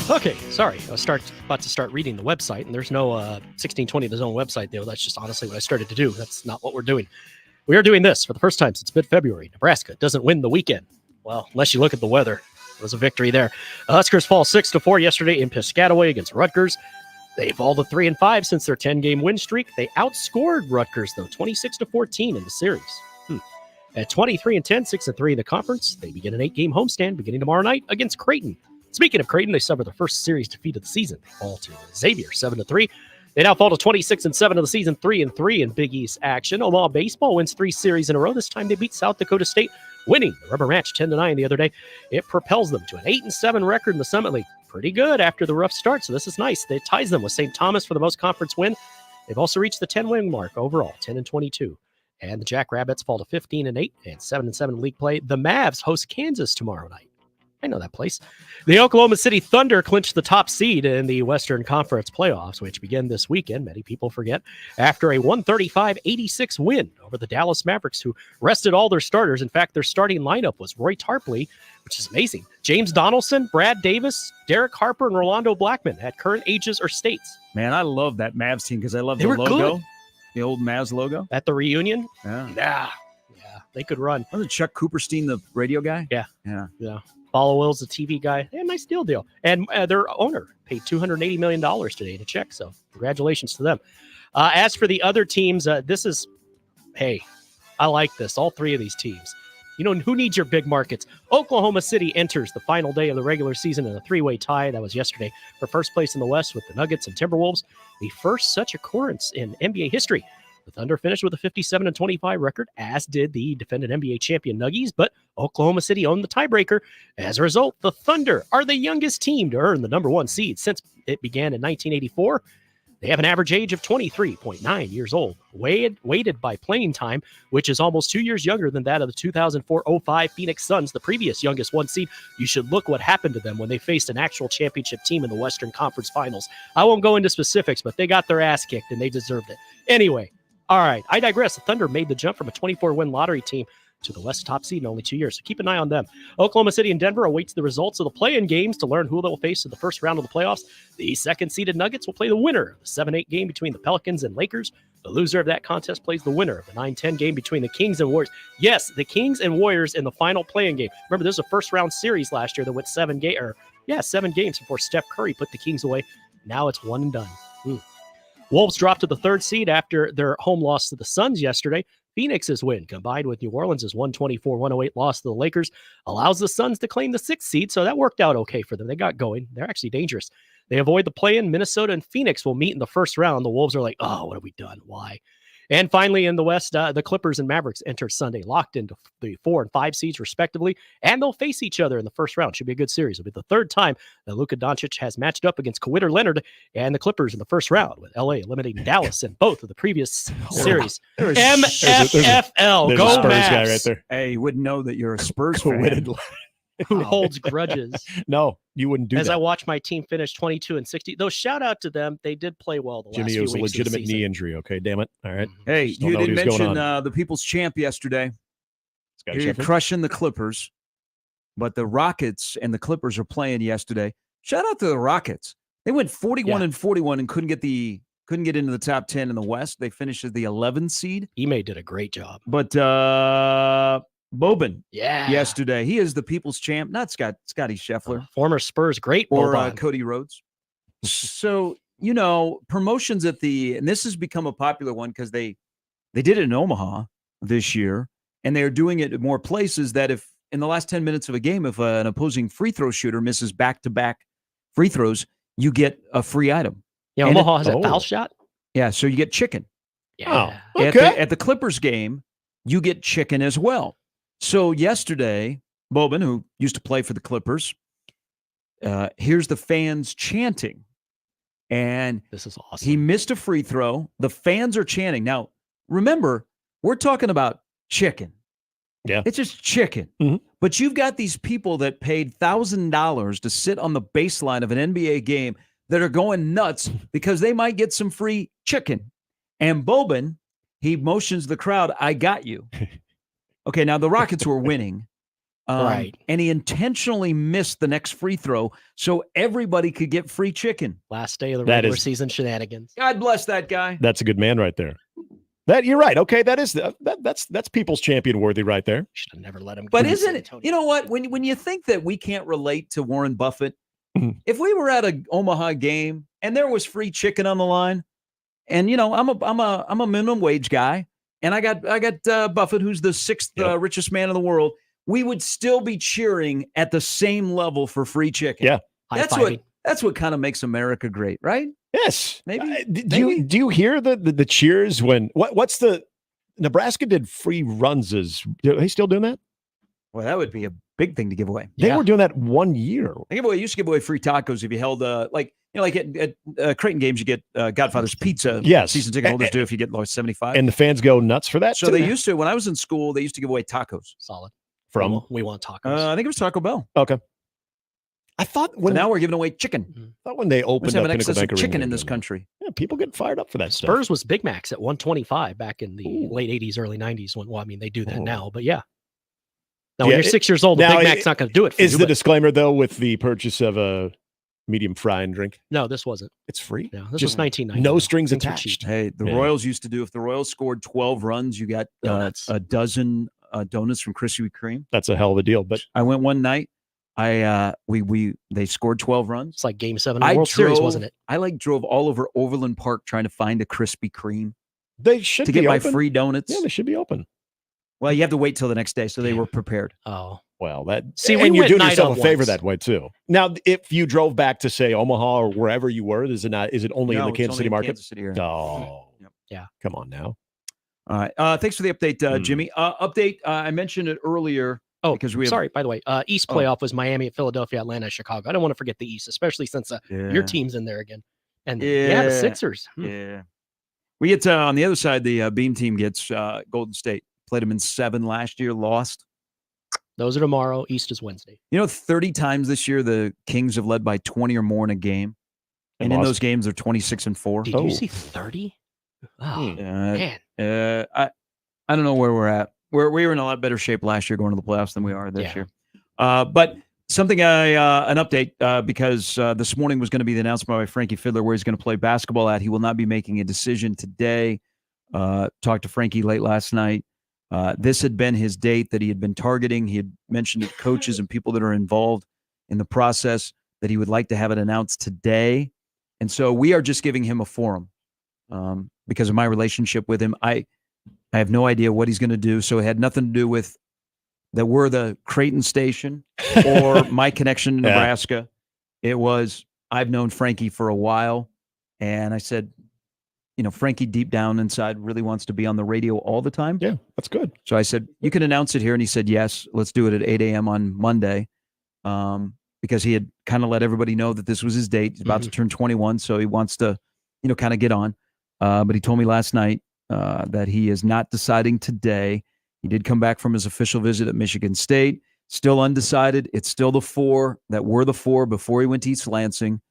Okay, sorry. I was about to start reading the website, and there's no 1620 The Zone website there. That's just honestly what I started to do. That's not what we're doing. We are doing this for the first time since mid-February. Nebraska doesn't win the weekend. Well, unless you look at the weather. It was a victory there. The Huskers fall 6-4 yesterday in Piscataway against Rutgers. They fall to 3-5 since their 10-game win streak. They outscored Rutgers, though, 26-14 in the series. At 23-10, 6-3 in the conference, they begin an 8-game homestand beginning tomorrow night against Creighton. Speaking of Creighton, they suffer their first series defeat of the season. They fall to Xavier 7-3. They now fall to 26-7 of the season, 3-3 in Big East action. Omaha baseball wins 3 series in a row. This time they beat South Dakota State, winning the rubber match 10-9 the other day. It propels them to an 8-7 record in the Summit League. Pretty good after the rough start, so this is nice. It ties them with St. Thomas for the most conference win. They've also reached the 10-win mark overall, 10-22. And the Jackrabbits fall to 15-8 and 7-7 league play. The Mavs host Kansas tomorrow night. I know that place. The Oklahoma City Thunder clinched the top seed in the Western Conference playoffs, which begin this weekend, many people forget, after a 135-86 win over the Dallas Mavericks, who rested all their starters. In fact, their starting lineup was Roy Tarpley, which is amazing, James Donaldson, Brad Davis, Derek Harper, and Rolando Blackman at current ages or states. Man, I love that Mavs team because I love They the were logo. good. The old Mavs logo. At the reunion? Yeah. They could run. Wasn't Chuck Cooperstein the radio guy? Yeah. Yeah. Paula Wills, the TV guy. Yeah, nice deal. And their owner paid $280 million today to check. So congratulations to them. As for the other teams, hey, I like this. All three of these teams. You know, who needs your big markets? Oklahoma City enters the final day of the regular season in a three-way tie. That was yesterday for first place in the West with the Nuggets and Timberwolves. The first such occurrence in NBA history. The Thunder finished with a 57-25 record, as did the defending NBA champion Nuggies, but Oklahoma City owned the tiebreaker. As a result, the Thunder are the youngest team to earn the number one seed since it began in 1984. They have an average age of 23.9 years old, weighted by playing time, which is almost 2 years younger than that of the 2004-05 Phoenix Suns, the previous youngest one seed. You should look what happened to them when they faced an actual championship team in the Western Conference Finals. I won't go into specifics, but they got their ass kicked, and they deserved it. Anyway, all right, I digress. The Thunder made the jump from a 24-win lottery team to the West top seed in only 2 years, so keep an eye on them. Oklahoma City and Denver awaits the results of the play-in games to learn who they'll face in the first round of the playoffs. The second-seeded Nuggets will play the winner of the 7-8 game between the Pelicans and Lakers. The loser of that contest plays the winner of the 9-10 game between the Kings and Warriors. Yes, the Kings and Warriors in the final play-in game. Remember, this was a first-round series last year that went 7 games before Steph Curry put the Kings away. Now it's one and done. Wolves dropped to the third seed after their home loss to the Suns yesterday. Phoenix's win, combined with New Orleans' 124-108 loss to the Lakers, allows the Suns to claim the sixth seed, so that worked out okay for them. They got going. They're actually dangerous. They avoid the play-in. Minnesota and Phoenix will meet in the first round. The Wolves are like, oh, what have we done? Why? And finally, in the West, the Clippers and Mavericks enter Sunday, locked into the 4 and 5 seeds, respectively, and they'll face each other in the first round. Should be a good series. It'll be the third time that Luka Doncic has matched up against Kawhi Leonard and the Clippers in the first round, with LA eliminating Dallas in both of the previous series. MFFL, there's go a Spurs Mavs. guy right there. Hey, you wouldn't know that you're a Spurs fan. Who holds grudges. No, you wouldn't do As that. I watch my team finish 22-60, though, shout out to them. They did play well the last Jimmy, few it was a weeks of the legitimate season. knee injury. Okay, damn it. All right. Hey, Just don't you know didn't what was going mention on. the people's champ yesterday. Scottie You're Scheffler? crushing the Clippers, but the Rockets and the Clippers are playing yesterday. Shout out to the Rockets. They went 41-41 and couldn't get into the top 10 in the West. They finished as the 11th seed. Ime did a great job. But Boban, Yeah. yesterday, he is the people's champ, not Scotty Scheffler. Former Spurs great Or Boban. Cody Rhodes. So, promotions and this has become a popular one because they did it in Omaha this year, and they're doing it at more places that if in the last 10 minutes of a game, if an opposing free throw shooter misses back-to-back free throws, you get a free item. Yeah, And Omaha has a foul shot. Yeah, so you get chicken. Yeah. At the Clippers game, you get chicken as well. So yesterday, Boban, who used to play for the Clippers, here's the fans chanting. And this is awesome. He missed a free throw. The fans are chanting. Now, remember, we're talking about chicken. Yeah. It's just chicken. Mm-hmm. But you've got these people that paid $1,000 to sit on the baseline of an NBA game that are going nuts because they might get some free chicken. And Boban, he motions the crowd, I got you. Okay, now the Rockets were winning. Right. And he intentionally missed the next free throw so everybody could get free chicken. Last day of the That regular is- season shenanigans. God bless that guy. That's a good man right there. That you're right. Okay, that's people's champion worthy right there. Should have never let him go. But to isn't San it, Antonio. you know what? When you think that we can't relate to Warren Buffett, Mhm. if we were at an Omaha game and there was free chicken on the line, and I'm a minimum wage guy, and I got Buffett, who's the sixth richest man in the world, we would still be cheering at the same level for free chicken. Yeah. That's what kind of makes America great, right? Yes. Maybe. Do you hear the cheers when what's the Nebraska did free runs? Are they still doing that? Well, that would be a big thing to give away. They were doing that 1 year. They used to give away free tacos if you held like at Creighton games you get Godfather's Pizza. Yes. Season ticket holders do if you get like 75. And the fans go nuts for that. So too? they used to, when I was in school, they used to give away tacos. Solid. From We want tacos. I think it was Taco Bell. Okay. I thought But now we're giving away chicken. I thought when they opened Let's have up an Pinnacle excess Bank of Arena, chicken in they this were doing country. that. Yeah, people get fired up for that stuff. Spurs was Big Macs at 125 back in the late 80s, early 90s. Well, I mean, they do that now, but yeah. Now, when you're 6 years old, the Big Mac's not going to do it for you. Is the disclaimer, though, with the purchase of a medium fry and drink? No, this wasn't. It's free? No, this was 1990. No strings Things were attached. cheap. Hey, the Yeah. Royals used to do, if the Royals scored 12 runs, you got a dozen donuts from Krispy Kreme. That's a hell of a deal. But I went one night. They scored 12 runs. It's like Game 7 of the World Series, wasn't it? I drove all over Overland Park trying to find a Krispy Kreme. They should to be get my open. free donuts. Yeah, they should be open. Well, you have to wait till the next day, so they were prepared. Oh, well, that See, and we you're went doing night yourself of a favor once. that way too. Now, if you drove back to say Omaha or wherever you were, is it not? Is it only in No, the it's Kansas only City in market? Kansas City area. Oh, yeah. Come on now. All right. Thanks for the update, Jimmy. Update. I mentioned it earlier. Oh, because we have, sorry. By the way, East playoff was Miami, Philadelphia, Atlanta, Chicago. I don't want to forget the East, especially since Yeah. your team's in there again. And the Sixers. Yeah. We get on the other side. The Beam team gets Golden State. Played them in 7 last year. Lost. Those are tomorrow. East is Wednesday. 30 times this year the Kings have led by 20 or more in a game, and in those games they're 26-4. Did you see 30? Oh, man. I don't know where we're at. We were in a lot better shape last year going to the playoffs than we are this year. But something an update because this morning was going to be the announcement by Frankie Fiddler where he's going to play basketball at. He will not be making a decision today. Talked to Frankie late last night. This had been his date that he had been targeting. He had mentioned to coaches and people that are involved in the process that he would like to have it announced today. And so we are just giving him a forum because of my relationship with him. I have no idea what he's going to do. So it had nothing to do with that we're the Creighton station or my connection to Nebraska. It was, I've known Frankie for a while. And I said, Frankie deep down inside really wants to be on the radio all the time. Yeah, that's good. So I said, you can announce it here. And he said, yes, let's do it at 8 a.m. on Monday. Because he had kind of let everybody know that this was his date. He's about to turn 21. So he wants to, kind of get on. But he told me last night that he is not deciding today. He did come back from his official visit at Michigan State. Still undecided. It's still the 4 that were the 4 before he went to East Lansing.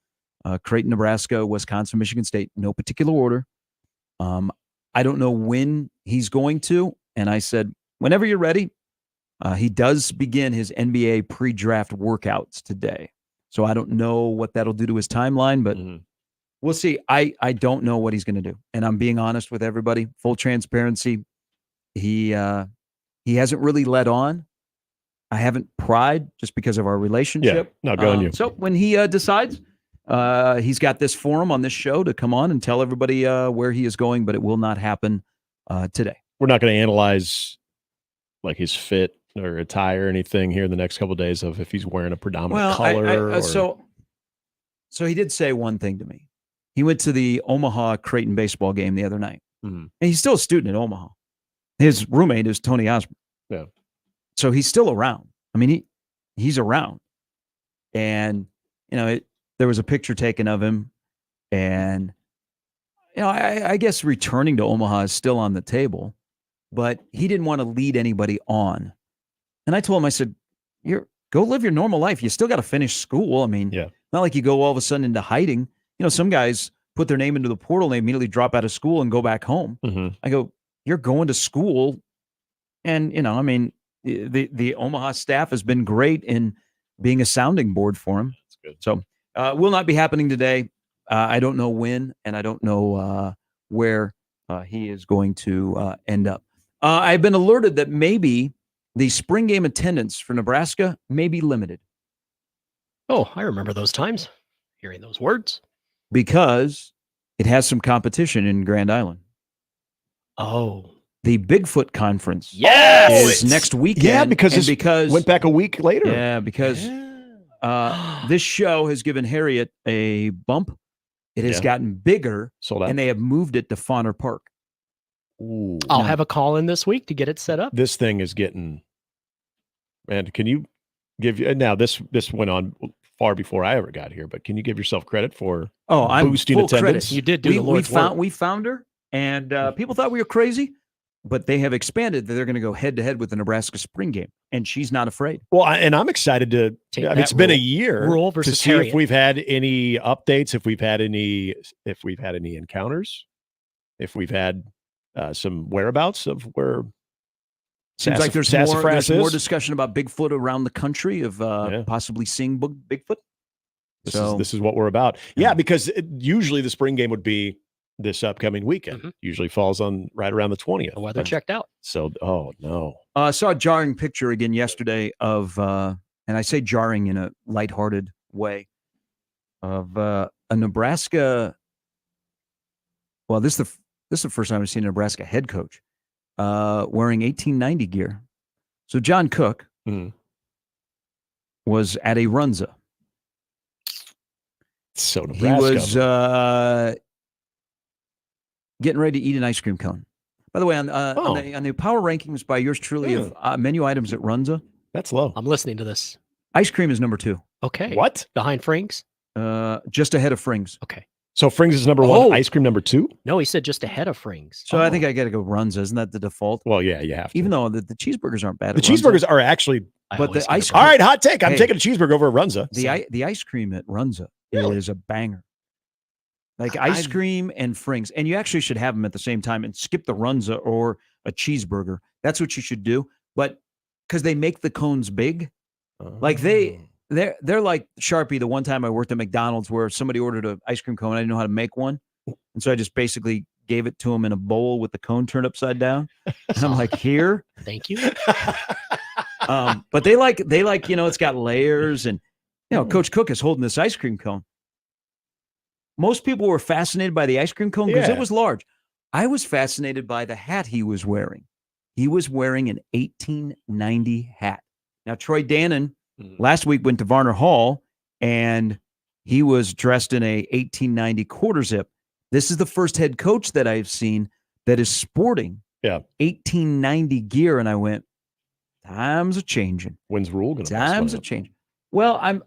Creighton, Nebraska, Wisconsin, Michigan State. No particular order. I don't know when he's going to. And I said, whenever you're ready. He does begin his NBA pre-draft workouts today. So I don't know what that'll do to his timeline, but we'll see. I don't know what he's going to do. And I'm being honest with everybody. Full transparency. He hasn't really led on. I haven't pried just because of our relationship. Yeah, not going you. So when he decides, he's got this forum on this show to come on and tell everybody where he is going, but it will not happen today. We're not going to analyze like his fit or attire or anything here in the next couple of days of if he's wearing a predominant color. So he did say one thing to me. He went to the Omaha Creighton baseball game the other night, and he's still a student at Omaha. His roommate is Tony Osborne. Yeah. So he's still around. I mean, he's around. And, there was a picture taken of him. And, I guess returning to Omaha is still on the table. But he didn't want to lead anybody on. And I told him, I said, go live your normal life. You still got to finish school. I mean, not like you go all of a sudden into hiding. Some guys put their name into the portal and they immediately drop out of school and go back home. I go, you're going to school. And, the Omaha staff has been great in being a sounding board for him. That's good. So will not be happening today. I don't know when, and I don't know where he is going to end up. I've been alerted that maybe the spring game attendance for Nebraska may be limited. Oh, I remember those times, hearing those words. Because it has some competition in Grand Island. Oh. The Bigfoot Conference Yes! is next weekend. Yeah, because and it went back a week later. Yeah, because this show has given Harriet a bump. It has gotten bigger, Sold out. and they have moved it to Fauner Park. Ooh. I'll have a call in this week to get it set up. This thing is getting, man, can you give you, now this went on far before I ever got here, but can you give yourself credit for I'm boosting full attendance? credit. You did do the Lord's work. We found her, and people thought we were crazy. but they have expanded that they're going to go head to head with the Nebraska spring game, and she's not afraid. Well, and I'm excited to. It's been a year to see if we've had any updates, if we've had any encounters, if we've had some whereabouts of where. Seems like there's more discussion about Bigfoot around the country of possibly seeing Bigfoot. This is what we're about. Yeah, because usually the spring game would be this upcoming weekend. Usually falls on right around the 20th. The weather checked out. So, oh no. I saw a jarring picture again yesterday of, and I say jarring in a lighthearted way, of a Nebraska. Well, this is the first time I've seen a Nebraska head coach wearing 1890 gear. So John Cook was at a Runza. So Nebraska. He was getting ready to eat an ice cream cone. By the way, on the power rankings by yours truly of menu items at Runza, that's low. I'm listening to this. Ice cream is number 2. Okay. What? Behind Frings? Just ahead of Frings. Okay. So Frings is number 1, ice cream number 2? No, he said just ahead of Frings. So I think I got to go Runza. Isn't that the default? Well, yeah, you have to. Even though the cheeseburgers aren't bad. The cheeseburgers are actually, but the ice cream. All right, hot take. I'm taking a cheeseburger over a Runza. The ice cream at Runza is a banger. Like ice cream and Frings. And you actually should have them at the same time and skip the Runza or a cheeseburger. That's what you should do. But because they make the cones big, like they're like Sharpie. The one time I worked at McDonald's where somebody ordered an ice cream cone, I didn't know how to make one. And so I just basically gave it to them in a bowl with the cone turned upside down. And I'm like, here. Thank you. But they like, it's got layers and, Coach Cook is holding this ice cream cone. Most people were fascinated by the ice cream cone because it was large. I was fascinated by the hat he was wearing. He was wearing an 1890 hat. Now, Troy Dannon last week went to Varner Hall, and he was dressed in a 1890 quarter zip. This is the first head coach that I've seen that is sporting 1890 gear, and I went, times are changing. When's rule going to Times are changing. Well,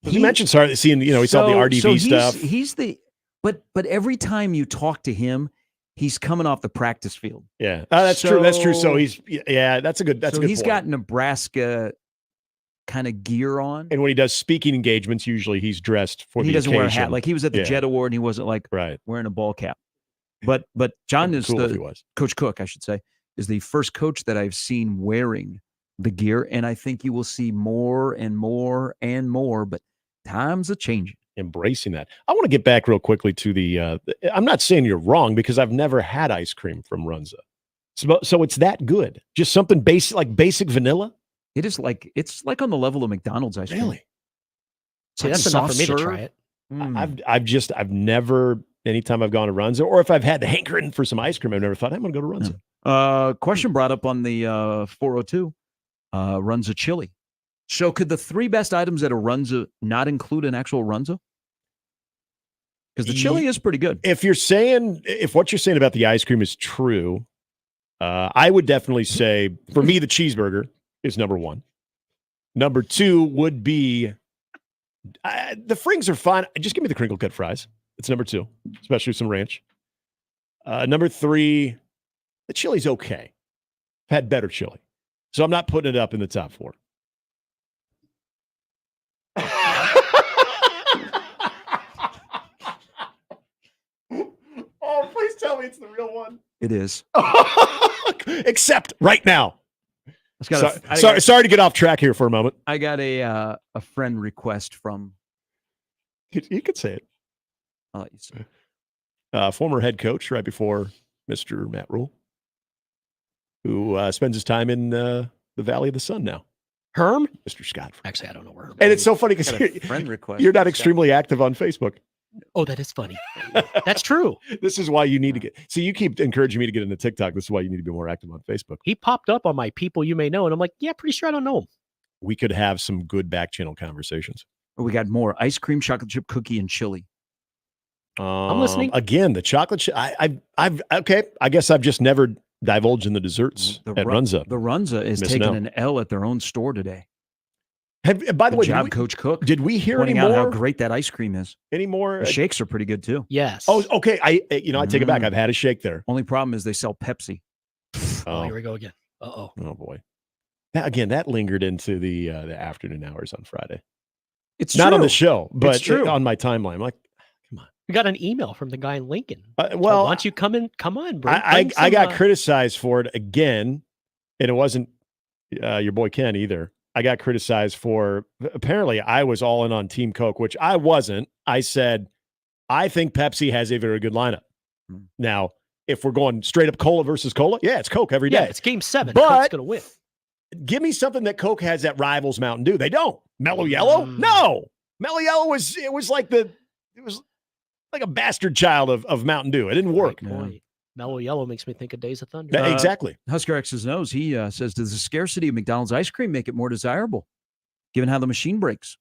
you mentioned seeing, he saw the RDV stuff. He's the, but every time you talk to him, he's coming off the practice field. Yeah, that's true. That's true. So he's, that's a good. That's a good. He's point. got Nebraska kind of gear on, and when he does speaking engagements, usually he's dressed for. He the doesn't occasion. wear a hat. Like he was at the Jet Award, and he wasn't like wearing a ball cap. But John is cool if he was. Coach Cook, I should say, is the first coach that I've seen wearing the gear, and I think you will see more and more and more. But times are changing. Embracing that. I want to get back real quickly to the. I'm not saying you're wrong because I've never had ice cream from Runza, so it's that good. Just something basic, like basic vanilla. It's like on the level of McDonald's ice cream. Really? See, that's enough for me to try it. I've never. Anytime I've gone to Runza, or if I've had the hankering for some ice cream, I've never thought I'm going to go to Runza. Question brought up on the 402. Runza chili. So could the 3 best items at a Runza not include an actual Runza? Because the chili is pretty good. If what you're saying about the ice cream is true, I would definitely say, for me, the cheeseburger is number 1. Number 2 would be, the Frings are fine. Just give me the crinkle cut fries. It's number 2, especially with some ranch. Number 3, the chili's okay. I've had better chili. So I'm not putting it up in the top 4. Oh, please tell me it's the real one. It is. Except right now. Sorry to get off track here for a moment. I got a friend request from. You could say it. I'll let you say. Former head coach right before Mr. Matt Rule, who spends his time in the Valley of the Sun now. Herm? Mr. Scott. Actually, I don't know where Herm. And it's so funny because friend request. you're not extremely active on Facebook. Oh, that is funny. That's true. This is why you need to get. See, you keep encouraging me to get into TikTok. This is why you need to be more active on Facebook. He popped up on my people you may know, and I'm like, yeah, pretty sure I don't know him. We could have some good back channel conversations. We got more ice cream, chocolate chip cookie, and chili. I'm listening. Again, the chocolate chip. I've okay. I guess I've just never divulged in the desserts at Runza. The Runza is taking an L at their own store today. By the way, Good job, Coach Cook. Did we hear pointing any out how more? great that ice cream is? Any more? The shakes are pretty good too. Yes. Oh, okay. I take it back. I've had a shake there. Only problem is they sell Pepsi. Oh, here we go again. Uh-oh. Oh boy. That lingered into the afternoon hours on Friday. It's not true. on the show, but It's true. on my timeline. I'm like, We got an email from the guy in Lincoln. well, why don't you come on, bro? I got criticized for it again, and it wasn't your boy Ken either. I got criticized for, apparently I was all in on Team Coke, which I wasn't. I said, I think Pepsi has a very good lineup. Now, if we're going straight up cola versus cola, yeah, it's Coke every day. Yeah, it's game 7. But Coke's going to win. Give me something that Coke has that rivals Mountain Dew. They don't. Mellow Yellow? No. Mellow Yellow was like a bastard child of Mountain Dew. It didn't work. Mellow Yellow makes me think of Days of Thunder. Exactly. Husker X's knows. He says, does the scarcity of McDonald's ice cream make it more desirable, given how the machine breaks?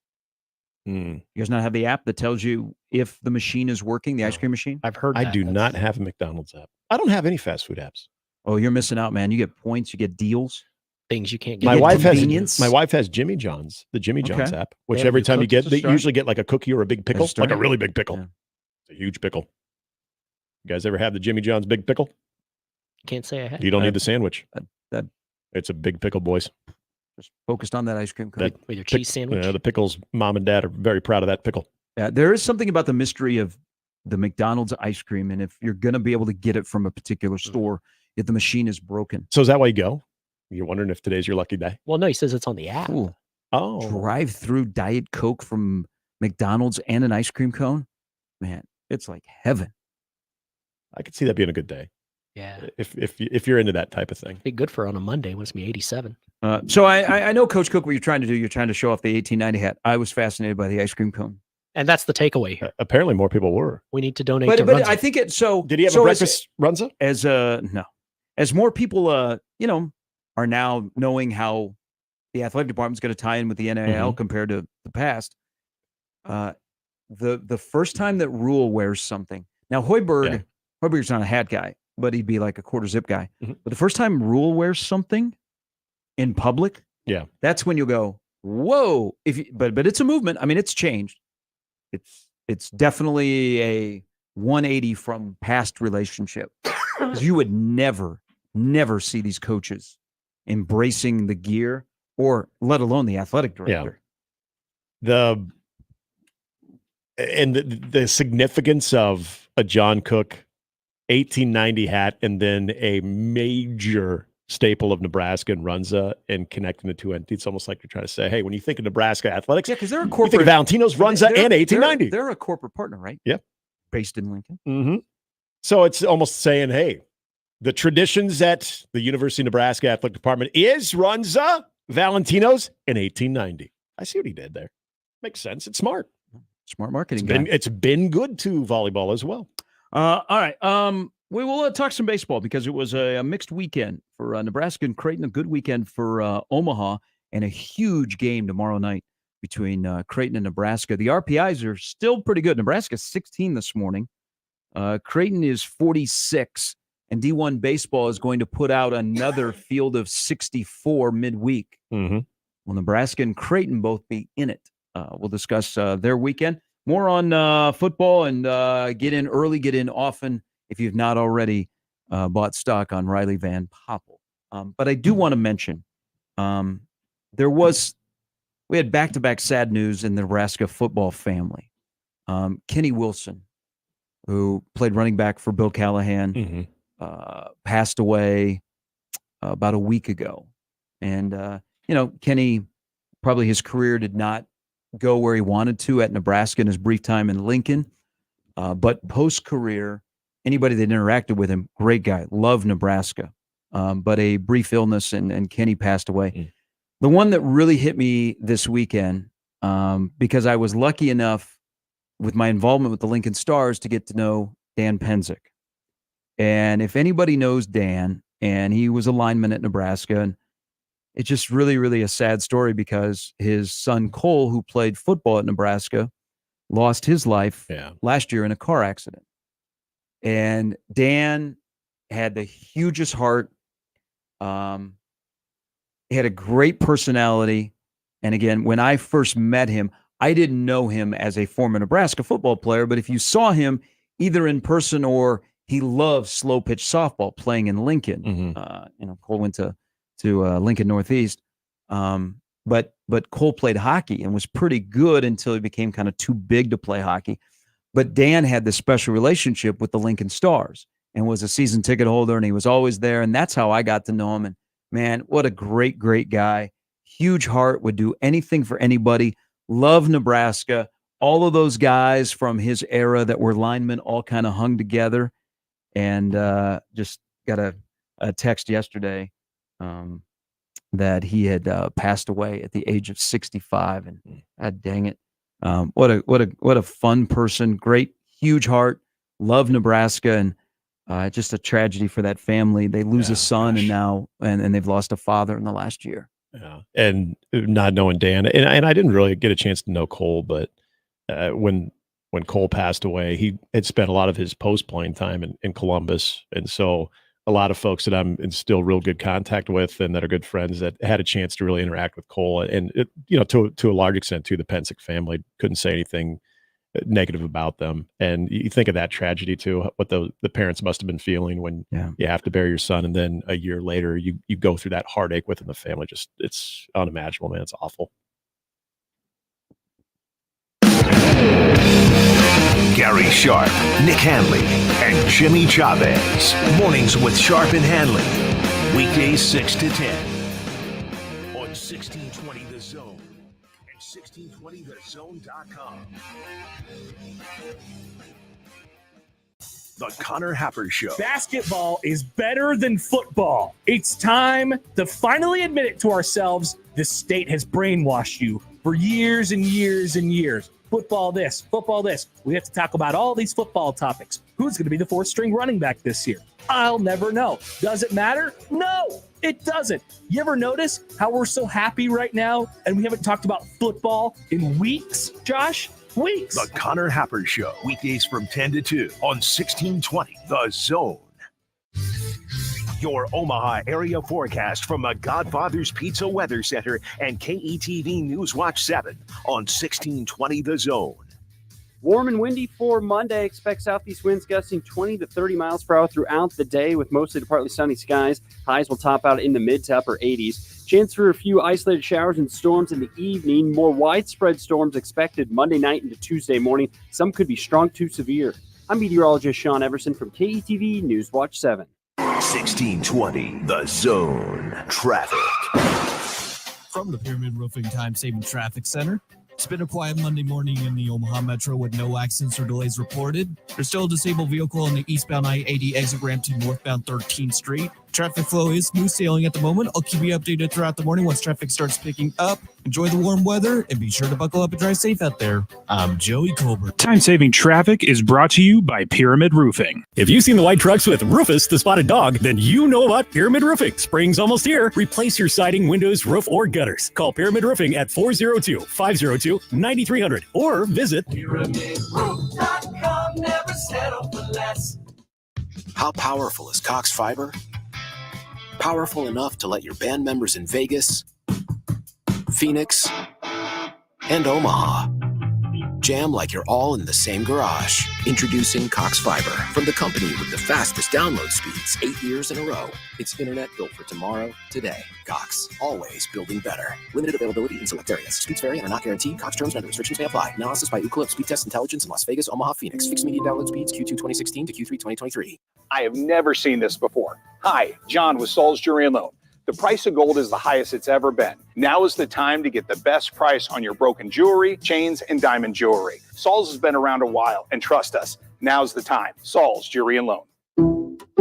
You guys not have the app that tells you if the machine is working, the ice cream machine? I've heard I do not have a McDonald's app. I don't have any fast food apps. Oh, you're missing out, man. You get points, you get deals. Things you can't get. My wife has Jimmy John's, the Jimmy John's Okay. app, which They have every your time you cookies get, to they start? usually get like a cookie or a big pickle, start? like a really big pickle. Yeah. It's a huge pickle. You guys ever have the Jimmy John's big pickle? Can't say I have. You don't need the sandwich. That It's a big pickle, boys. just focused on that ice cream cookie. With your cheese sandwich. Yeah, the pickles, mom and dad are very proud of that pickle. Yeah, there is something about the mystery of the McDonald's ice cream, and if you're going to be able to get it from a particular store, if the machine is broken. So is that why you go? You're wondering if today's your lucky day? Well, no, he says it's on the app. Ooh. Oh. Drive-through Diet Coke from McDonald's and an ice cream cone? Man, it's like heaven. I could see that being a good day. Yeah. If you're into that type of thing. Be good for on a Monday when it's be 87. So I know, Coach Cook, what you're trying to do. You're trying to show off the 1890 hat. I was fascinated by the ice cream cone. And that's the takeaway here. Apparently more people were. We need to donate But to Runza. I think it's so. Did he have so a breakfast Runza? No. As more people, are now knowing how the athletic department is going to tie in with the NIL compared to the past. The first time that Rule wears something. Now, Hoiberg's not a hat guy, but he'd be like a quarter zip guy. But the first time Rule wears something in public, that's when you'll go, whoa. But it's a movement. I mean, it's changed. It's definitely a 180 from past relationship. 'Cause you would never see these coaches embracing the gear, or let alone the athletic director. The significance of a John Cook 1890 hat and then a major staple of Nebraska and Runza, and connecting the two entities. It's almost like you're trying to say, hey, when you think of Nebraska athletics, because they're a you think corporate. of Valentino's, Runza, and 1890. They're a corporate partner, right? Yep. Based in Lincoln. Mm-hmm. So it's almost saying, hey, the traditions at the University of Nebraska Athletic Department is Runza, Valentino's, and 1890. I see what he did there. Makes sense. It's smart. Smart marketing. It's been good to volleyball as well. All right. We will talk some baseball because it was a mixed weekend for Nebraska and Creighton, a good weekend for Omaha, and a huge game tomorrow night between Creighton and Nebraska. The RPIs are still pretty good. Nebraska's 16 this morning. Creighton is 46. And D1 baseball is going to put out another field of 64 midweek. Mm-hmm. Will Nebraska and Creighton both be in it? We'll discuss their weekend. More on football, and get in early, get in often if you've not already bought stock on Riley Van Poppel. But I do want to mention we had back-to-back sad news in the Nebraska football family. Kenny Wilson, who played running back for Bill Callahan, passed away about a week ago. And, Kenny, probably his career did not go where he wanted to at Nebraska in his brief time in Lincoln. But post-career, anybody that interacted with him, great guy, loved Nebraska. But a brief illness, and Kenny passed away. The one that really hit me this weekend, because I was lucky enough with my involvement with the Lincoln Stars to get to know Dan Penzick. And if anybody knows Dan, and he was a lineman at Nebraska, and it's just really, really a sad story because his son Cole, who played football at Nebraska, lost his life last year in a car accident. And Dan had the hugest heart. He had a great personality, And again, when I first met him, I didn't know him as a former Nebraska football player, but if you saw him either in person or he loved slow pitch softball playing in Lincoln. Cole went to Lincoln Northeast. But Cole played hockey and was pretty good until he became kind of too big to play hockey. But Dan had this special relationship with the Lincoln Stars and was a season ticket holder, and he was always there. And that's how I got to know him. And man, what a great, great guy. Huge heart, would do anything for anybody. Love Nebraska. All of those guys from his era that were linemen all kind of hung together. And just got a text yesterday that he had passed away at the age of 65. And God dang it. What a fun person. Great, huge heart. Love Nebraska. And just a tragedy for that family. They lose a son and now and they've lost a father in the last year. Yeah. And not knowing Dan. And I didn't really get a chance to know Cole, but when Cole passed away, he had spent a lot of his post-playing time in Columbus. And so a lot of folks that I'm in still real good contact with and that are good friends that had a chance to really interact with Cole. And, to a large extent, too, the Pensick family couldn't say anything negative about them. And you think of that tragedy, too, what the parents must have been feeling when you have to bury your son. And then a year later, you go through that heartache within the family. Just, it's unimaginable, man. It's awful. Gary Sharp, Nick Handley, and Jimmy Chavez. Mornings with Sharp and Handley. Weekdays 6 to 10. On 1620 The Zone and 1620thezone.com. The Connor Happer Show. Basketball is better than football. It's time to finally admit it to ourselves. The state has brainwashed you for years and years and years. Football this, football this. We have to talk about all these football topics. Who's going to be the fourth string running back this year? I'll never know. Does it matter? No, it doesn't. You ever notice how we're so happy right now and we haven't talked about football in weeks, Josh? Weeks. The Connor Happer Show. Weekdays from 10 to 2 on 1620 The Zone. Your Omaha area forecast from the Godfather's Pizza Weather Center and KETV News Watch 7 on 1620 The Zone. Warm and windy for Monday. Expect southeast winds gusting 20 to 30 miles per hour throughout the day with mostly to partly sunny skies. Highs will top out in the mid to upper 80s. Chance for a few isolated showers and storms in the evening. More widespread storms expected Monday night into Tuesday morning. Some could be strong to severe. I'm meteorologist Sean Everson from KETV News Watch 7. 1620 The Zone. Traffic. From the Pyramid Roofing Time Saving Traffic Center. It's been a quiet Monday morning in the Omaha Metro with no accidents or delays reported. There's still a disabled vehicle on the eastbound I-80 exit ramp to northbound 13th Street. Traffic flow is smooth sailing at the moment. I'll keep you updated throughout the morning once traffic starts picking up. Enjoy the warm weather and be sure to buckle up and drive safe out there. I'm Joey Colbert. Time-saving traffic is brought to you by Pyramid Roofing. If you've seen the white trucks with Rufus, the spotted dog, then you know about Pyramid Roofing. Spring's almost here. Replace your siding, windows, roof, or gutters. Call Pyramid Roofing at 402-502-9300 or visit PyramidRoof.com. Never settle for less. How powerful is Cox Fiber? Powerful enough to let your band members in Vegas, Phoenix, and Omaha jam like you're all in the same garage. Introducing Cox Fiber from the company with the fastest download speeds 8 years in a row. It's internet built for tomorrow, today. Cox, always building better. Limited availability in select areas. Speeds vary and are not guaranteed. Cox terms and other restrictions may apply. Analysis by Ookla Speed Test Intelligence in Las Vegas, Omaha, Phoenix. Fixed median download speeds Q2 2016 to Q3 2023. I have never seen this before. Hi, John with Saul's Jewelry and Loan. The price of gold is the highest it's ever been. Now is the time to get the best price on your broken jewelry, chains, and diamond jewelry. Saul's has been around a while, and trust us, now's the time. Saul's Jewelry and Loan.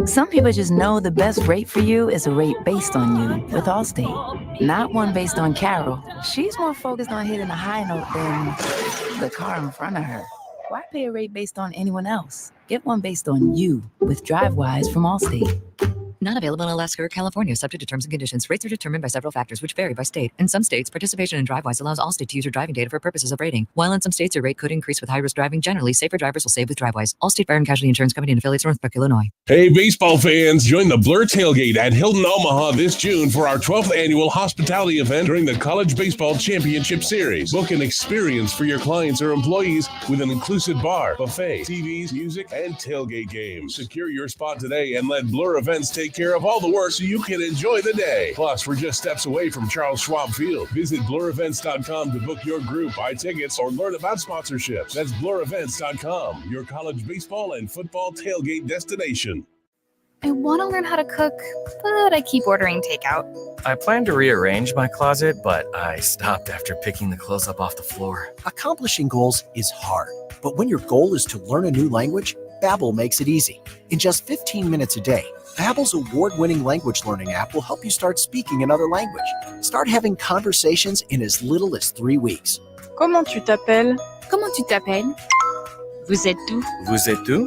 Some people just know the best rate for you is a rate based on you with Allstate, not one based on Carol. She's more focused on hitting a high note than the car in front of her. Why pay a rate based on anyone else? Get one based on you with DriveWise from Allstate. Not available in Alaska or California, subject to terms and conditions. Rates are determined by several factors, which vary by state. In some states, participation in DriveWise allows Allstate to use your driving data for purposes of rating. While in some states, your rate could increase with high-risk driving. Generally, safer drivers will save with DriveWise. Allstate Fire and Casualty Insurance Company and affiliates, Northbrook, Illinois. Hey, baseball fans, join the Blur Tailgate at Hilton Omaha this June for our 12th annual hospitality event during the College Baseball Championship Series. Book an experience for your clients or employees with an inclusive bar, buffet, TVs, music, and tailgate games. Secure your spot today and let Blur Events take care of all the work so you can enjoy the day. Plus, we're just steps away from Charles Schwab Field. Visit blurevents.com to book your group, buy tickets, or learn about sponsorships. That's blurevents.com, your college baseball and football tailgate destination. I want to learn how to cook, but I keep ordering takeout. I plan to rearrange my closet, but I stopped after picking the clothes up off the floor. Accomplishing goals is hard, but when your goal is to learn a new language, Babbel makes it easy. In just 15 minutes a day, Babbel's award-winning language learning app will help you start speaking another language. Start having conversations in as little as 3 weeks. Comment tu t'appelles? Comment tu t'appelles? Vous êtes où? Vous êtes où?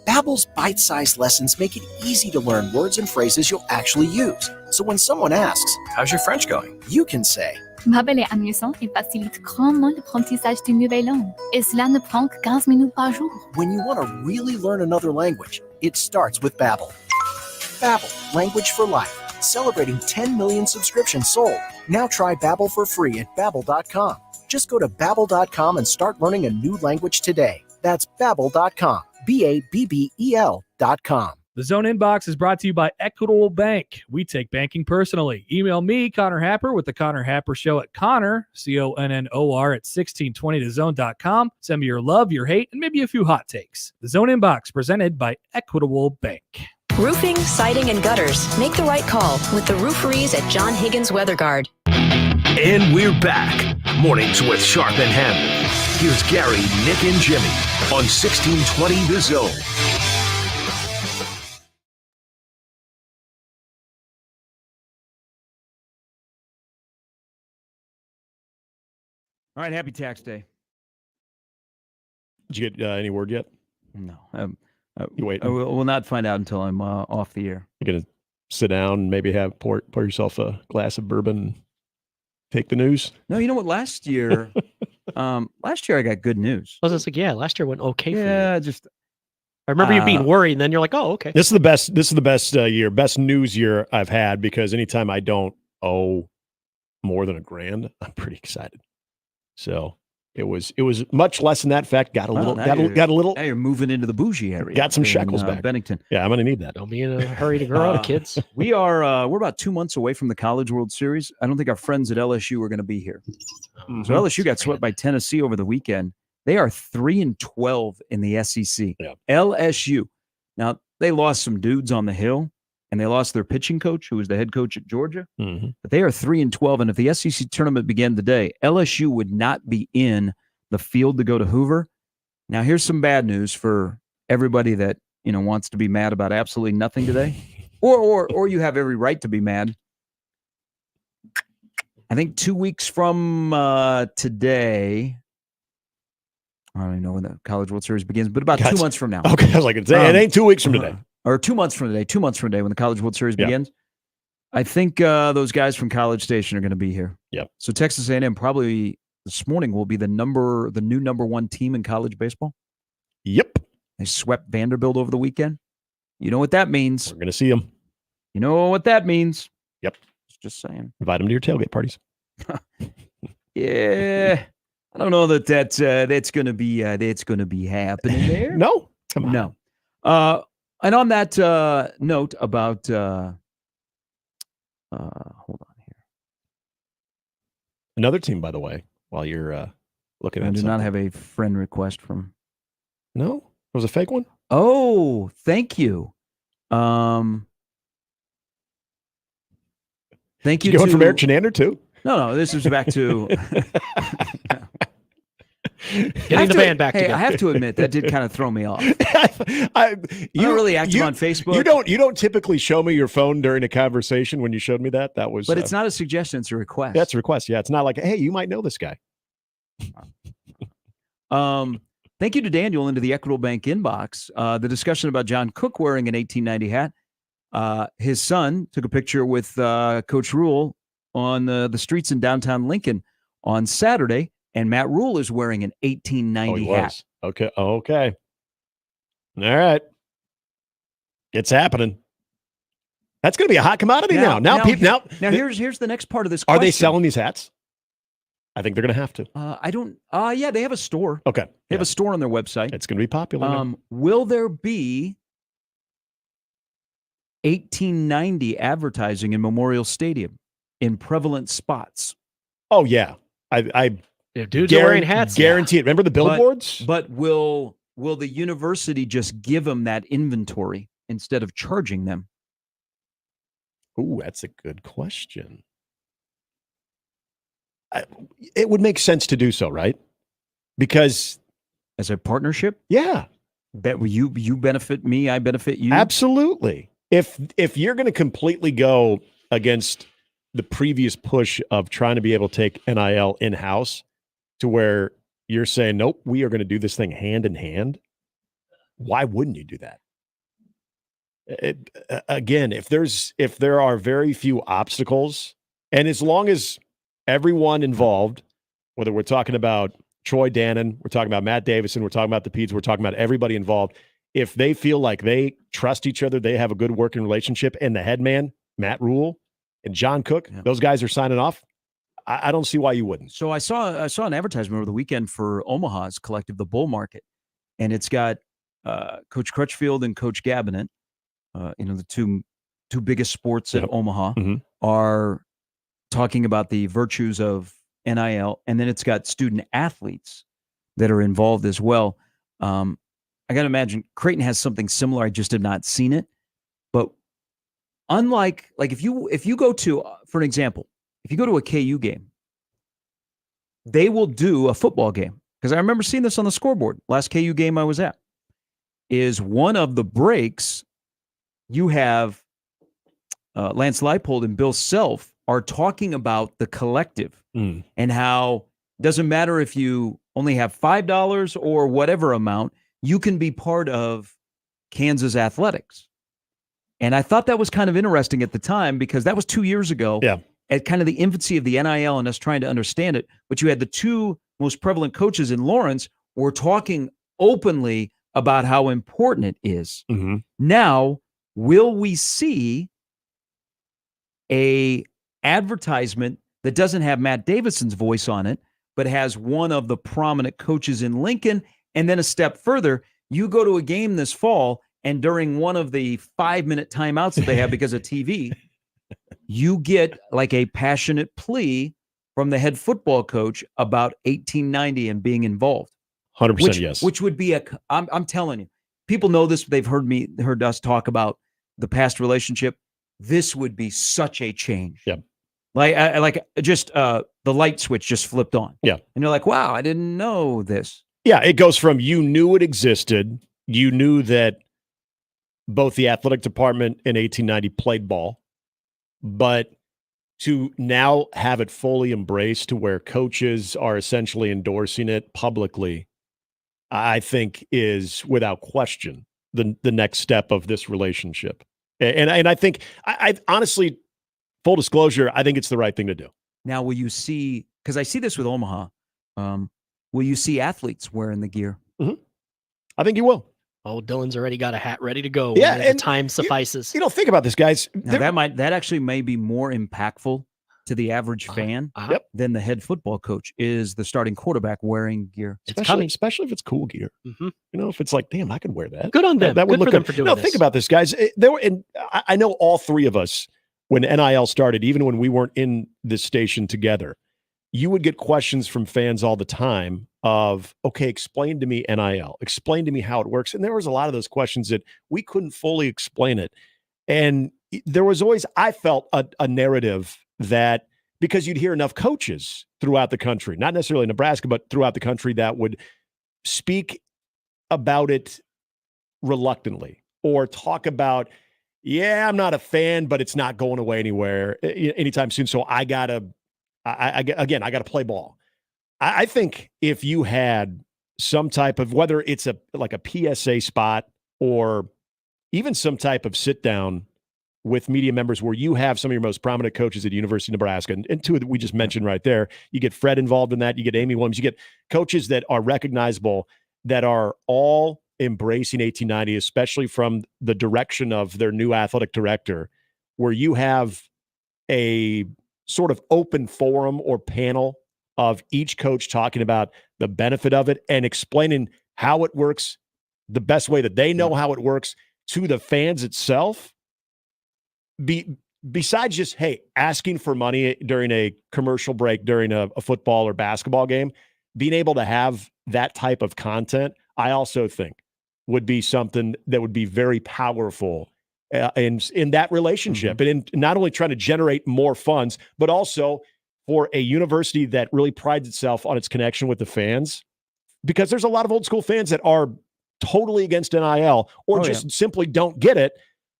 Babbel's bite-sized lessons make it easy to learn words and phrases you'll actually use. So when someone asks, "How's your French going?" you can say, Babbel est amusant et facilite grandement l'apprentissage d'une nouvelle langue. Et cela ne prend que 15 minutes par jour. when you want to really learn another language, it starts with Babbel. Babbel, language for life. Celebrating 10 million subscriptions sold. Now try Babbel for free at babbel.com. Just go to babbel.com and start learning a new language today. That's babbel.com. BABBEL.com. The Zone Inbox is brought to you by Equitable Bank. We take banking personally. Email me, Connor Happer, with the Connor Happer Show at Connor, CONNOR, at 1620thezone.com. Send me your love, your hate, and maybe a few hot takes. The Zone Inbox, presented by Equitable Bank. Roofing, siding, and gutters. Make the right call with the rooferees at John Higgins Weather Guard. And we're back. Mornings with Sharp and Handley. Here's Gary, Nick, and Jimmy on 1620 The Zone. All right, happy tax day. Did you get any word yet? No. You wait. I will not find out until I'm off the air. You're going to sit down and maybe pour yourself a glass of bourbon and take the news? No, you know what? Last year I got good news. I was just like, yeah, last year went okay for you. Yeah, I remember you being worried, and then you're like, oh, okay. This is the best year, best news year I've had, because anytime I don't owe more than $1,000, I'm pretty excited. So it was much less than that. In fact, got a little. Now you're moving into the bougie area. Got some in, shekels back. Bennington. Yeah, I'm going to need that. Don't be in a hurry to grow out, kids. We're about 2 months away from the College World Series. I don't think our friends at LSU are going to be here. Mm-hmm. So LSU got swept by Tennessee over the weekend. They are 3-12 in the SEC. Yeah. LSU. Now they lost some dudes on the hill, and they lost their pitching coach, who was the head coach at Georgia. Mm-hmm. But they are 3-12, and if the SEC tournament began today, LSU would not be in the field to go to Hoover. Now, here's some bad news for everybody that wants to be mad about absolutely nothing today, or you have every right to be mad. I think 2 weeks from today. I don't even know when the College World Series begins, but about 2 months from now. Okay, I was like, it ain't 2 weeks from today. Or 2 months from today. 2 months from today when the College World Series begins. I think those guys from College Station are going to be here. Yep. So Texas A&M probably this morning will be the new number one team in college baseball. Yep. They swept Vanderbilt over the weekend. You know what that means. We're going to see them. You know what that means. Yep. Just saying. Invite them to your tailgate parties. Yeah. I don't know that's going to be happening there. No. Come on. No. And on that note about hold on here. Another team, by the way, while you're looking at I do not have a friend request from. No? It was a fake one? Oh, thank you. Thank you. Going from Eric Chenander too? No, this is back to getting the band back together. I have to admit that did kind of throw me off. You're really active on Facebook. You don't typically show me your phone during a conversation. When you showed me that was. But it's not a suggestion; it's a request. That's a request. Yeah, it's not like, hey, you might know this guy. Thank you to Daniel into the Equitable Bank inbox. The discussion about John Cook wearing an 1890 hat his son took a picture with Coach Rule on the streets in downtown Lincoln on Saturday, and Matt Rule is wearing an 1890 hat. Okay. All right. It's happening. That's going to be a hot commodity now. Now, here's the next part of this Are question. they selling these hats? I think they're going to have to. I don't. Yeah, they have a store. Okay. They have a store on their website. It's going to be popular now. Will there be 1890 advertising in Memorial Stadium in prevalent spots? Oh, yeah. I dudes are wearing hats. Guarantee it. Remember the billboards? But will the university just give them that inventory instead of charging them? Ooh, that's a good question. It would make sense to do so, right? Because as a partnership, yeah, bet you benefit me, I benefit you. Absolutely. If you're going to completely go against the previous push of trying to be able to take NIL in-house to where you're saying, nope, we are going to do this thing hand in hand, why wouldn't you do that? Again, if there are very few obstacles, and as long as everyone involved, whether we're talking about Troy Dannon, we're talking about Matt Davison, we're talking about the Peds, we're talking about everybody involved, if they feel like they trust each other, they have a good working relationship, and the head man, Matt Rule, and John Cook, those guys are signing off, I don't see why you wouldn't. So I saw an advertisement over the weekend for Omaha's collective, the Bull Market, and it's got Coach Crutchfield and Coach Gabinet, the two biggest sports at Omaha, are talking about the virtues of NIL, and then it's got student athletes that are involved as well. I got to imagine Creighton has something similar. I just have not seen it. But unlike, if you go to, for an example, if you go to a KU game, they will do a football game. Because I remember seeing this on the scoreboard. Last KU game I was at is one of the breaks. You have Lance Leipold and Bill Self are talking about the collective and how it doesn't matter if you only have $5 or whatever amount, you can be part of Kansas athletics. And I thought that was kind of interesting at the time because that was 2 years ago at kind of the infancy of the NIL and us trying to understand it. But you had the two most prevalent coaches in Lawrence were talking openly about how important it is. Now, will we see a advertisement that doesn't have Matt Davidson's voice on it, but has one of the prominent coaches in Lincoln? And then a step further, you go to a game this fall, and during one of the 5-minute timeouts that they have because of TV, you get like a passionate plea from the head football coach about 1890 and being involved. 100% yes. Which would be I'm telling you, people know this. They've heard us talk about the past relationship. This would be such a change. Yeah. The light switch just flipped on. Yeah. And you're like, wow, I didn't know this. Yeah, it goes from you knew it existed, you knew that both the athletic department in 1890 played ball, but to now have it fully embraced to where coaches are essentially endorsing it publicly, I think is without question the next step of this relationship. And I think, I honestly, full disclosure, I think it's the right thing to do. Now, will you see, because I see this with Omaha, will you see athletes wearing the gear? I think you will. Oh, Dylan's already got a hat ready to go. Yeah, and time suffices. Think about this, guys. Now, that actually may be more impactful to the average fan than the head football coach is the starting quarterback wearing gear. Especially if it's cool gear. If it's like, damn, I could wear that. Good on them. That would Good look for them good. for doing No, this. think about this, guys. I know all three of us, when NIL started, even when we weren't in this station together, you would get questions from fans all the time of, okay, explain to me NIL, explain to me how it works. And there was a lot of those questions that we couldn't fully explain it. And there was always, I felt, a narrative that because you'd hear enough coaches throughout the country, not necessarily Nebraska, but throughout the country that would speak about it reluctantly or talk about, yeah, I'm not a fan, but it's not going away anywhere anytime soon. So I gotta play ball. I think if you had some type of, whether it's a PSA spot or even some type of sit down with media members where you have some of your most prominent coaches at University of Nebraska, and two that we just mentioned right there. You get Fred involved in that. You get Amy Williams. You get coaches that are recognizable, that are all embracing 1890, especially from the direction of their new athletic director, where you have a sort of open forum or panel of each coach talking about the benefit of it and explaining how it works, the best way that they know how it works to the fans itself. Besides just, hey, asking for money during a commercial break, during a football or basketball game, being able to have that type of content, I also think would be something that would be very powerful in that relationship, and in not only trying to generate more funds, but also for a university that really prides itself on its connection with the fans, because there's a lot of old school fans that are totally against NIL or simply don't get it.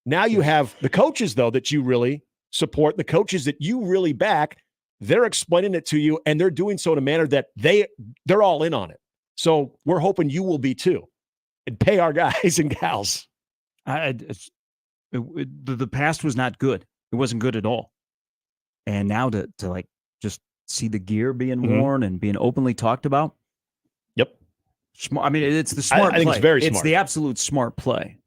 Now you have the coaches, though, that you really support, the coaches that you really back. They're explaining it to you, and they're doing so in a manner that they're all in on it. So we're hoping you will be too, and pay our guys and gals. The past was not good. It wasn't good at all. And now to like just see the gear being worn and being openly talked about. Yep. Smart. I mean, it's the smart play. I think it's very smart. It's the absolute smart play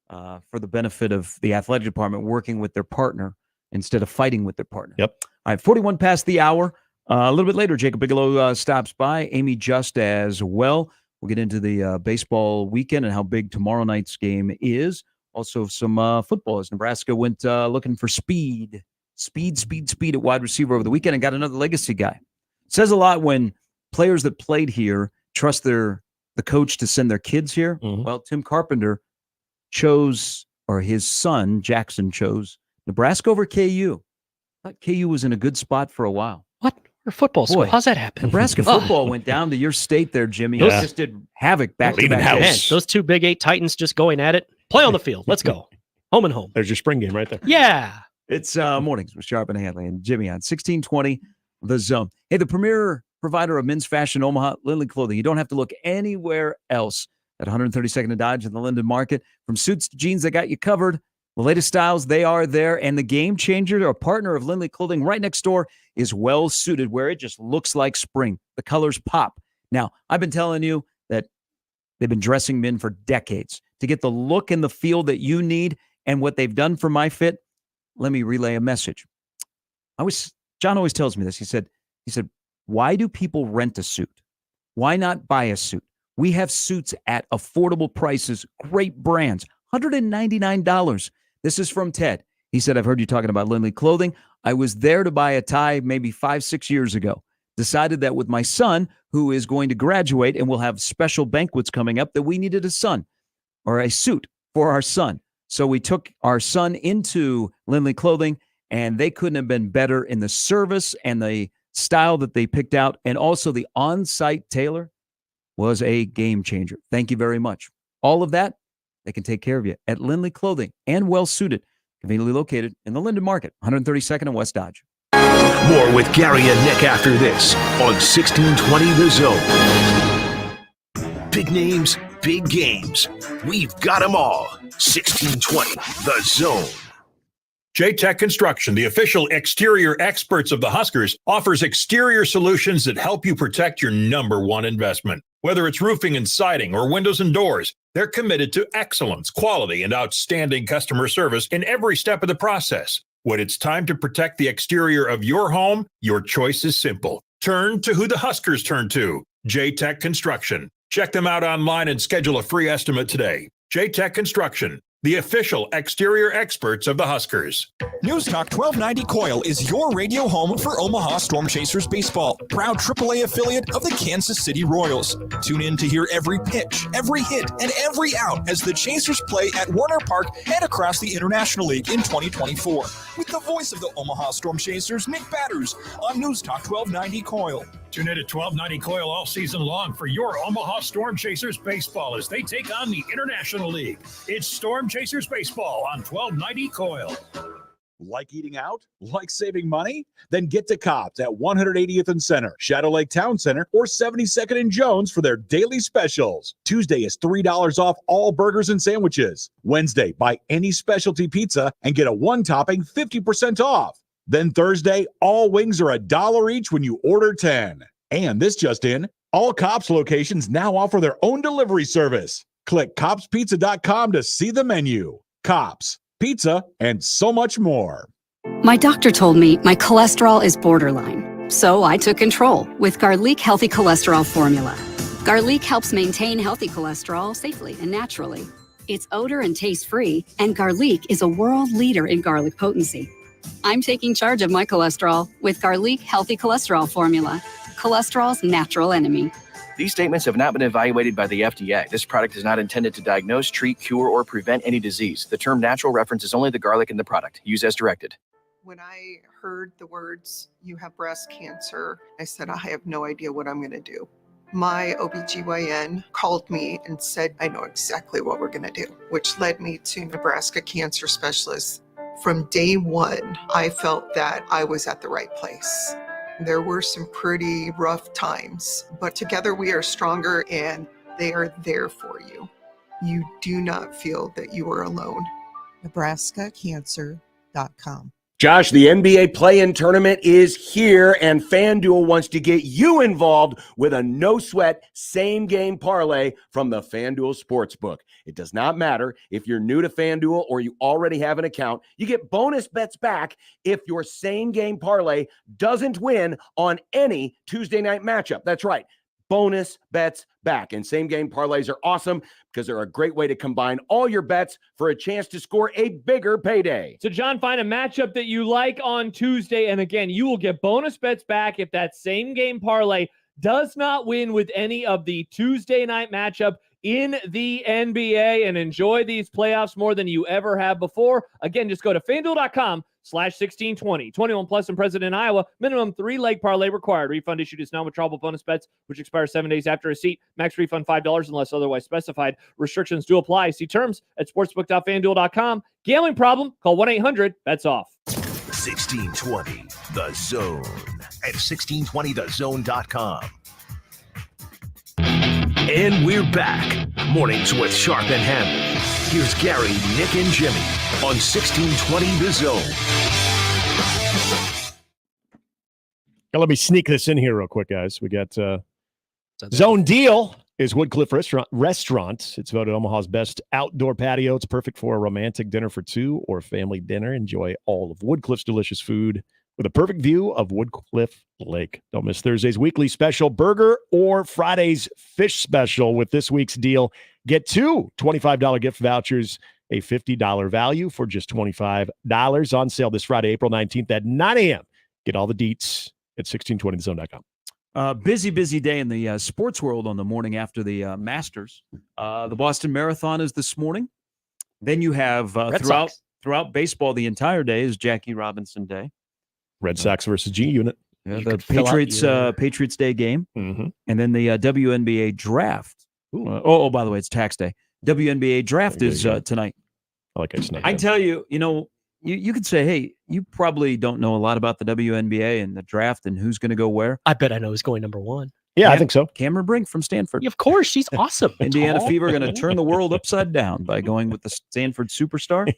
for the benefit of the athletic department working with their partner instead of fighting with their partner. Yep. All right, 41 past the hour. A little bit later, Jacob Bigelow stops by. Amy just as well. We'll get into the baseball weekend and how big tomorrow night's game is. Also, some football as Nebraska went looking for speed at wide receiver over the weekend and got another legacy guy. It says a lot when players that played here trust the coach to send their kids here. Well, Tim Carpenter chose, or his son, Jackson, chose Nebraska over KU. I thought KU was in a good spot for a while. What? Or football school? How's that happen? Nebraska football went down to your state there, Jimmy. It just did havoc back to back. Man, those two Big 8 Titans just going at it. Play on the field. Let's go. Home and home. There's your spring game right there. Yeah. It's mornings with Sharp and Handley and Jimmy on 1620 The Zone. Hey, the premier provider of men's fashion, Omaha, Lindley Clothing. You don't have to look anywhere else at 132nd and Dodge in the Linden Market. From suits to jeans, they got you covered. The latest styles, they are there. And the Game Changer, a partner of Lindley Clothing right next door, is well suited where it just looks like spring. The colors pop. Now, I've been telling you that they've been dressing men for decades to get the look and the feel that you need. And what they've done for my fit, let me relay a message. John always tells me this. He said, why do people rent a suit? Why not buy a suit? We have suits at affordable prices, great brands, $199. This is from Ted. He said, I've heard you talking about Lindley Clothing. I was there to buy a tie maybe 5-6 years ago. Decided that with my son, who is going to graduate and will have special banquets coming up, that we needed a suit for our son. So we took our son into Lindley Clothing, and they couldn't have been better in the service and the style that they picked out. And also the on-site tailor was a game changer. Thank you very much. All of that, they can take care of you at Lindley Clothing, and well suited, conveniently located in the Linden Market, 132nd and West Dodge. More with Gary and Nick after this on 1620 The Zone. Big names, big games. We've got them all. 1620 The Zone. J-Tech Construction, the official exterior experts of the Huskers, offers exterior solutions that help you protect your number one investment. Whether it's roofing and siding or windows and doors, they're committed to excellence, quality, and outstanding customer service in every step of the process. When it's time to protect the exterior of your home, your choice is simple. Turn to who the Huskers turn to, J-Tech Construction. Check them out online and schedule a free estimate today. J-Tech Construction, the official exterior experts of the Huskers. News Talk 1290 Coil is your radio home for Omaha Storm Chasers baseball, proud AAA affiliate of the Kansas City Royals. Tune in to hear every pitch, every hit, and every out as the Chasers play at Warner Park and across the International League in 2024. With the voice of the Omaha Storm Chasers, Nick Batters, on News Talk 1290 Coil. Tune in to 1290 Coil all season long for your Omaha Storm Chasers baseball as they take on the International League. It's Storm Chasers baseball on 1290 Coil. Like eating out? Like saving money? Then get to Cobb's at 180th and Center, Shadow Lake Town Center, or 72nd and Jones for their daily specials. Tuesday is $3 off all burgers and sandwiches. Wednesday, buy any specialty pizza and get a one-topping 50% off. Then Thursday, all wings are $1 each when you order 10. And this just in, all Cobb's locations now offer their own delivery service. Click CobbsPizza.com to see the menu. Cobb's, pizza, and so much more. My doctor told me my cholesterol is borderline, so I took control with Garlic Healthy Cholesterol Formula. Garlic helps maintain healthy cholesterol safely and naturally. It's odor and taste-free, and Garlic is a world leader in garlic potency. I'm taking charge of my cholesterol with Garlic Healthy Cholesterol Formula, cholesterol's natural enemy. These statements have not been evaluated by the FDA. This product is not intended to diagnose, treat, cure, or prevent any disease. The term natural references only the garlic in the product. Use as directed. When I heard the words, "you have breast cancer," I said, I have no idea what I'm going to do. My OBGYN called me and said, I know exactly what we're going to do, which led me to Nebraska Cancer Specialists. From day one, I felt that I was at the right place. There were some pretty rough times, but together we are stronger and they are there for you. You do not feel that you are alone. NebraskaCancer.com. Josh, the NBA play-in tournament is here, and FanDuel wants to get you involved with a no-sweat same-game parlay from the FanDuel Sportsbook. It does not matter if you're new to FanDuel or you already have an account. You get bonus bets back if your same-game parlay doesn't win on any Tuesday night matchup. That's right. Bonus bets back. And same-game parlays are awesome because they're a great way to combine all your bets for a chance to score a bigger payday. So, John, find a matchup that you like on Tuesday. And again, you will get bonus bets back if that same-game parlay does not win with any of the Tuesday night matchup in the NBA, and enjoy these playoffs more than you ever have before. Again, just go to FanDuel.com/1620. 21 plus and present in Iowa. Minimum 3-leg parlay required. Refund issued is non-withdrawable bonus bets, which expire 7 days after receipt. Max refund $5 unless otherwise specified. Restrictions do apply. See terms at sportsbook.fanduel.com. Gambling problem? Call 1-800-BETS-OFF. 1620 The Zone at 1620thezone.com. And we're back. Mornings with Sharp and Handley. Here's Gary, Nick, and Jimmy on 1620 The Zone. Now, let me sneak this in here real quick, guys. We got Zone Deal is Woodcliff Restaurant. It's voted Omaha's best outdoor patio. It's perfect for a romantic dinner for two or family dinner. Enjoy all of Woodcliff's delicious food with a perfect view of Woodcliff Lake. Don't miss Thursday's weekly special burger or Friday's fish special with this week's deal. Get two $25 gift vouchers, a $50 value for just $25 on sale this Friday, April 19th at 9 a.m. Get all the deets at 1620thezone.com. Busy day in the sports world on the morning after the Masters. The Boston Marathon is this morning. Then you have throughout baseball the entire day is Jackie Robinson Day. Red Sox versus G Unit. Yeah, the Patriots Day game. Mm-hmm. And then the WNBA draft. By the way, it's tax day. WNBA draft is tonight. I like it. I tell you, you could say, hey, you probably don't know a lot about the WNBA and the draft and who's going to go where. I bet I know who's going number one. Yeah, I think so. Cameron Brink from Stanford. Yeah, of course, she's awesome. Indiana Fever going to turn the world upside down by going with the Stanford superstar.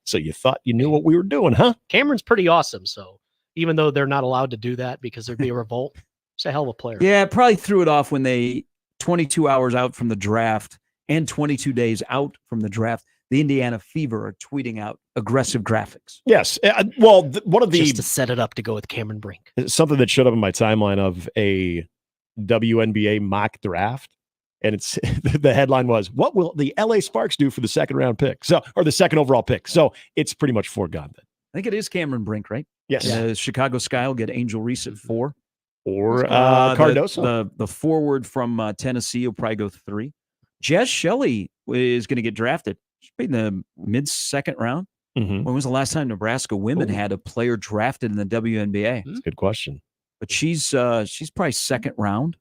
So you thought you knew what we were doing, huh? Cameron's pretty awesome, so even though they're not allowed to do that because there'd be a revolt, she's a hell of a player. Yeah, probably threw it off when they 22 hours out from the draft and 22 days out from the draft, the Indiana Fever are tweeting out aggressive graphics. Yes. One of the just to set it up to go with Cameron Brink. Something that showed up in my timeline of a WNBA mock draft, and it's the headline was, "What will the LA Sparks do for the second round pick?" or the second overall pick. So it's pretty much foregone then. I think it is Cameron Brink, right? Yes. Chicago Sky will get Angel Reese at 4. Or Cardoso. The forward from Tennessee will probably go 3. Jess Shelley is going to get drafted. She'll be in the mid-second round. Mm-hmm. When was the last time Nebraska women had a player drafted in the WNBA? That's a good question. But she's probably second round.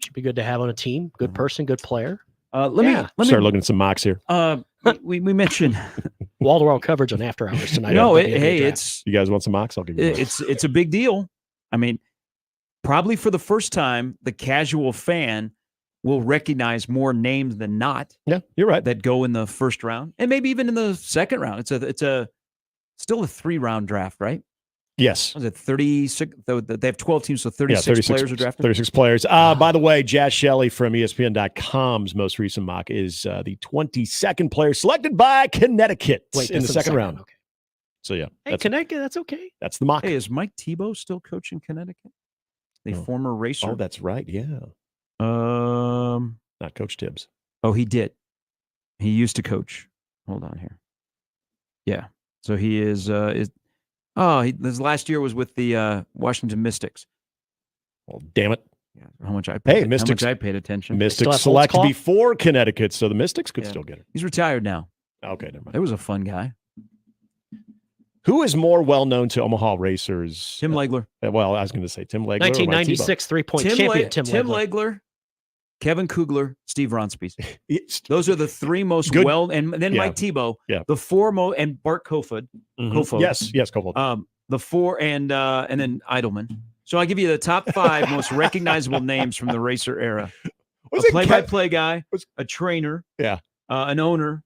Should be good to have on a team. Good person, good player. Let me start looking at some mocks here. We mentioned wall-to-wall coverage on After Hours tonight. No, on the NBA hey, draft. it's You guys want some mocks? I'll give you one. it's a big deal. I mean, probably for the first time, the casual fan will recognize more names than not. Yeah, you're right. That go in the first round, and maybe even in the second round. It's still a 3-round draft, right? Yes. Was it 36? They have 12 teams, so 36 players are drafted. 36 players. By the way, Jazz Shelley from ESPN.com's most recent mock is the 22nd player selected by Connecticut in the second round. Okay. So, yeah. Hey, Connecticut, that's okay. That's the mock. Hey, is Mike Tebow still coaching Connecticut? The former racer? Oh, that's right. Yeah. Not Coach Tibbs. Oh, he did. He used to coach. Hold on here. Yeah. So he is his last year was with the Washington Mystics. Well, damn it. Yeah, how much I paid attention. Mystics select before Connecticut, so the Mystics could still get it. He's retired now. Okay, never mind. It was a fun guy. Who is more well-known to Omaha racers? Tim Legler. Well, I was going to say Tim Legler. 1996 three-point champion Tim Legler, Kevin Kugler, Steve Ronspies. Those are the three most Good. and then Mike Tebow. Yeah. The four most, and Bart Kofod. Kofod. Yes, Kofod. The four and then Eidelman. So I give you the top 5 most recognizable names from the racer era. Was a it play-by-play guy, a trainer, Yeah. an owner,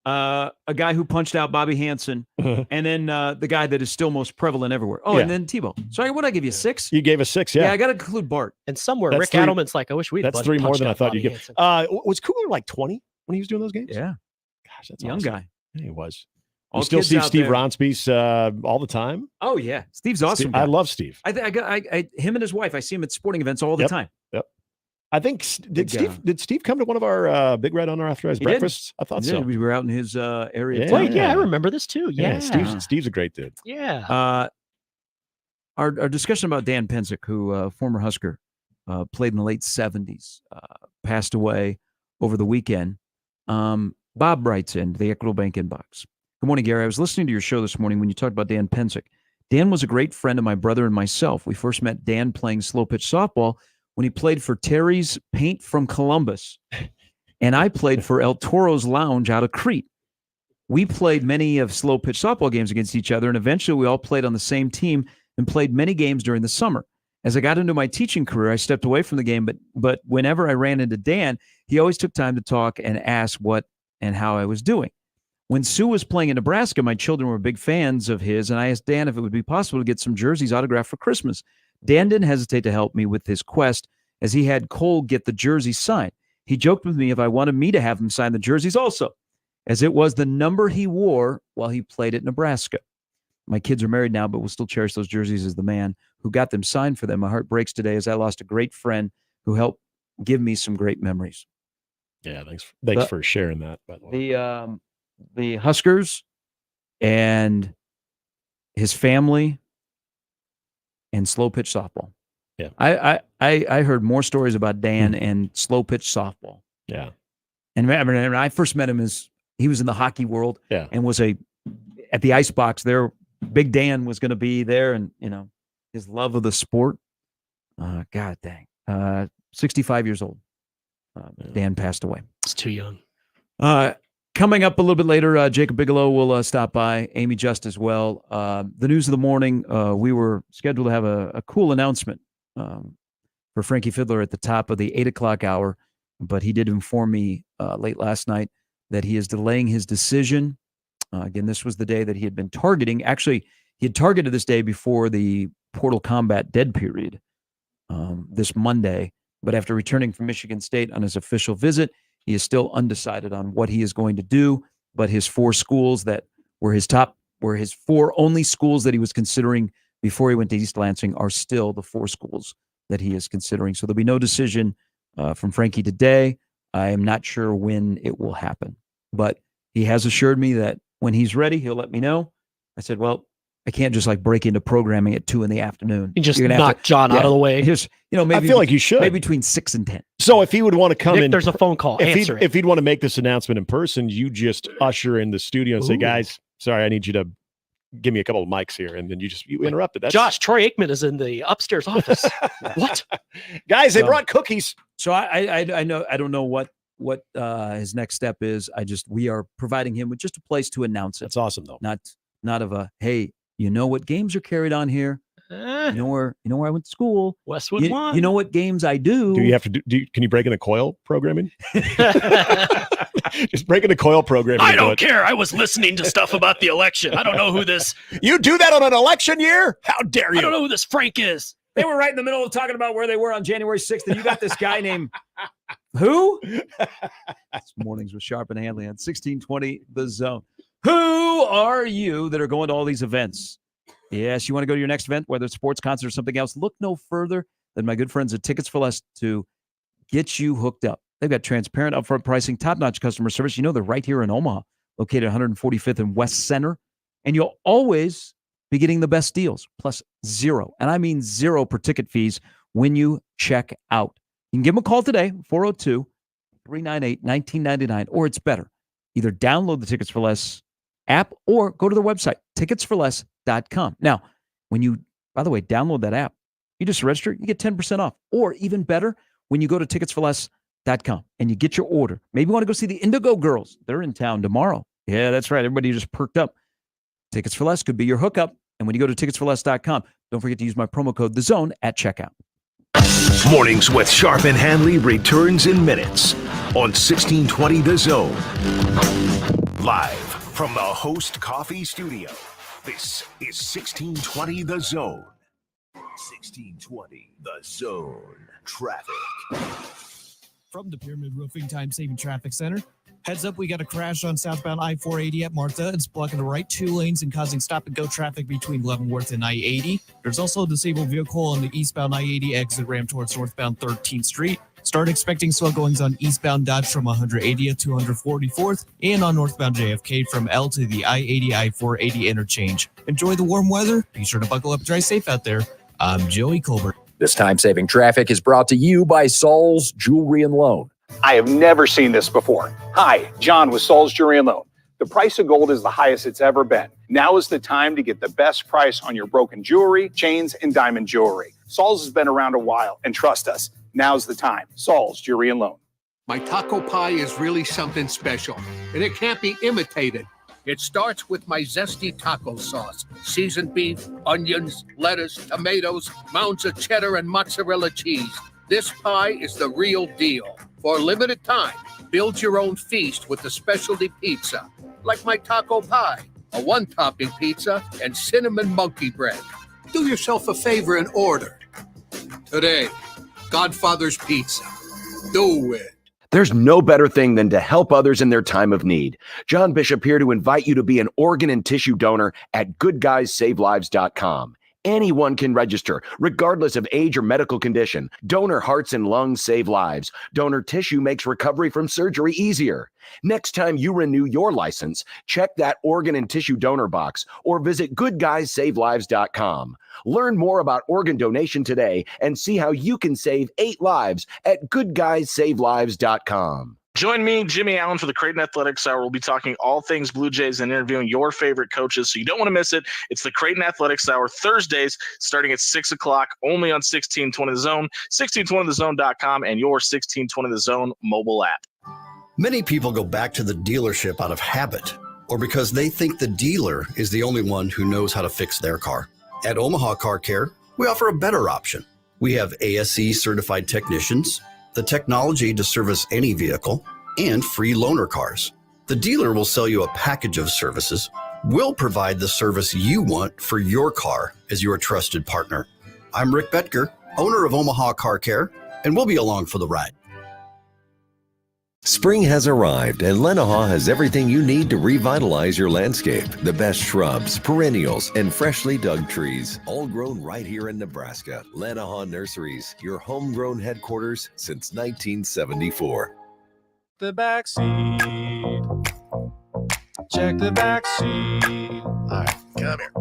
a guy who punched out Bobby Hansen, and then the guy that is still most prevalent everywhere. Oh, Yeah. and then Tebow. Sorry, what did I give you? 6? You gave us 6, yeah. Yeah, I got to include Bart. And somewhere That's Rick 3 Adelman's like, I wish we'd. That's 3 more than I thought you'd get. get. Was Kugler like 20 when he was doing those games? Yeah. Gosh, that's Young awesome. guy. Yeah, he was. All You still kids see out Steve there. Ronspies all the time? Oh yeah, Steve's awesome. I guy. love Steve. I him and his wife. I see him at sporting events all the time. Yep. I think Big, did Steve come to one of our Big Red Unauthorized He did. breakfasts? I thought He so. did. We were out in his area. Yeah. Wait, yeah, I remember this too. Yeah. Steve's a great dude. Yeah. Our discussion about Dan Pensick, who former Husker, played in the late 70s, passed away over the weekend. Bob writes in the Equitable Bank inbox. Good morning, Gary. I was listening to your show this morning when you talked about Dan Pensick. Dan was a great friend of my brother and myself. We first met Dan playing slow pitch softball when he played for Terry's Paint from Columbus, and I played for El Toro's Lounge out of Crete. We played many of slow pitch softball games against each other, and eventually we all played on the same team and played many games during the summer. As I got into my teaching career, I stepped away from the game, but whenever I ran into Dan, he always took time to talk and ask what and how I was doing. When Sue was playing in Nebraska, my children were big fans of his, and I asked Dan if it would be possible to get some jerseys autographed for Christmas. Dan didn't hesitate to help me with his quest, as he had Cole get the jersey signed. He joked with me if I wanted me to have him sign the jerseys also, as it was the number he wore while he played at Nebraska. My kids are married now, but will still cherish those jerseys as the man who got them signed for them. My heart breaks today as I lost a great friend who helped give me some great memories. Yeah, thanks for sharing that, by the way. The Huskers and his family and slow pitch softball. Yeah. I heard more stories about Dan and slow pitch softball. Yeah. And when I first met him, he was in the hockey world and was at the ice box there. Big Dan was going to be there, and his love of the sport. God dang. 65 years old. Dan passed away. It's too young. Coming up a little bit later, Jacob Bigelow will stop by, Amy Just as well. The news of the morning, we were scheduled to have a cool announcement for Frankie Fiddler at the top of the 8 o'clock hour, but he did inform me late last night that he is delaying his decision. Again, this was the day that he had been targeting. Actually, he had targeted this day before the Portal Combat dead period this Monday, but after returning from Michigan State on his official visit, he is still undecided on what he is going to do, but his 4 schools that were his 4 only schools that he was considering before he went to East Lansing are still the 4 schools that he is considering. So there'll be no decision from Frankie today. I am not sure when it will happen, but he has assured me that when he's ready, he'll let me know. I said, well, I can't just break into programming at 2 p.m. You just knock John out of the way. Just, maybe I feel like you should. Maybe between 6 and 10. So if he would want to come Nick, in, there's a phone call. Answer it. If he'd want to make this announcement in person, you just usher in the studio and say, guys, sorry, I need you to give me a couple of mics here. And then you interrupted. That's... Josh, Troy Aikman is in the upstairs office. What? Guys, they brought cookies. So I don't know what what his next step is. We are providing him with just a place to announce it. That's awesome, though. Not of a, hey, you know what games are carried on here? You know where I went to school. Westwood You know what games I do. Do you have to can you break into coil programming? Just break into coil programming. I don't care. I was listening to stuff about the election. I don't know who this. You do that on an election year? How dare you? I don't know who this Frank is. They were right in the middle of talking about where they were on January 6th, and you got this guy named who? It's Mornings with Sharp and Handley on 1620 The Zone. Who are you that are going to all these events? Yes, you want to go to your next event, whether it's sports, concert, or something else, look no further than my good friends at Tickets for Less to get you hooked up. They've got transparent upfront pricing, top-notch customer service. You know they're right here in Omaha, located 145th and West Center, and you'll always be getting the best deals, plus zero, and I mean zero per ticket fees when you check out. You can give them a call today, 402-398-1999, or it's better, either download the Tickets for Less app or go to their website, ticketsforless.com. Now, when you, by the way, download that app, you just register, you get 10% off, or even better, when you go to ticketsforless.com and you get your order. Maybe you want to go see the Indigo Girls. They're in town tomorrow. Yeah, that's right. Everybody just perked up. Tickets for Less could be your hookup. And when you go to ticketsforless.com, don't forget to use my promo code THEZONE at checkout. Mornings with Sharp and Handley returns in minutes on 1620 The Zone. Live from the Host Coffee Studio, this is 1620 The Zone. 1620 The Zone. Traffic. From the Pyramid Roofing Time Saving Traffic Center. Heads up, we got a crash on southbound I-480 at Martha. It's blocking the right two lanes and causing stop-and-go traffic between Leavenworth and I-80. There's also a disabled vehicle on the eastbound I-80 exit ramp towards northbound 13th Street. Start expecting slow goings on eastbound Dodge from 180th to 144th and on northbound JFK from L to the I-80 I-480 interchange. Enjoy the warm weather. Be sure to buckle up and drive safe out there. I'm Joey Colbert. This time-saving traffic is brought to you by Saul's Jewelry and Loan. I have never seen this before. Hi, John with Saul's Jewelry and Loan. The price of gold is the highest it's ever been. Now is the time to get the best price on your broken jewelry, chains, and diamond jewelry. Saul's has been around a while, and trust us, now's the time. Saul's Jewelry and Loan. My taco pie is really something special, and it can't be imitated. It starts with my zesty taco sauce, seasoned beef, onions, lettuce, tomatoes, mounds of cheddar, and mozzarella cheese. This pie is the real deal. For a limited time, build your own feast with the specialty pizza, like my taco pie, a one-topping pizza, and cinnamon monkey bread. Do yourself a favor and order. Today, Godfather's Pizza. Do it. There's no better thing than to help others in their time of need. John Bishop here to invite you to be an organ and tissue donor at goodguysavelives.com. Anyone can register, regardless of age or medical condition. Donor hearts and lungs save lives. Donor tissue makes recovery from surgery easier. Next time you renew your license, check that organ and tissue donor box or visit goodguysavelives.com. Learn more about organ donation today and see how you can save 8 lives at goodguysavelives.com. Join me, Jimmy Allen, for the Creighton Athletics Hour. We'll be talking all things Blue Jays and interviewing your favorite coaches, so you don't want to miss it. It's the Creighton Athletics Hour, Thursdays, starting at 6 o'clock, only on 1620 The Zone, 1620thezone.com, and your 1620 The Zone mobile app. Many people go back to the dealership out of habit or because they think the dealer is the only one who knows how to fix their car. At Omaha Car Care, we offer a better option. We have ASE certified technicians, the technology to service any vehicle, and free loaner cars. The dealer will sell you a package of services. We'll provide the service you want for your car as your trusted partner. I'm Rick Betker, owner of Omaha Car Care, and we'll be along for the ride. Spring has arrived, and Lenaha has everything you need to revitalize your landscape. The best shrubs, perennials, and freshly dug trees, all grown right here in Nebraska. Lenaha Nurseries, your homegrown headquarters since 1974. The back seat. Check the back seat. All right, come here.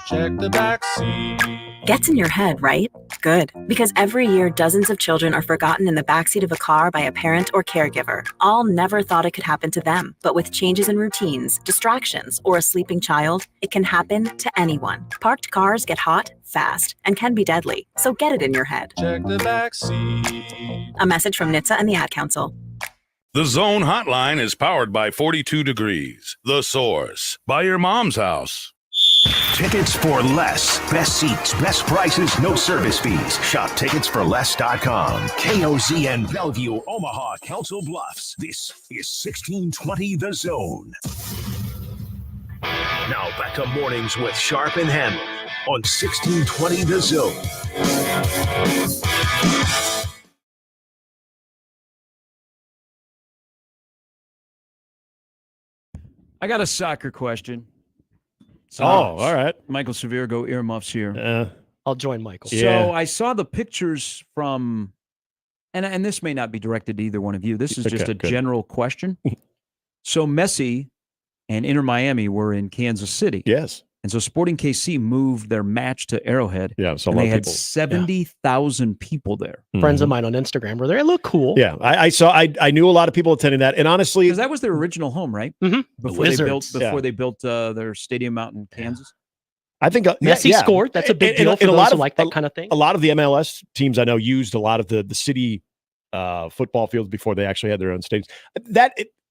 Check the back seat. Gets in your head, right? Good. Because every year, dozens of children are forgotten in the backseat of a car by a parent or caregiver. All never thought it could happen to them. But with changes in routines, distractions, or a sleeping child, it can happen to anyone. Parked cars get hot, fast, and can be deadly. So get it in your head. Check the back seat. A message from NHTSA and the Ad Council. The Zone Hotline is powered by 42 Degrees, The Source, by your mom's house. Tickets for less. Best seats, best prices, no service fees. Shop ticketsforless.com. KOZN Bellevue, Omaha, Council Bluffs. This is 1620 The Zone. Now back to mornings with Sharp and Handley on 1620 The Zone. I got a soccer question. So, all right. Michael Severe, go earmuffs here. I'll join Michael. So I saw the pictures from, and this may not be directed to either one of you. This is just Okay, a good. general question. So Messi and Inter Miami were in Kansas City. Yes. And so Sporting KC moved their match to Arrowhead. Yeah, so a and lot they of had people- 70,000 people there. Friends of mine on Instagram were there. It looked cool. Yeah, I knew a lot of people attending that, and honestly, Because that was their original home, right? Mm-hmm. Before they built their stadium out in Kansas. I think Messi scored. That's a big deal for those who like that kind of thing. A lot of the MLS teams I know used a lot of the city football fields before they actually had their own stadiums.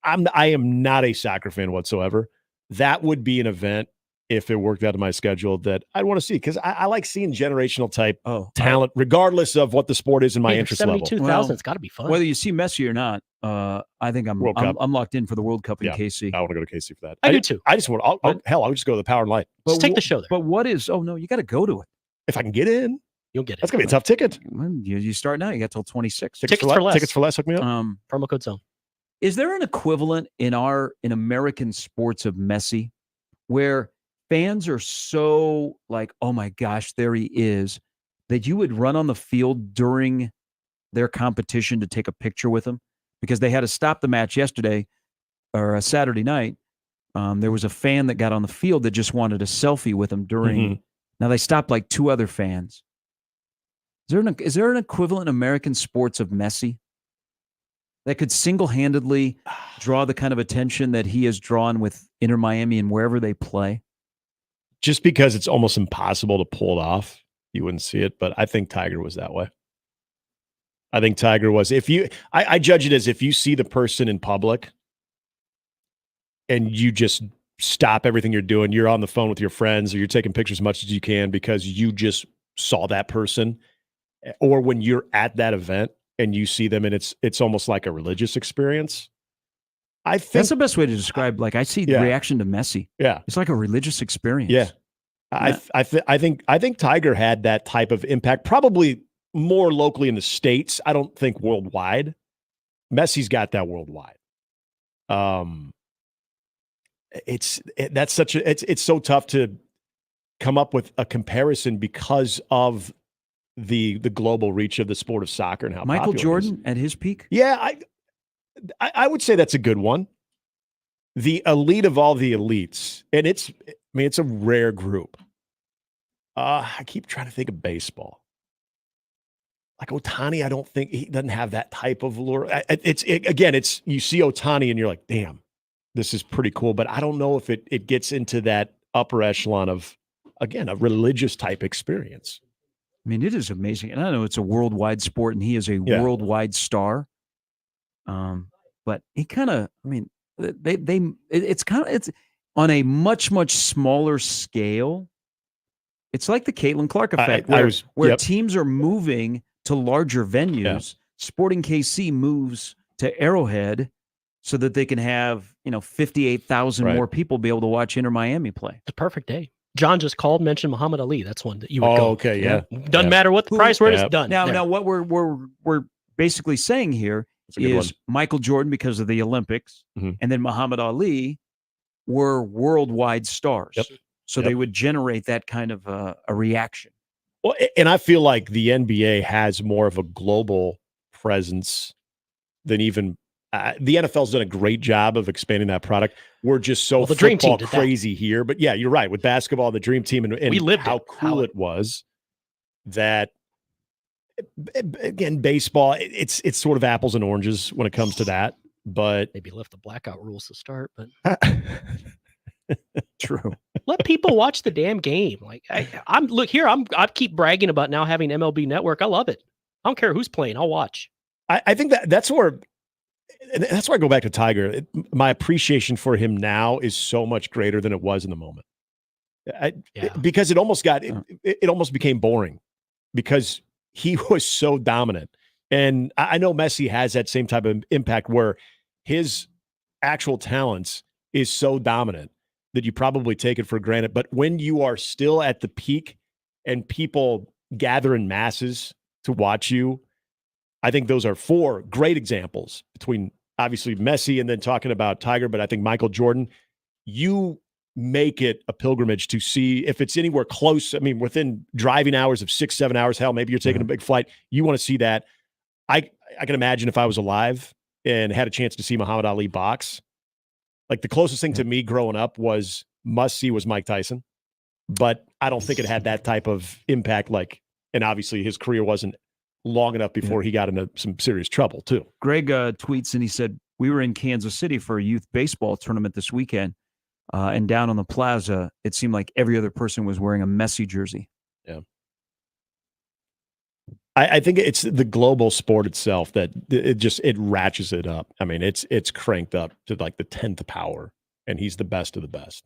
I am not a soccer fan whatsoever. That would be an event, if it worked out in my schedule, that I'd want to see, because I like seeing generational type talent, regardless of what the sport is in my interest level. 72,000, it's got to be fun. Whether you see Messi or not, I think I'm World Cup. locked in for the World Cup in KC. I want to go to KC for that. I do too. I just want. I'll just go to the Power and Light. Just take the show there. But what is? Oh no, you got to go to it. If I can get in, you'll get it. That's gonna be a tough ticket. Well, you start now. You got till 26. Tickets for less. Tickets for less. Hook me up. Promo code zone. Is there an equivalent in American sports of Messi, where fans are so like, oh my gosh, there he is, that you would run on the field during their competition to take a picture with him? Because they had to stop the match yesterday or Saturday night. There was a fan that got on the field that just wanted a selfie with him during. Mm-hmm. Now they stopped like two other fans. Is there an equivalent in American sports of Messi that could single-handedly draw the kind of attention that he has drawn with Inter Miami and wherever they play? Just because it's almost impossible to pull it off, you wouldn't see it. But I think Tiger was that way. I think Tiger was. I judge it as if you see the person in public and you just stop everything you're doing. You're on the phone with your friends, or you're taking pictures as much as you can because you just saw that person. Or when you're at that event and you see them, and it's almost like a religious experience. I think That's the best way to describe. Like I see the Yeah. reaction to Messi. Yeah. It's like a religious experience. Yeah. I think Tiger had that type of impact, probably more locally in the States. I don't think worldwide. Messi's got that worldwide. It's so tough to come up with a comparison because of the global reach of the sport of soccer and how Michael popular it is. Jordan at his peak. Yeah, I would say that's a good one. The elite of all the elites, and it's a rare group. I keep trying to think of baseball. Like Ohtani, I don't think he doesn't have that type of lure. It's you see Ohtani and you're like, damn, this is pretty cool. But I don't know if it gets into that upper echelon of, again, a religious type experience. I mean, it is amazing. And I know it's a worldwide sport and he is a worldwide star. But he kind of, I mean, it's on a much, much smaller scale. It's like the Caitlin Clark effect where teams are moving to larger venues. Yeah. Sporting KC moves to Arrowhead so that they can have, 58,000 Right. more people be able to watch Inter Miami play. It's a perfect day. John just mentioned Muhammad Ali. That's one that you would go. Okay, yeah. Doesn't matter what the price word is done. Now, There. now what we're basically saying here a good is Michael Jordan because of the Olympics, Mhm. and then Muhammad Ali were worldwide stars. So they would generate that kind of a reaction. Well, and I feel like the NBA has more of a global presence than even the NFL's done a great job of expanding that product. We're just so the Dream Team football did that. crazy here. But yeah, you're right. With basketball, the Dream Team, and We lived how it. cool it was that, again, baseball, it's sort of apples and oranges when it comes to that. But maybe left the blackout rules to start, but true. Let people watch the damn game. Like I keep bragging about now having MLB Network. I love it. I don't care who's playing. I'll watch. I think that's where And that's why I go back to Tiger. My appreciation for him now is so much greater than it was in the moment. Because it almost became boring because he was so dominant. And I know Messi has that same type of impact where his actual talents is so dominant that you probably take it for granted. But when you are still at the peak and people gather in masses to watch you, I think those are 4 great examples between obviously Messi and then talking about Tiger, but I think Michael Jordan, you make it a pilgrimage to see if it's anywhere close. I mean, within driving hours of 6-7 hours, hell, maybe you're taking a big flight. You want to see that. I can imagine if I was alive and had a chance to see Muhammad Ali box, like the closest thing to me growing up was must-see was Mike Tyson, but I don't think it had that type of impact. And obviously his career wasn't long enough before he got into some serious trouble too. Greg tweets and he said, we were in Kansas City for a youth baseball tournament this weekend, and down on the plaza, it seemed like every other person was wearing a Messi jersey. Yeah. I think it's the global sport itself that it ratchets it up. I mean, it's cranked up to like the 10th power, and he's the best of the best.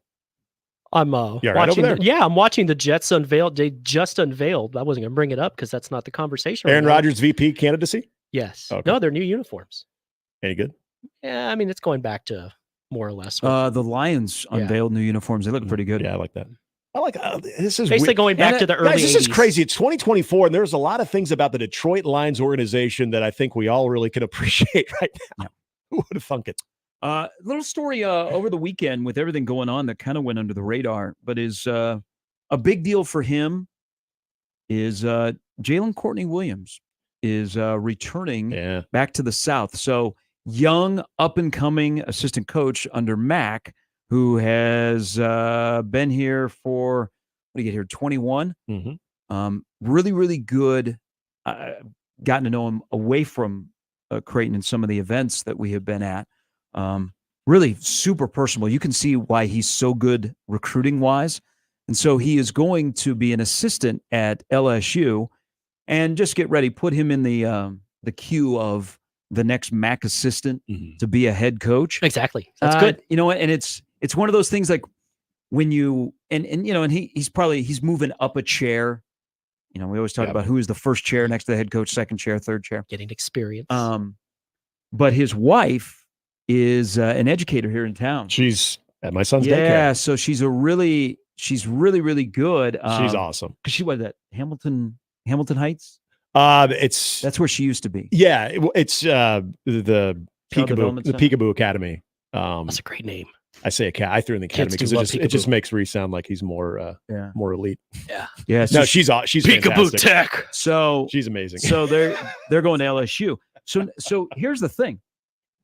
I'm right watching. over there? I'm watching the Jets unveiled. They just unveiled. I wasn't going to bring it up because that's not the conversation. Aaron right now. Rodgers VP candidacy? Yes. Okay. No, they're new uniforms. Any good? Yeah, I mean it's going back to more or less. The Lions unveiled new uniforms. They look pretty good. Yeah, I like that. I like this is basically weird. going back to the early. Guys, this 80s. is crazy. It's 2024, and there's a lot of things about the Detroit Lions organization that I think we all really can appreciate right now. Who would have thunk it? Little story over the weekend with everything going on that kind of went under the radar, but is a big deal for him is Jalen Courtney Williams is returning back to the South. So young, up-and-coming assistant coach under Mac, who has been here for, what do you get here, 21? Really, really good. Gotten to know him away from Creighton in some of the events that we have been at. Really super personable. You can see why he's so good recruiting-wise. And so he is going to be an assistant at LSU. And just get ready, put him in the queue of the next MAC assistant to be a head coach. Exactly. That's good. You know, and it's one of those things like when you and you know, and he's moving up a chair. You know, we always talk about who is the first chair next to the head coach, second chair, third chair. Getting experience. But his wife is an educator here in town. She's at my son's daycare. Yeah, so she's really, really good. She's awesome. Because she was at Hamilton Heights. That's where she used to be. Yeah, it's the Peekaboo Academy. That's a great name. I say I threw in the academy because it just makes Reese sound like he's more elite. Yeah. No, she's Peekaboo fantastic. Tech. So she's amazing. So they're going to LSU. So here's the thing.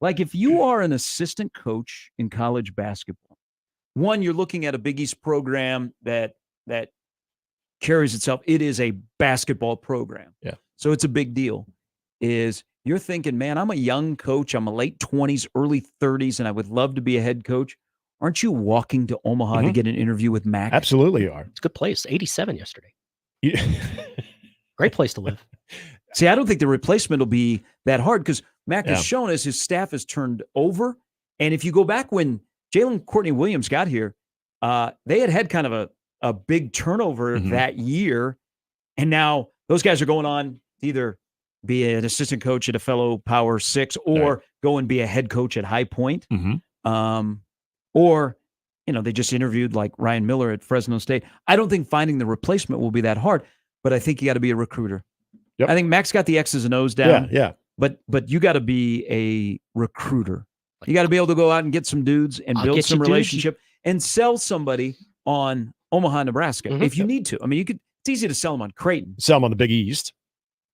Like if you are an assistant coach in college basketball, one, you're looking at a Big East program that carries itself. It is a basketball program. Yeah. So it's a big deal. You're thinking, man, I'm a young coach. I'm a late 20s, early 30s, and I would love to be a head coach. Aren't you walking to Omaha to get an interview with Mac? Absolutely you are. It's a good place. 87 yesterday. Great place to live. See, I don't think the replacement will be that hard because Mac has shown us his staff has turned over. And if you go back when Jalen Courtney Williams got here, they had kind of a big turnover that year. And now those guys are going on to either be an assistant coach at a fellow Power 6 or go and be a head coach at High Point. Or, you know, they just interviewed like Ryan Miller at Fresno State. I don't think finding the replacement will be that hard, but I think you got to be a recruiter. I think Mac's got the X's and O's down. Yeah. But you got to be a recruiter. You got to be able to go out and get some dudes and build some relationship and sell somebody on Omaha, Nebraska if you need to. I mean, it's easy to sell them on Creighton. Sell them on the Big East.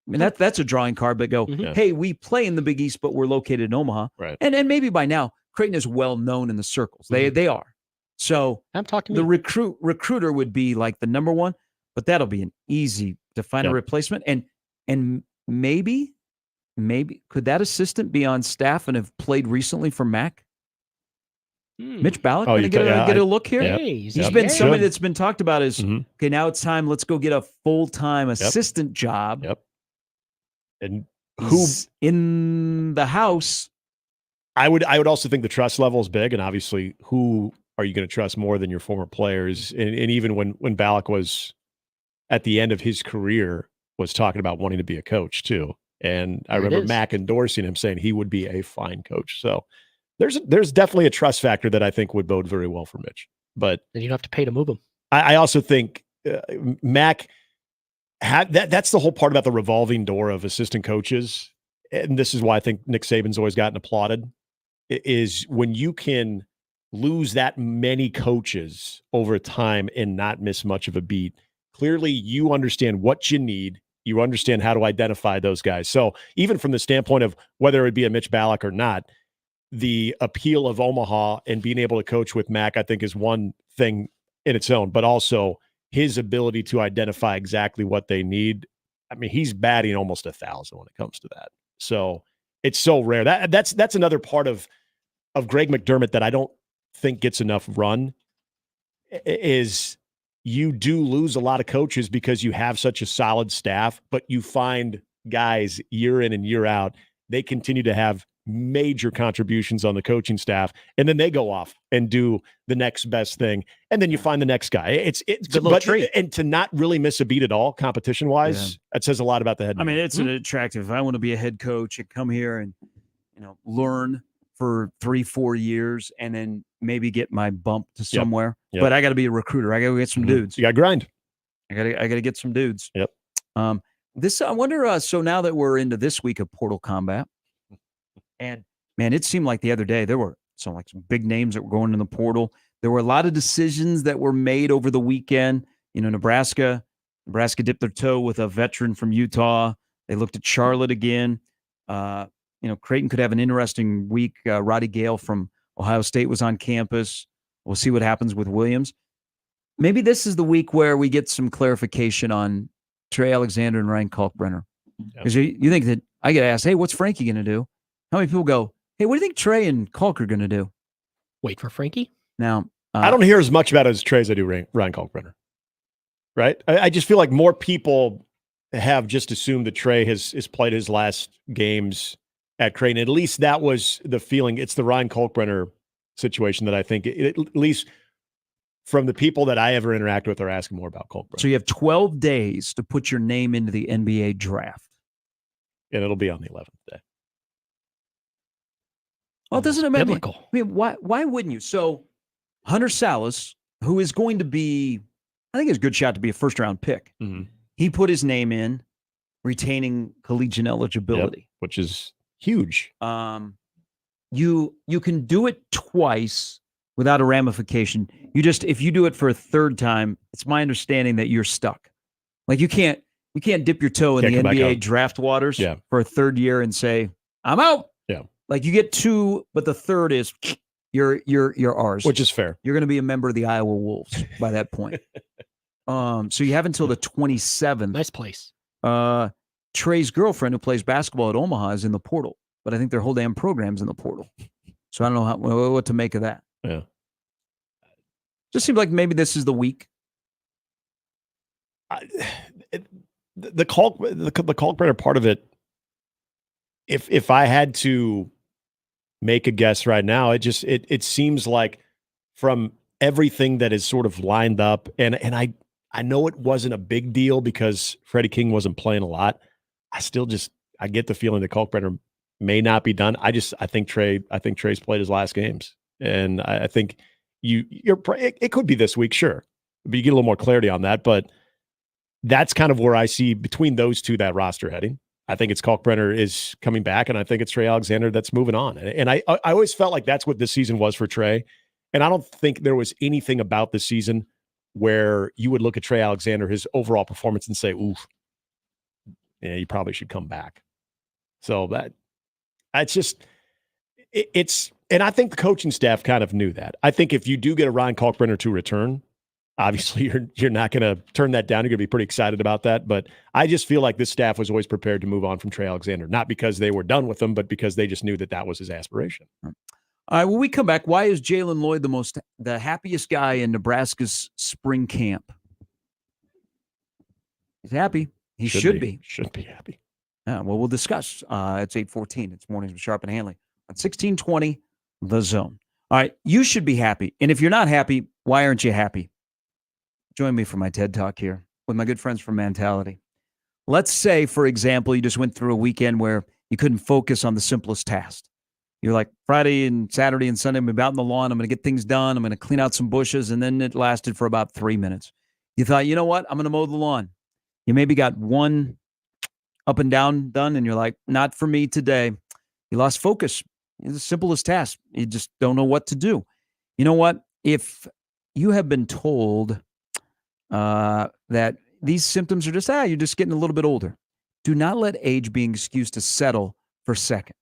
I mean, that's a drawing card, but go, hey, we play in the Big East, but we're located in Omaha. Right. And maybe by now, Creighton is well known in the circles. They are. So I'm talking the recruiter would be like the number one, but that'll be an easy to find a replacement. And maybe could that assistant be on staff and have played recently for Mac? Mitch Ballard going to get a look here? He's been somebody that's been talked about as, okay, now it's time. Let's go get a full-time assistant job. And who's in the house I would also think the trust level is big, and obviously, who are you going to trust more than your former players? And even when Ballack was at the end of his career, was talking about wanting to be a coach too. And I remember Mac endorsing him, saying he would be a fine coach. So there's definitely a trust factor that I think would bode very well for Mitch. But then you don't have to pay to move him. I also think Mac had that's the whole part about the revolving door of assistant coaches. And this is why I think Nick Saban's always gotten applauded, is when you can lose that many coaches over time and not miss much of a beat. Clearly, you understand what you need. You understand how to identify those guys. So even from the standpoint of whether it be a Mitch Ballack or not, the appeal of Omaha and being able to coach with Mac, I think, is one thing in its own, but also his ability to identify exactly what they need. I mean, he's batting almost 1,000 when it comes to that. So it's so rare. That's another part of Greg McDermott that I don't think gets enough run, is you do lose a lot of coaches because you have such a solid staff, but you find guys year in and year out, they continue to have major contributions on the coaching staff, and then they go off and do the next best thing, and then you find the next guy. It's a little treat. And to not really miss a beat at all, competition wise, that says a lot about the head. I mean, it's an attractive. If I want to be a head coach and come here and learn for 3-4 years and then maybe get my bump to somewhere, but I got to be a recruiter. I got to get some dudes. You got to grind. I got to get some dudes. Yep. I wonder. So now that we're into this week of Portal Combat. And man, it seemed like the other day there were some big names that were going in the portal. There were a lot of decisions that were made over the weekend. Nebraska dipped their toe with a veteran from Utah. They looked at Charlotte again. Creighton could have an interesting week. Roddy Gale from Ohio State was on campus. We'll see what happens with Williams. Maybe this is the week where we get some clarification on Trey Alexander and Ryan Kalkbrenner. Because you think that I get asked, hey, what's Frankie going to do? How many people go, hey, what do you think Trey and Kalk are going to do? Wait for Frankie? Now, I don't hear as much about it as Trey as I do Ryan Kalkbrenner. Right? I just feel like more people have just assumed that Trey has played his last games at Creighton. At least that was the feeling. It's the Ryan Kalkbrenner situation that I think, at least from the people that I ever interact with, are asking more about Kalkbrenner. So you have 12 days to put your name into the NBA draft. And it'll be on the 11th day. Well, doesn't it matter? Biblical. I mean, why wouldn't you? So Hunter Salas, who is going to be, I think, is a good shot to be a first-round pick. Mm-hmm. He put his name in, retaining collegiate eligibility, which is huge. You can do it twice without a ramification. If you do it for a third time, it's my understanding that you're stuck. Like you can't dip your toe in the NBA draft waters for a third year and say, I'm out. Yeah. Like you get two, but the third is you're ours. Which is fair. You're going to be a member of the Iowa Wolves by that point. So you have until the 27th. Nice place. Trey's girlfriend, who plays basketball at Omaha, is in the portal, but I think their whole damn program's in the portal. So I don't know what to make of that. Yeah. Just seems like maybe this is the week. The Kalkbrenner part of it, if I had to make a guess right now, it seems like from everything that is sort of lined up, and I know it wasn't a big deal because Freddie King wasn't playing a lot. I get the feeling that Kalkbrenner may not be done. I think Trey's played his last games, and I think it could be this week, sure, but you get a little more clarity on that. But that's kind of where I see between those two that roster heading. I think it's Kalkbrenner is coming back, and I think it's Trey Alexander that's moving on. And I always felt like that's what this season was for Trey. And I don't think there was anything about the season where you would look at Trey Alexander, his overall performance, and say, oof, yeah, you probably should come back. So and I think the coaching staff kind of knew that. I think if you do get a Ryan Kalkbrenner to return, obviously you're not going to turn that down. You're going to be pretty excited about that. But I just feel like this staff was always prepared to move on from Trey Alexander, not because they were done with him, but because they just knew that was his aspiration. All right, when we come back, why is Jalen Lloyd the happiest guy in Nebraska's spring camp? He's happy. He should be. Should be happy. Yeah, well, we'll discuss. It's 8:14. It's Mornings with Sharp and Handley at 1620 The Zone. All right, you should be happy. And if you're not happy, why aren't you happy? Join me for my TED Talk here with my good friends from Mentality. Let's say, for example, you just went through a weekend where you couldn't focus on the simplest task. You're like, Friday and Saturday and Sunday, I'm out in the lawn. I'm going to get things done. I'm going to clean out some bushes. And then it lasted for about 3 minutes. You thought, you know what? I'm going to mow the lawn. You maybe got one up and down done. And you're like, not for me today. You lost focus. It's the simplest task. You just don't know what to do. You know what? If you have been told that these symptoms are just, you're just getting a little bit older, do not let age be an excuse to settle for second.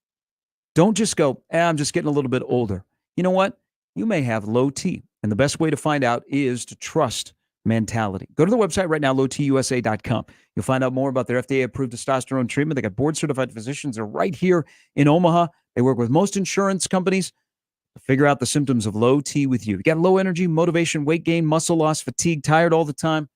Don't just go, I'm just getting a little bit older. You know what? You may have low T. And the best way to find out is to trust Mentality. Go to the website right now, lowtusa.com. You'll find out more about their FDA-approved testosterone treatment. They got board-certified physicians. They're right here in Omaha. They work with most insurance companies to figure out the symptoms of low T with you. You got low energy, motivation, weight gain, muscle loss, fatigue, tired all the time.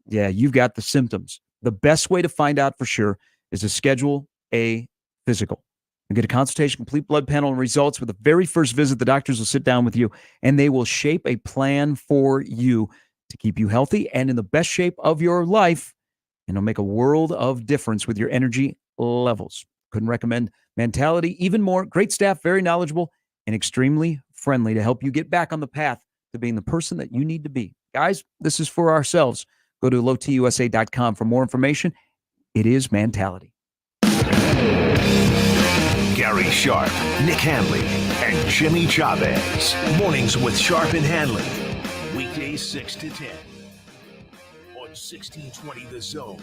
Yeah, you've got the symptoms. The best way to find out for sure is to schedule a physical. You get a consultation, complete blood panel and results. With the very first visit, the doctors will sit down with you and they will shape a plan for you to keep you healthy and in the best shape of your life. And it'll make a world of difference with your energy levels. Couldn't recommend Mentality even more. Great staff, very knowledgeable, and extremely friendly to help you get back on the path to being the person that you need to be. Guys, this is for ourselves. Go to lowtusa.com for more information. It is Mentality. Gary Sharp, Nick Handley, and Jimmy Chavez. Mornings with Sharp and Handley. Weekdays 6 to 10 on 1620 The Zone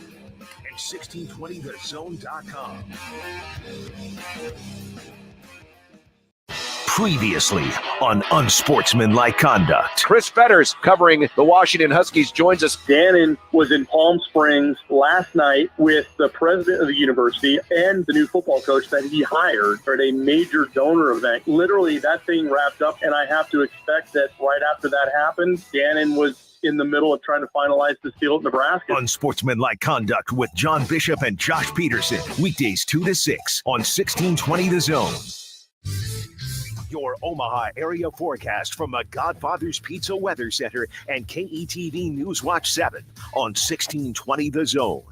and 1620thezone.com. Previously on Unsportsmanlike Conduct. Chris Fetters, covering the Washington Huskies, joins us. Gannon was in Palm Springs last night with the president of the university and the new football coach that he hired at a major donor event. Literally, that thing wrapped up, and I have to expect that right after that happened, Gannon was in the middle of trying to finalize the deal at Nebraska. Unsportsmanlike Conduct with John Bishop and Josh Peterson. Weekdays 2 to 6 on 1620 The Zone. Your Omaha area forecast from the Godfather's Pizza Weather Center and KETV News Watch 7 on 1620 The Zone.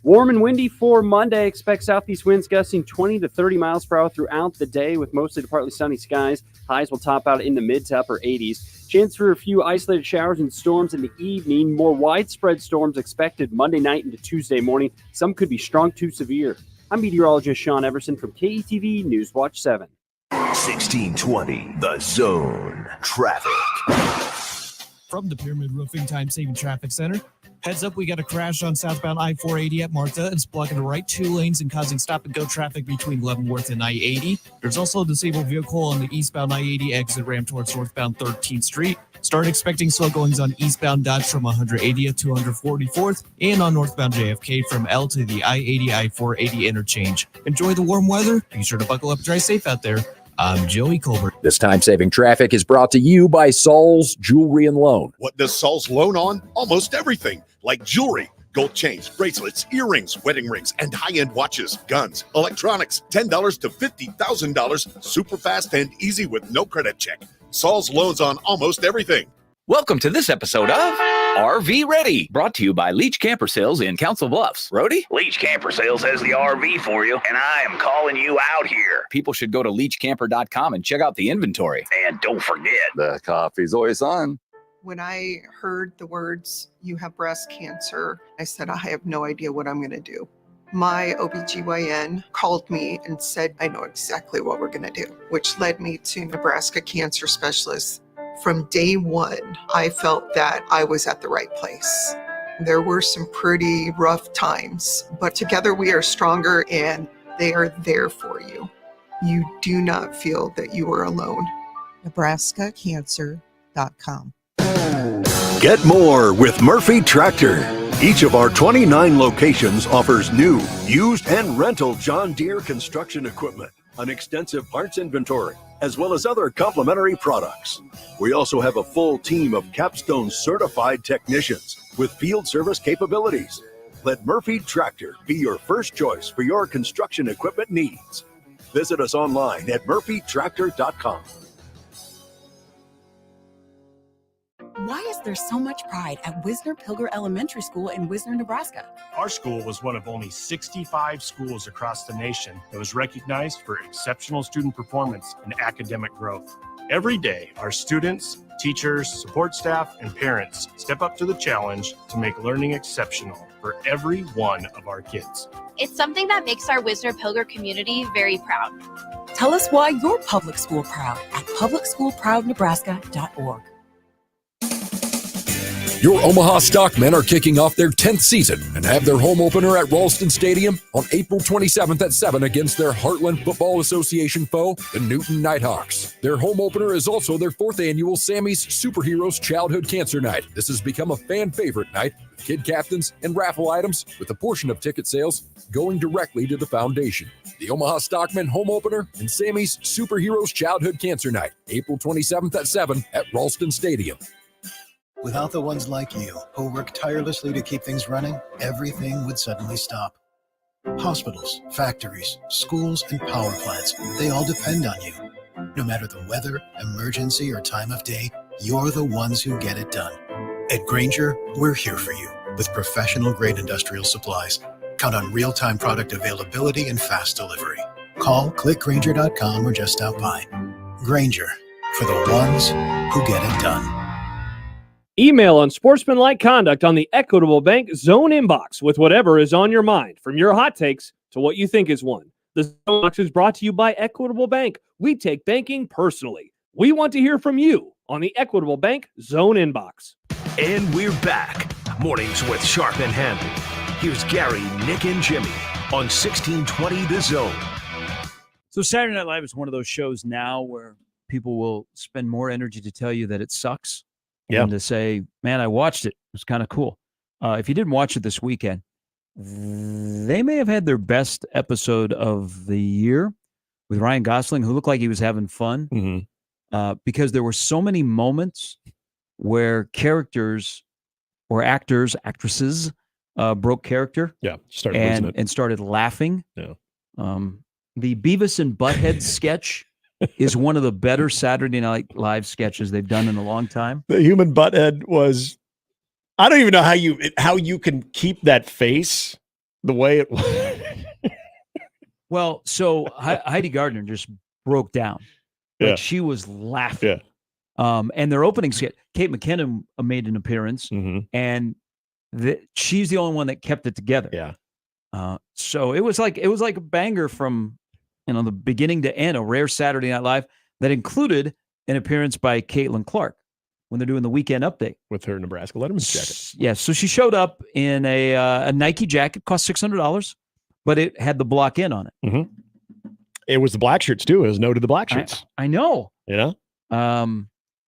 Warm and windy for Monday. Expect southeast winds gusting 20 to 30 miles per hour throughout the day with mostly to partly sunny skies. Highs will top out in the mid to upper 80s. Chance for a few isolated showers and storms in the evening. More widespread storms expected Monday night into Tuesday morning. Some could be strong to severe. I'm meteorologist Sean Everson from KETV News Watch 7. 1620 The Zone. Traffic. From the Pyramid Roofing Time-Saving Traffic Center. Heads up, we got a crash on southbound I-480 at Martha. It's blocking the right 2 lanes and causing stop-and-go traffic between Leavenworth and I-80. There's also a disabled vehicle on the eastbound I-80 exit ramp towards northbound 13th Street. Start expecting slow goings on eastbound Dodge from 180th to 144th and on northbound JFK from L to the I-80, I-480 interchange. Enjoy the warm weather. Be sure to buckle up, drive safe out there. I'm Joey Colbert. This time-saving traffic is brought to you by Saul's Jewelry and Loan. What does Saul's loan on? Almost everything, like jewelry, gold chains, bracelets, earrings, wedding rings, and high-end watches, guns, electronics, $10 to $50,000, super fast and easy with no credit check. Saul's loans on almost everything. Welcome to this episode of RV Ready, brought to you by Leach Camper Sales in Council Bluffs. Rody? Leach Camper Sales has the RV for you, and I am calling you out here. People should go to leachcamper.com and check out the inventory. And don't forget, the coffee's always on. When I heard the words, "you have breast cancer," I said, I have no idea what I'm going to do. My OBGYN called me and said, I know exactly what we're going to do, which led me to Nebraska Cancer Specialists. From day one, I felt that I was at the right place. There were some pretty rough times, but together we are stronger and they are there for you. You do not feel that you are alone. NebraskaCancer.com. Get more with Murphy Tractor. Each of our 29 locations offers new, used, and rental John Deere construction equipment, an extensive parts inventory, as well as other complimentary products. We also have a full team of Capstone certified technicians with field service capabilities. Let Murphy Tractor be your first choice for your construction equipment needs. Visit us online at murphytractor.com. Why is there so much pride at Wisner Pilger Elementary School in Wisner, Nebraska? Our school was one of only 65 schools across the nation that was recognized for exceptional student performance and academic growth. Every day, our students, teachers, support staff, and parents step up to the challenge to make learning exceptional for every one of our kids. It's something that makes our Wisner Pilger community very proud. Tell us why you're public school proud at publicschoolproudnebraska.org. Your Omaha Stockmen are kicking off their 10th season and have their home opener at Ralston Stadium on April 27th at 7 against their Heartland Football Association foe, the Newton Nighthawks. Their home opener is also their 4th annual Sammy's Superheroes Childhood Cancer Night. This has become a fan favorite night with kid captains and raffle items, with a portion of ticket sales going directly to the foundation. The Omaha Stockmen home opener and Sammy's Superheroes Childhood Cancer Night, April 27th at 7 at Ralston Stadium. Without the ones like you, who work tirelessly to keep things running, everything would suddenly stop. Hospitals, factories, schools, and power plants, they all depend on you. No matter the weather, emergency, or time of day, you're the ones who get it done. At Grainger, we're here for you with professional-grade industrial supplies. Count on real-time product availability and fast delivery. Call, clickgrainger.com, or just stop by. Grainger, for the ones who get it done. Email unsportsmanlike conduct on the Equitable Bank Zone inbox with whatever is on your mind, from your hot takes to what you think is one. The Zone box is brought to you by Equitable Bank. We take banking personally. We want to hear from you on the Equitable Bank Zone inbox. And we're back. Mornings with Sharp and Handley. Here's Gary, Nick, and Jimmy on 1620 The Zone. So Saturday Night Live is one of those shows now where people will spend more energy to tell you that it sucks. Yeah. And to say, man, I watched it. It was kind of cool. If you didn't watch it this weekend, they may have had their best episode of the year with Ryan Gosling, who looked like he was having fun, because there were so many moments where characters or actresses broke character. Yeah, started losing it. And started laughing. Yeah. The Beavis and Butthead sketch is one of the better Saturday Night Live sketches they've done in a long time. The human butthead was, I don't even know how you can keep that face the way it was. Well, so Heidi Gardner just broke down. Like she was laughing. And their opening sketch, Kate McKinnon made an appearance, and she's the only one that kept it together. Yeah. So it was like a banger from the beginning to end, a rare Saturday Night Live that included an appearance by Caitlin Clark when they're doing the weekend update with her Nebraska Letterman's jacket. Yeah, so she showed up in a Nike jacket, cost $600, but it had the block in on it. It was the black shirts too. It was noted the black shirts. I know. You know?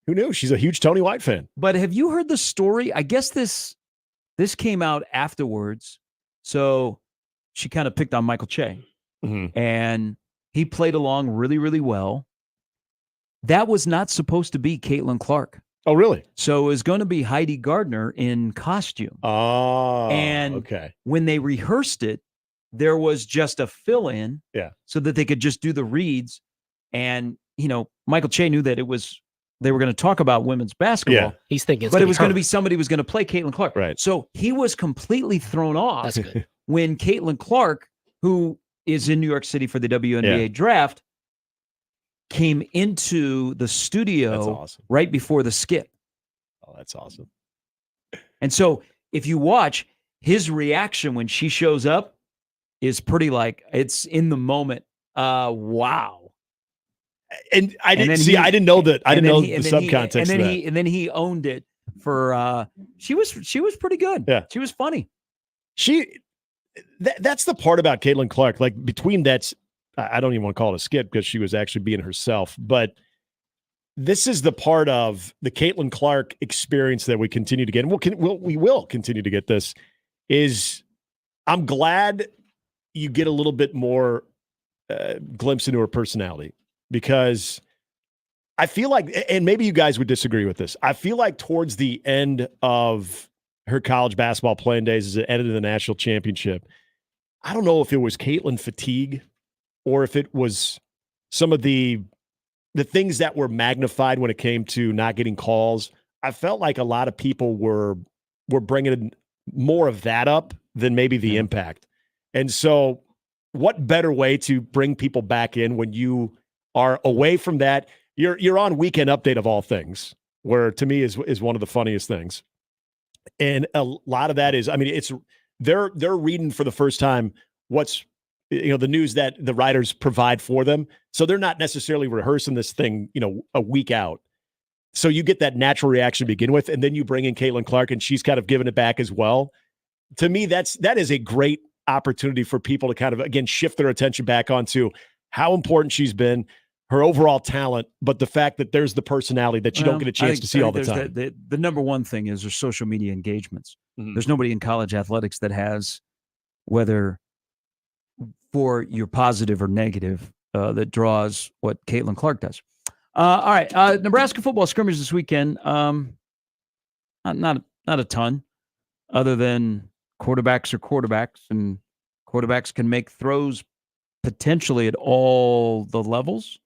Who knew? She's a huge Tony White fan. But have you heard the story? I guess this came out afterwards. So she kind of picked on Michael Che. And he played along really, really well. That was not supposed to be Caitlin Clark. Oh, really? So it was going to be Heidi Gardner in costume. Oh, and okay. When they rehearsed it, there was just a fill-in, so that they could just do the reads. And Michael Che knew that they were going to talk about women's basketball. Yeah. He's thinking, but it was going to be somebody who was going to play Caitlin Clark. Right. So he was completely thrown off. That's good. When Caitlin Clark, who is in New York City for the WNBA draft, came into the studio right before the skit. Oh, that's awesome. And so if you watch, his reaction when she shows up is pretty it's in the moment. Wow. And I didn't know that. I didn't know the subcontext. And then he owned it for she was pretty good. Yeah. She was funny. That's the part about Caitlin Clark. Like between that, I don't even want to call it a skit because she was actually being herself. But this is the part of the Caitlin Clark experience that we continue to get, and we will continue to get. This is, I'm glad you get a little bit more glimpse into her personality, because I feel like, and maybe you guys would disagree with this, I feel like towards the end of her college basketball playing days, as it ended in the national championship, I don't know if it was Caitlin fatigue or if it was some of the things that were magnified when it came to not getting calls. I felt like a lot of people were bringing more of that up than maybe the impact. And so what better way to bring people back in when you are away from that? You're on Weekend Update of all things, where to me is one of the funniest things. And a lot of that is, I mean, it's they're reading for the first time what's the news that the writers provide for them. So they're not necessarily rehearsing this thing, a week out. So you get that natural reaction to begin with, and then you bring in Caitlin Clark, and she's kind of giving it back as well. To me, that is a great opportunity for people to kind of, again, shift their attention back onto how important she's been, her overall talent, but the fact that there's the personality that you don't get a chance to see all the time. The number one thing is their social media engagements. Mhm. There's nobody in college athletics that has, whether for your positive or negative, that draws what Caitlin Clark does. All right, Nebraska football scrimmage this weekend. Not a ton, other than quarterbacks are quarterbacks, and quarterbacks can make throws potentially at all the levels,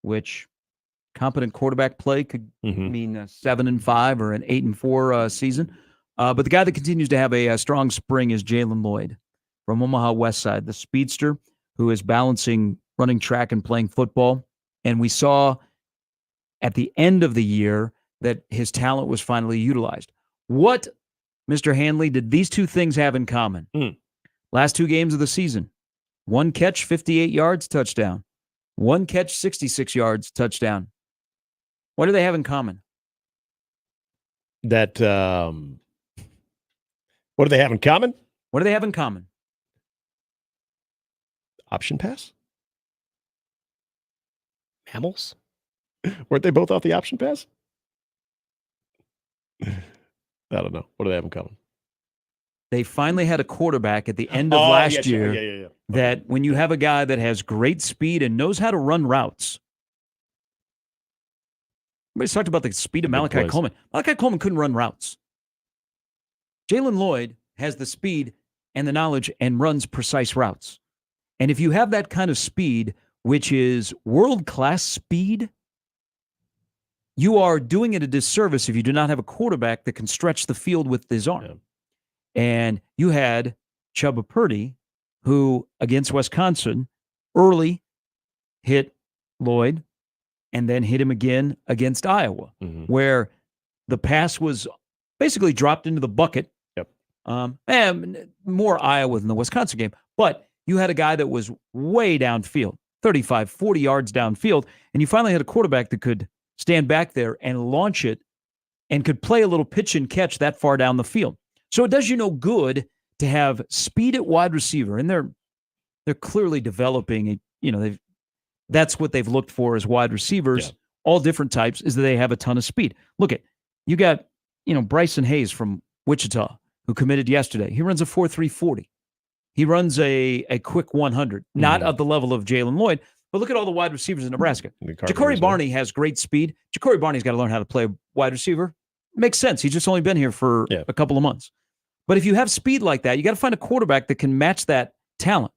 which competent quarterback play could mean a 7-5 or an 8-4 season. But the guy that continues to have a strong spring is Jalen Lloyd from Omaha West Side, the speedster who is balancing running track and playing football. And we saw at the end of the year that his talent was finally utilized. What, Mr. Handley, did these two things have in common? Last two games of the season, one catch, 58 yards, touchdown. One catch, 66 yards, touchdown. What do they have in common? What do they have in common? What do they have in common? Option pass? Mammals? Weren't they both off the option pass? I don't know. What do they have in common? They finally had a quarterback at the end of last year that when you have a guy that has great speed and knows how to run routes. Everybody's talked about the speed of Malachi Coleman. Malachi Coleman couldn't run routes. Jalen Lloyd has the speed and the knowledge and runs precise routes. And if you have that kind of speed, which is world-class speed, you are doing it a disservice if you do not have a quarterback that can stretch the field with his arm. Yeah. And you had Chubba Purdy, who against Wisconsin early hit Lloyd and then hit him again against Iowa, where the pass was basically dropped into the bucket. And more Iowa than the Wisconsin game. But you had a guy that was way downfield, 35, 40 yards downfield, and you finally had a quarterback that could stand back there and launch it and could play a little pitch and catch that far down the field. So it does you no good to have speed at wide receiver, and they're clearly developing that's what they've looked for as wide receivers, all different types, is that they have a ton of speed. Look at, you got, Bryson Hayes from Wichita who committed yesterday. He runs a 4.340. He runs a quick 100, not at the level of Jalen Lloyd, but look at all the wide receivers in Nebraska. Ja'Cory Barney has great speed. Ja'Cory Barney's got to learn how to play wide receiver. Makes sense. He's just only been here for a couple of months. But if you have speed like that, you got to find a quarterback that can match that talent.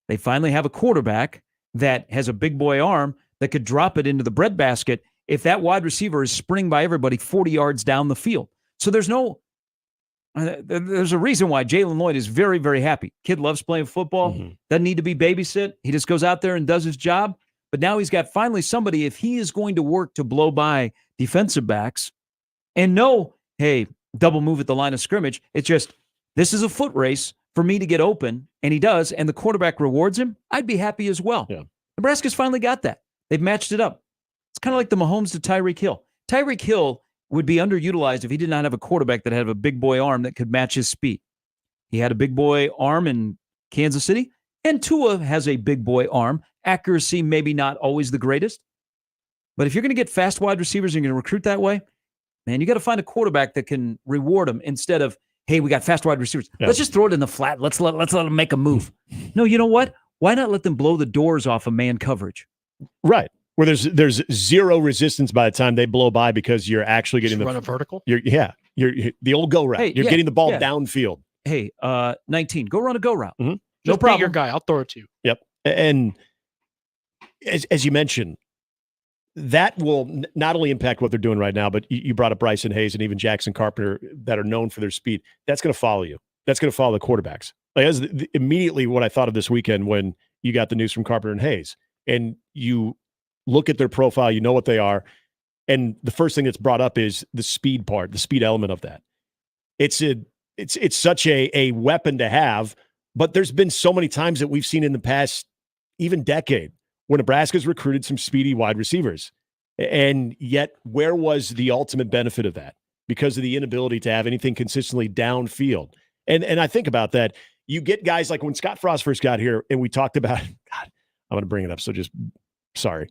They finally have a quarterback that has a big boy arm that could drop it into the breadbasket if that wide receiver is sprinting by everybody 40 yards down the field. So there's a reason why Jalen Lloyd is very, very happy. Kid loves playing football, doesn't need to be babysit. He just goes out there and does his job. But now he's got finally somebody, if he is going to work to blow by defensive backs and know, hey, double move at the line of scrimmage, it's just, this is a foot race for me to get open, and he does, and the quarterback rewards him, I'd be happy as well. Nebraska's finally got that. They've matched it up. It's kind of like the Mahomes to Tyreek Hill. Tyreek Hill would be underutilized if he did not have a quarterback that had a big boy arm that could match his speed. He had a big boy arm in Kansas City, and Tua has a big boy arm. Accuracy maybe not always the greatest, but if you're going to get fast wide receivers and you're going to recruit that way, man, you got to find a quarterback that can reward them instead of, hey, we got fast wide receivers. Let's just throw it in the flat. Let's let them make a move. No, you know what? Why not let them blow the doors off of man coverage? Right. Where there's zero resistance by the time they blow by because you're actually getting run a vertical. You're the old go route. Hey, you're getting the ball downfield. Hey, 19, go run a go route. Mm-hmm. No problem. Your guy, I'll throw it to you. Yep. And as you mentioned, that will not only impact what they're doing right now, but you brought up Bryson Hayes and even Jackson Carpenter that are known for their speed. That's going to follow you. That's going to follow the quarterbacks. Like, that's immediately what I thought of this weekend when you got the news from Carpenter and Hayes, and you look at their profile, you know what they are, and the first thing that's brought up is the speed part, the speed element of that. It's such a weapon to have, but there's been so many times that we've seen in the past, even decade, where Nebraska's recruited some speedy wide receivers. And yet, where was the ultimate benefit of that? Because of the inability to have anything consistently downfield. And I think about that. You get guys like when Scott Frost first got here, and we talked about, God, I'm going to bring it up, so just, sorry,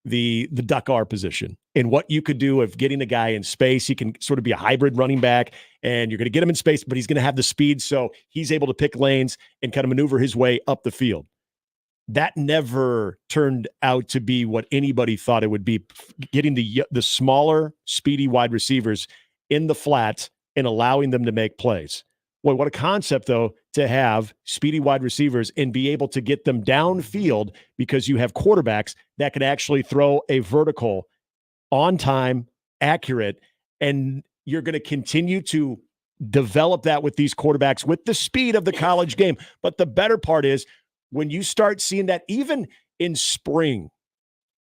the duck R position and what you could do of getting a guy in space. He can sort of be a hybrid running back, and you're going to get him in space, but he's going to have the speed, so he's able to pick lanes and kind of maneuver his way up the field. That never turned out to be what anybody thought it would be, getting the smaller, speedy wide receivers in the flat and allowing them to make plays. Boy, what a concept, though, to have speedy wide receivers and be able to get them downfield because you have quarterbacks that can actually throw a vertical on time, accurate, and you're going to continue to develop that with these quarterbacks with the speed of the college game. But the better part is when you start seeing that even in spring,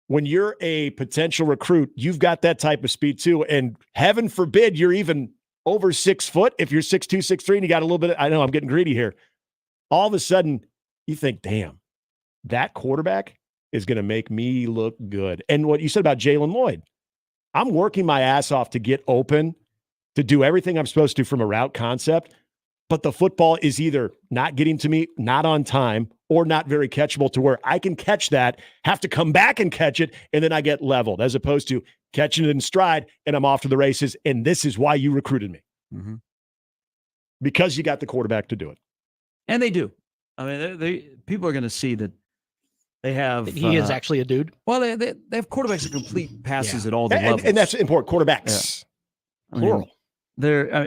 when you're a potential recruit, you've got that type of speed too. And heaven forbid you're even over 6 foot. If you're 6'2", 6'3", and you got a little bit, I know I'm getting greedy here. All of a sudden you think, damn, that quarterback is going to make me look good. And what you said about Jalen Lloyd, I'm working my ass off to get open, to do everything I'm supposed to from a route concept, but the football is either not getting to me, not on time, or not very catchable to where I can catch that, have to come back and catch it, and then I get leveled, as opposed to catching it in stride and I'm off to the races. And this is why you recruited me. Mm-hmm. Because you got the quarterback to do it. And they do. I mean, people are going to see that they have. He is actually a dude. Well, they have quarterbacks that complete passes at all the levels. And that's important. Quarterbacks. Yeah. Plural.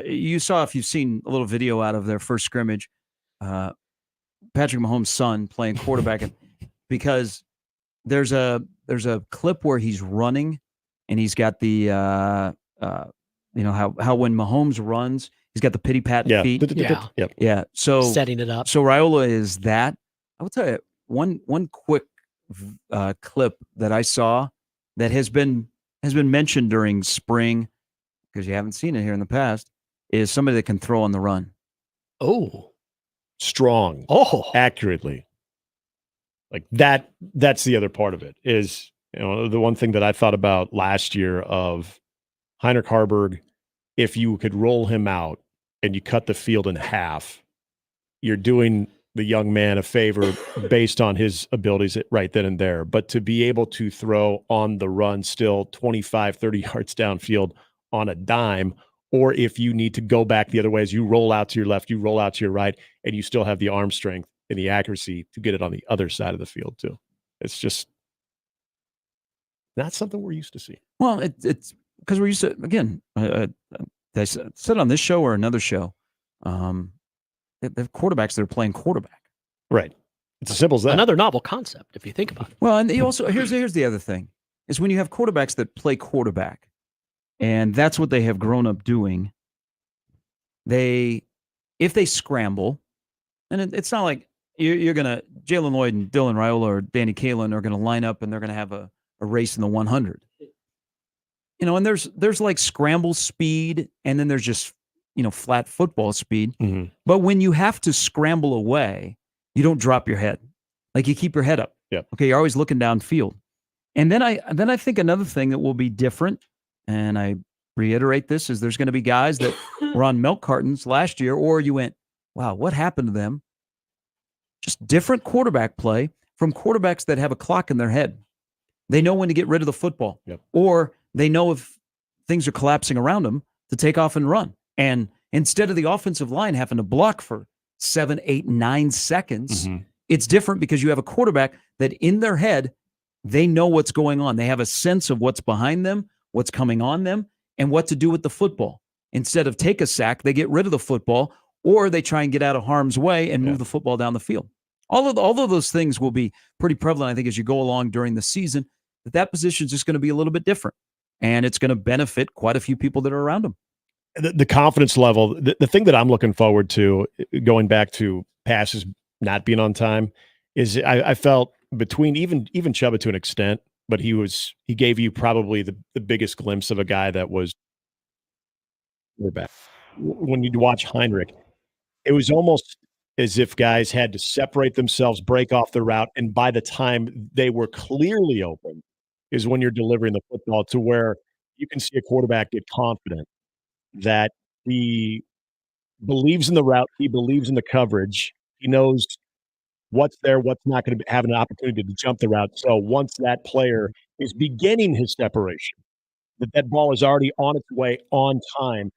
You saw, if you've seen a little video out of their first scrimmage, Patrick Mahomes' son playing quarterback, because there's a clip where he's running and he's got the how when Mahomes runs, he's got the pity pat feet. Yeah. So setting it up. So Raiola is that. I will tell you one quick clip that I saw that has been mentioned during spring, because you haven't seen it here in the past, is somebody that can throw on the run. Oh. Strong. Oh. Accurately. Like that's the other part of it is, the one thing that I thought about last year of Heinrich Harburg, if you could roll him out and you cut the field in half, you're doing the young man a favor based on his abilities right then and there. But to be able to throw on the run still 25, 30 yards downfield on a dime, or if you need to go back the other way as you roll out to your left, you roll out to your right, and you still have the arm strength and the accuracy to get it on the other side of the field too. It's just not something we're used to seeing. Well, it's because we're used to, again, I said on this show or another show, they have quarterbacks that are playing quarterback. Right. It's as simple as that. Another novel concept, if you think about it. Well, and they also, here's the other thing, is when you have quarterbacks that play quarterback, and that's what they have grown up doing, if they scramble, and it's not like you're going to, Jalen Lloyd and Dylan Raiola or Danny Kaelin are going to line up and they're going to have a race in the 100. And there's like scramble speed, and then there's just, flat football speed. Mm-hmm. But when you have to scramble away, you don't drop your head. Like, you keep your head up. Yeah. Okay, you're always looking downfield. And then I think another thing that will be different, and I reiterate this, is there's going to be guys that were on milk cartons last year, or you went, wow, what happened to them? Just different quarterback play from quarterbacks that have a clock in their head. They know when to get rid of the football, or they know if things are collapsing around them to take off and run. And instead of the offensive line having to block for 7, 8, 9 seconds, it's different because you have a quarterback that in their head, they know what's going on. They have a sense of what's behind them, what's coming on them, and what to do with the football. Instead of take a sack, they get rid of the football, or they try and get out of harm's way and move the football down the field. All of those things will be pretty prevalent, I think, as you go along during the season, that position is just going to be a little bit different. And it's going to benefit quite a few people that are around him. The confidence level, the thing that I'm looking forward to, going back to passes not being on time, is I felt between even Chuba to an extent, but he gave you probably the biggest glimpse of a guy that was back. When you watch Heinrich, it was almost as if guys had to separate themselves, break off the route, and by the time they were clearly open is when you're delivering the football, to where you can see a quarterback get confident that he believes in the route, he believes in the coverage, he knows what's there, what's not going to have an opportunity to jump the route. So once that player is beginning his separation, that ball is already on its way on time,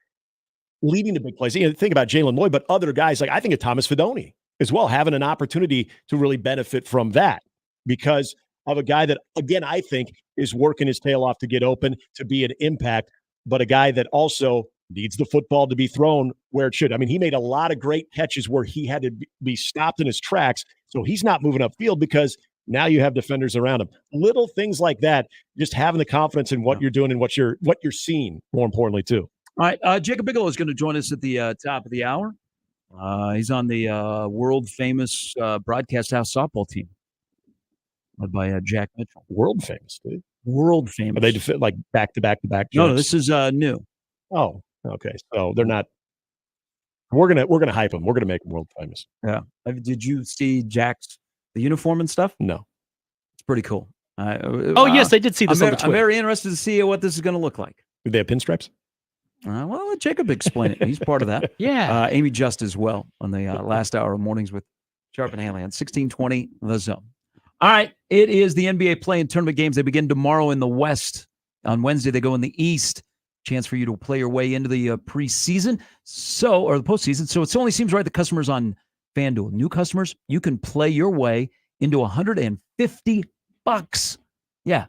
leading to big plays. Think about Jalen Lloyd, but other guys, like I think of Thomas Fidone as well, having an opportunity to really benefit from that because of a guy that, again, I think is working his tail off to get open, to be an impact, but a guy that also needs the football to be thrown where it should. I mean, he made a lot of great catches where he had to be stopped in his tracks, so he's not moving upfield because now you have defenders around him. Little things like that, just having the confidence in what you're doing and what you're seeing, more importantly, too. All right, Jacob Bigelow is going to join us at the top of the hour. He's on the world-famous Broadcast House softball team led by Jack Mitchell. World famous, dude. World famous. Are they like back-to-back-to-back? No, this is new. Oh, okay. So they're not. We're gonna hype them. We're gonna make them world famous. Yeah. Did you see Jack's the uniform and stuff? No. It's pretty cool. Yes, I did see this on the Twitter. I'm very interested to see what this is going to look like. Do they have pinstripes? Well, let Jacob explain it. He's part of that. Yeah. Amy Just as well on the last hour of Mornings with Sharp and Handley on 1620 The Zone. All right. It is the NBA play-in tournament games. They begin tomorrow in the West. On Wednesday, they go in the East. Chance for you to play your way into the preseason, or the postseason. So it only seems right that customers on FanDuel, new customers, you can play your way into $150. Yeah,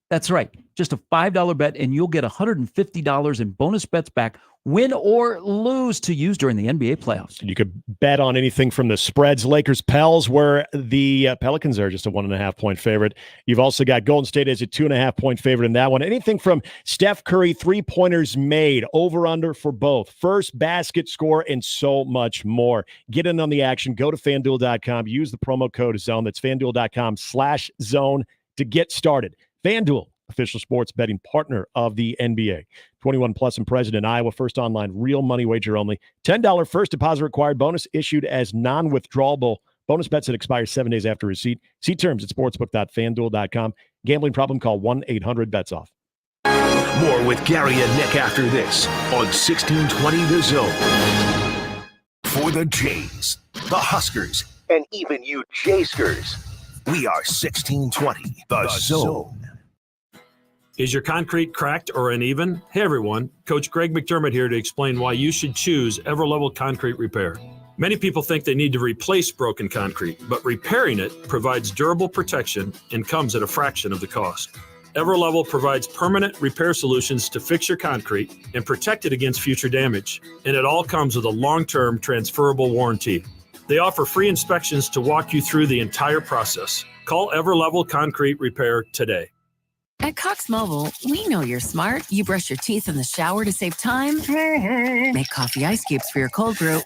that's right. Just a $5 bet, and you'll get $150 in bonus bets back, win or lose, to use during the NBA playoffs. You could bet on anything from the spreads, Lakers, Pels, where the Pelicans are just a 1.5-point favorite. You've also got Golden State as a 2.5-point favorite in that one. Anything from Steph Curry, 3-pointers made, over under for both, first basket score, and so much more. Get in on the action. Go to FanDuel.com. Use the promo code ZONE. That's FanDuel.com/zone to get started. FanDuel, official sports betting partner of the NBA. 21 plus and present in Iowa. First online, real money wager only. $10 first deposit required. Bonus issued as non-withdrawable. Bonus bets that expire 7 days after receipt. See terms at sportsbook.fanduel.com. Gambling problem? Call 1-800-BETS-OFF. More with Gary and Nick after this on 1620 The Zone. For the Jays, the Huskers, and even you Jayskers, we are 1620 The Zone. Is your concrete cracked or uneven? Hey everyone, Coach Greg McDermott here to explain why you should choose Everlevel Concrete Repair. Many people think they need to replace broken concrete, but repairing it provides durable protection and comes at a fraction of the cost. Everlevel provides permanent repair solutions to fix your concrete and protect it against future damage, and it all comes with a long-term transferable warranty. They offer free inspections to walk you through the entire process. Call Everlevel Concrete Repair today. At Cox Mobile, we know you're smart. You brush your teeth in the shower to save time, make coffee ice cubes for your cold brew,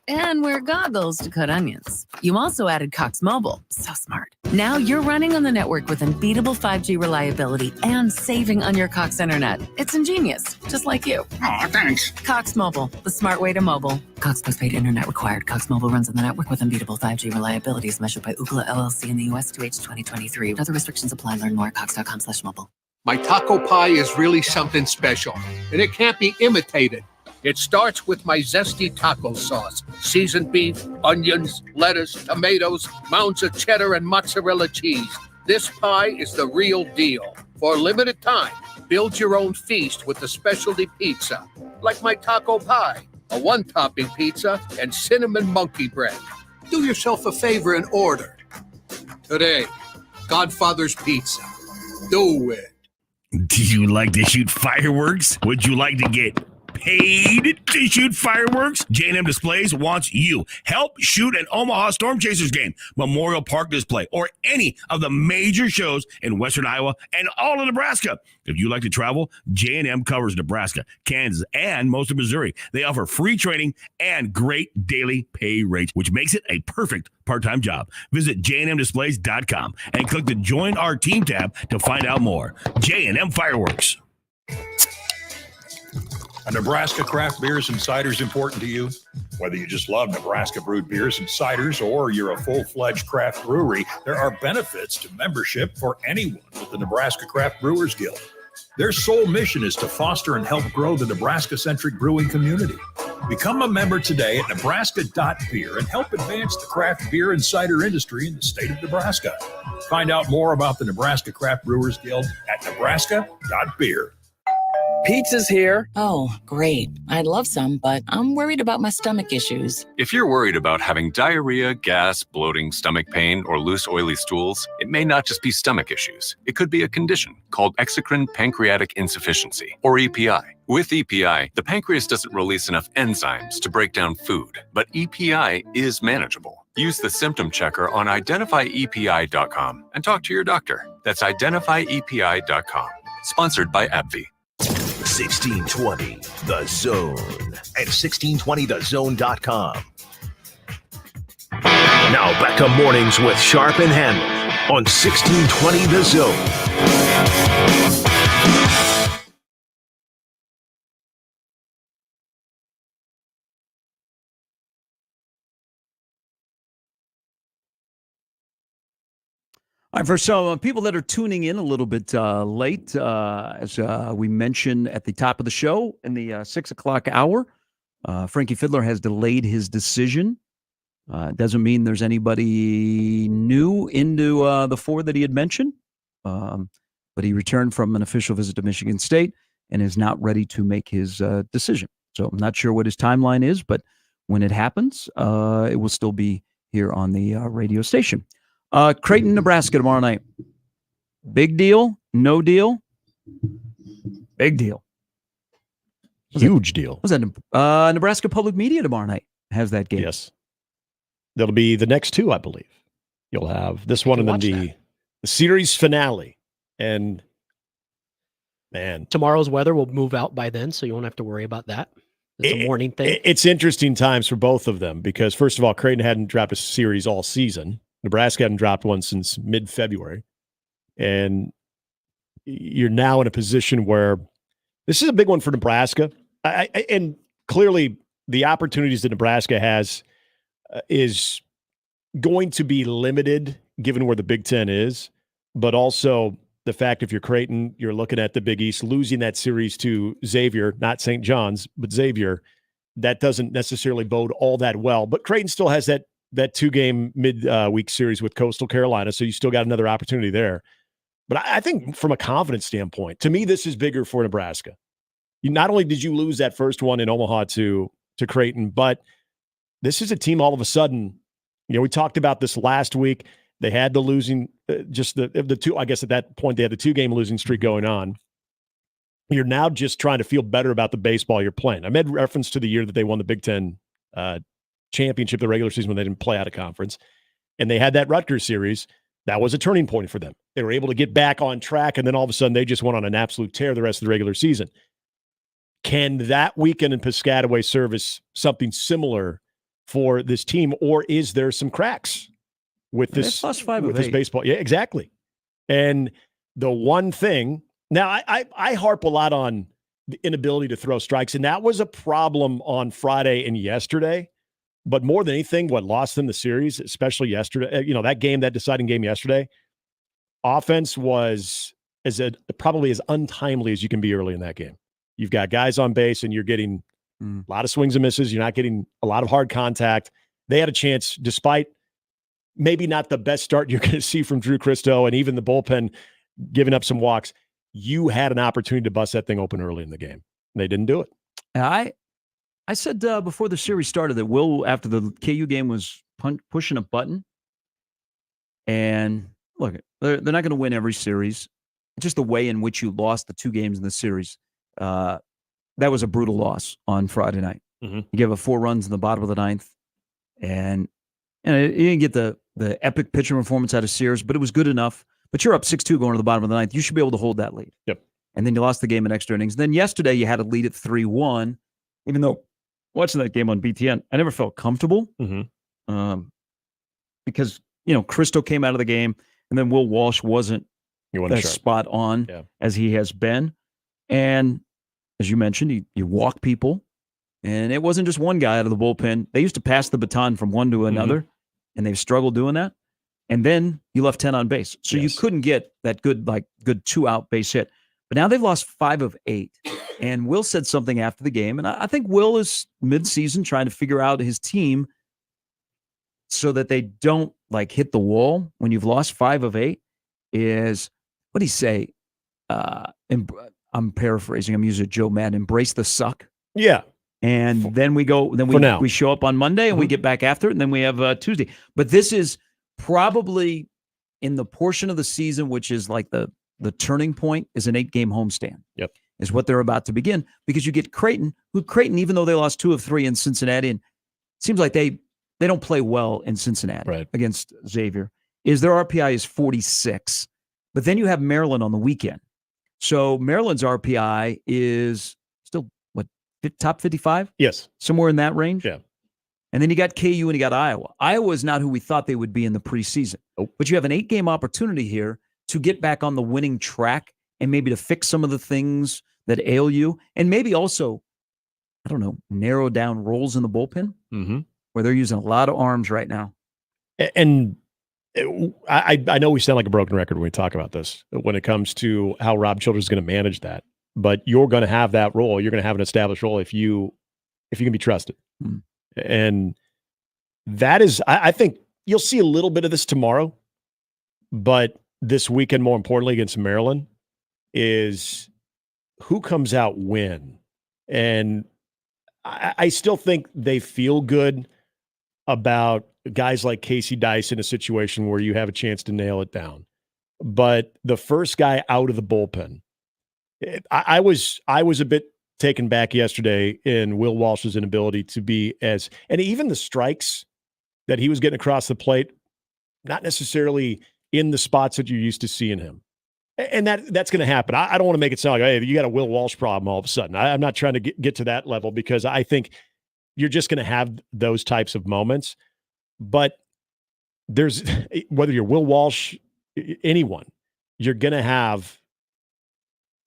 and wear goggles to cut onions. You also added Cox Mobile. So smart. Now you're running on the network with unbeatable 5G reliability and saving on your Cox internet. It's ingenious, just like you. Aw, thanks. Cox Mobile, the smart way to mobile. Cox postpaid internet required. Cox Mobile runs on the network with unbeatable 5G reliability as measured by Ookla LLC in the U.S. to H 2023. Other restrictions apply. Learn more at cox.com/mobile. My taco pie is really something special, and it can't be imitated. It starts with my zesty taco sauce, seasoned beef, onions, lettuce, tomatoes, mounds of cheddar, and mozzarella cheese. This pie is the real deal. For a limited time, build your own feast with the specialty pizza, like my taco pie, a one-topping pizza, and cinnamon monkey bread. Do yourself a favor and order. Today, Godfather's Pizza. Do it. Do you like to shoot fireworks? Would you like to get paid to shoot fireworks? J&M Displays wants you. Help shoot an Omaha Storm Chasers game, Memorial Park display, or any of the major shows in western Iowa and all of Nebraska. If you like to travel, J&M covers Nebraska, Kansas, and most of Missouri. They offer free training and great daily pay rates, which makes it a perfect part-time job. Visit jnmdisplays.com and click the Join Our Team tab to find out more. J&M Fireworks. Are Nebraska craft beers and ciders important to you? Whether you just love Nebraska brewed beers and ciders or you're a full-fledged craft brewery, there are benefits to membership for anyone with the Nebraska Craft Brewers Guild. Their sole mission is to foster and help grow the Nebraska-centric brewing community. Become a member today at nebraska.beer and help advance the craft beer and cider industry in the state of Nebraska. Find out more about the Nebraska Craft Brewers Guild at nebraska.beer. Pizza's here. Oh, great. I'd love some, but I'm worried about my stomach issues. If you're worried about having diarrhea, gas, bloating, stomach pain, or loose, oily stools, it may not just be stomach issues. It could be a condition called exocrine pancreatic insufficiency, or EPI. With EPI, the pancreas doesn't release enough enzymes to break down food, but EPI is manageable. Use the symptom checker on identifyepi.com and talk to your doctor. That's identifyepi.com. Sponsored by AbbVie. 1620 The Zone at 1620thezone.com. Now back to mornings with Sharp and Handley on 1620 The Zone. All right, for some people that are tuning in a little bit late, as we mentioned at the top of the show in the 6 o'clock hour, Frankie Fiddler has delayed his decision. Doesn't mean there's anybody new into the four that he had mentioned, but he returned from an official visit to Michigan State and is not ready to make his decision. So I'm not sure what his timeline is, but when it happens, it will still be here on the radio station. Creighton, Nebraska tomorrow night. Big deal? No deal? Big deal. Huge deal. Was that Nebraska Public Media tomorrow night has that game? Yes. That'll be the next two, I believe. You'll have this one and then the series finale. And man, tomorrow's weather will move out by then, so you won't have to worry about that. It's a morning thing. It's interesting times for both of them because, first of all, Creighton hadn't dropped a series all season. Nebraska hadn't dropped one since mid-February. And you're now in a position where this is a big one for Nebraska. And clearly the opportunities that Nebraska has is going to be limited given where the Big Ten is. But also the fact if you're Creighton, you're looking at the Big East, losing that series to Xavier, not St. John's, but Xavier, that doesn't necessarily bode all that well. But Creighton still has that two-game mid-week series with Coastal Carolina, so you still got another opportunity there. But I think from a confidence standpoint, to me, this is bigger for Nebraska. Not only did you lose that first one in Omaha to Creighton, but this is a team all of a sudden, we talked about this last week. They had the losing, just the two, I guess at that point, they had the two-game losing streak going on. You're now just trying to feel better about the baseball you're playing. I made reference to the year that they won the Big Ten championship, the regular season, when they didn't play out of conference, and they had that Rutgers series. That was a turning point for them. They were able to get back on track, and then all of a sudden they just went on an absolute tear the rest of the regular season. Can that weekend in Piscataway serve as something similar for this team, or is there some cracks with this +5 with this baseball? Yeah, exactly. And the one thing now, I harp a lot on the inability to throw strikes, and that was a problem on Friday and yesterday. But more than anything, what lost them the series, especially yesterday, that deciding game yesterday, offense was probably as untimely as you can be early in that game. You've got guys on base and you're getting a lot of swings and misses. You're not getting a lot of hard contact. They had a chance, despite maybe not the best start you're going to see from Drew Christo and even the bullpen giving up some walks. You had an opportunity to bust that thing open early in the game. They didn't do it. I said before the series started that Will, after the KU game, was pushing a button. And look, they're not going to win every series. Just the way in which you lost the two games in the series. that was a brutal loss on Friday night. Mm-hmm. You gave up 4 runs in the bottom of the 9th, and you didn't get the epic pitching performance out of Sears, but it was good enough. But you're up 6-2 going to the bottom of the 9th. You should be able to hold that lead. Yep. And then you lost the game in extra innings. Then yesterday you had a lead at 3-1, even though watching that game on BTN, I never felt comfortable because, Cristo came out of the game, and then Will Walsh wasn't as spot on as he has been. And as you mentioned, you walk people, and it wasn't just one guy out of the bullpen. They used to pass the baton from one to another, and they've struggled doing that. And then you left 10 on base. So you couldn't get that good 2-out base hit. But now they've lost 5 of 8. And Will said something after the game, and I think Will is mid-season trying to figure out his team so that they don't hit the wall when you've lost 5 of 8. Is what did he say? I'm paraphrasing. I'm using Joe Madden. Embrace the suck. Yeah. And then we go. Then we show up on Monday and we get back after it, and then we have Tuesday. But this is probably in the portion of the season which is like the turning point is an 8-game homestand. Yep. Is what they're about to begin, because you get Creighton, even though they lost 2 of 3 in Cincinnati, and it seems like they don't play well in Cincinnati against Xavier, is their RPI is 46. But then you have Maryland on the weekend. So Maryland's RPI is still, top 55? Yes. Somewhere in that range? Yeah. And then you got KU and you got Iowa. Iowa is not who we thought they would be in the preseason. Nope. But you have an 8-game opportunity here to get back on the winning track and maybe to fix some of the things that ail you. And maybe also, I don't know, narrow down roles in the bullpen where they're using a lot of arms right now. And I know we sound like a broken record when we talk about this, when it comes to how Rob Childress is going to manage that. But you're going to have that role. You're going to have an established role if you can be trusted. And that is, I think you'll see a little bit of this tomorrow, but this weekend, more importantly, against Maryland, is who comes out when. And I still think they feel good about guys like Casey Dice in a situation where you have a chance to nail it down. But the first guy out of the bullpen, I was a bit taken back yesterday in Will Walsh's inability to be and even the strikes that he was getting across the plate, not necessarily in the spots that you're used to seeing him. And that's going to happen. I don't want to make it sound like, hey, you got a Will Walsh problem all of a sudden. I'm not trying to get to that level, because I think you're just going to have those types of moments. But there's, whether you're Will Walsh, anyone, you're going to have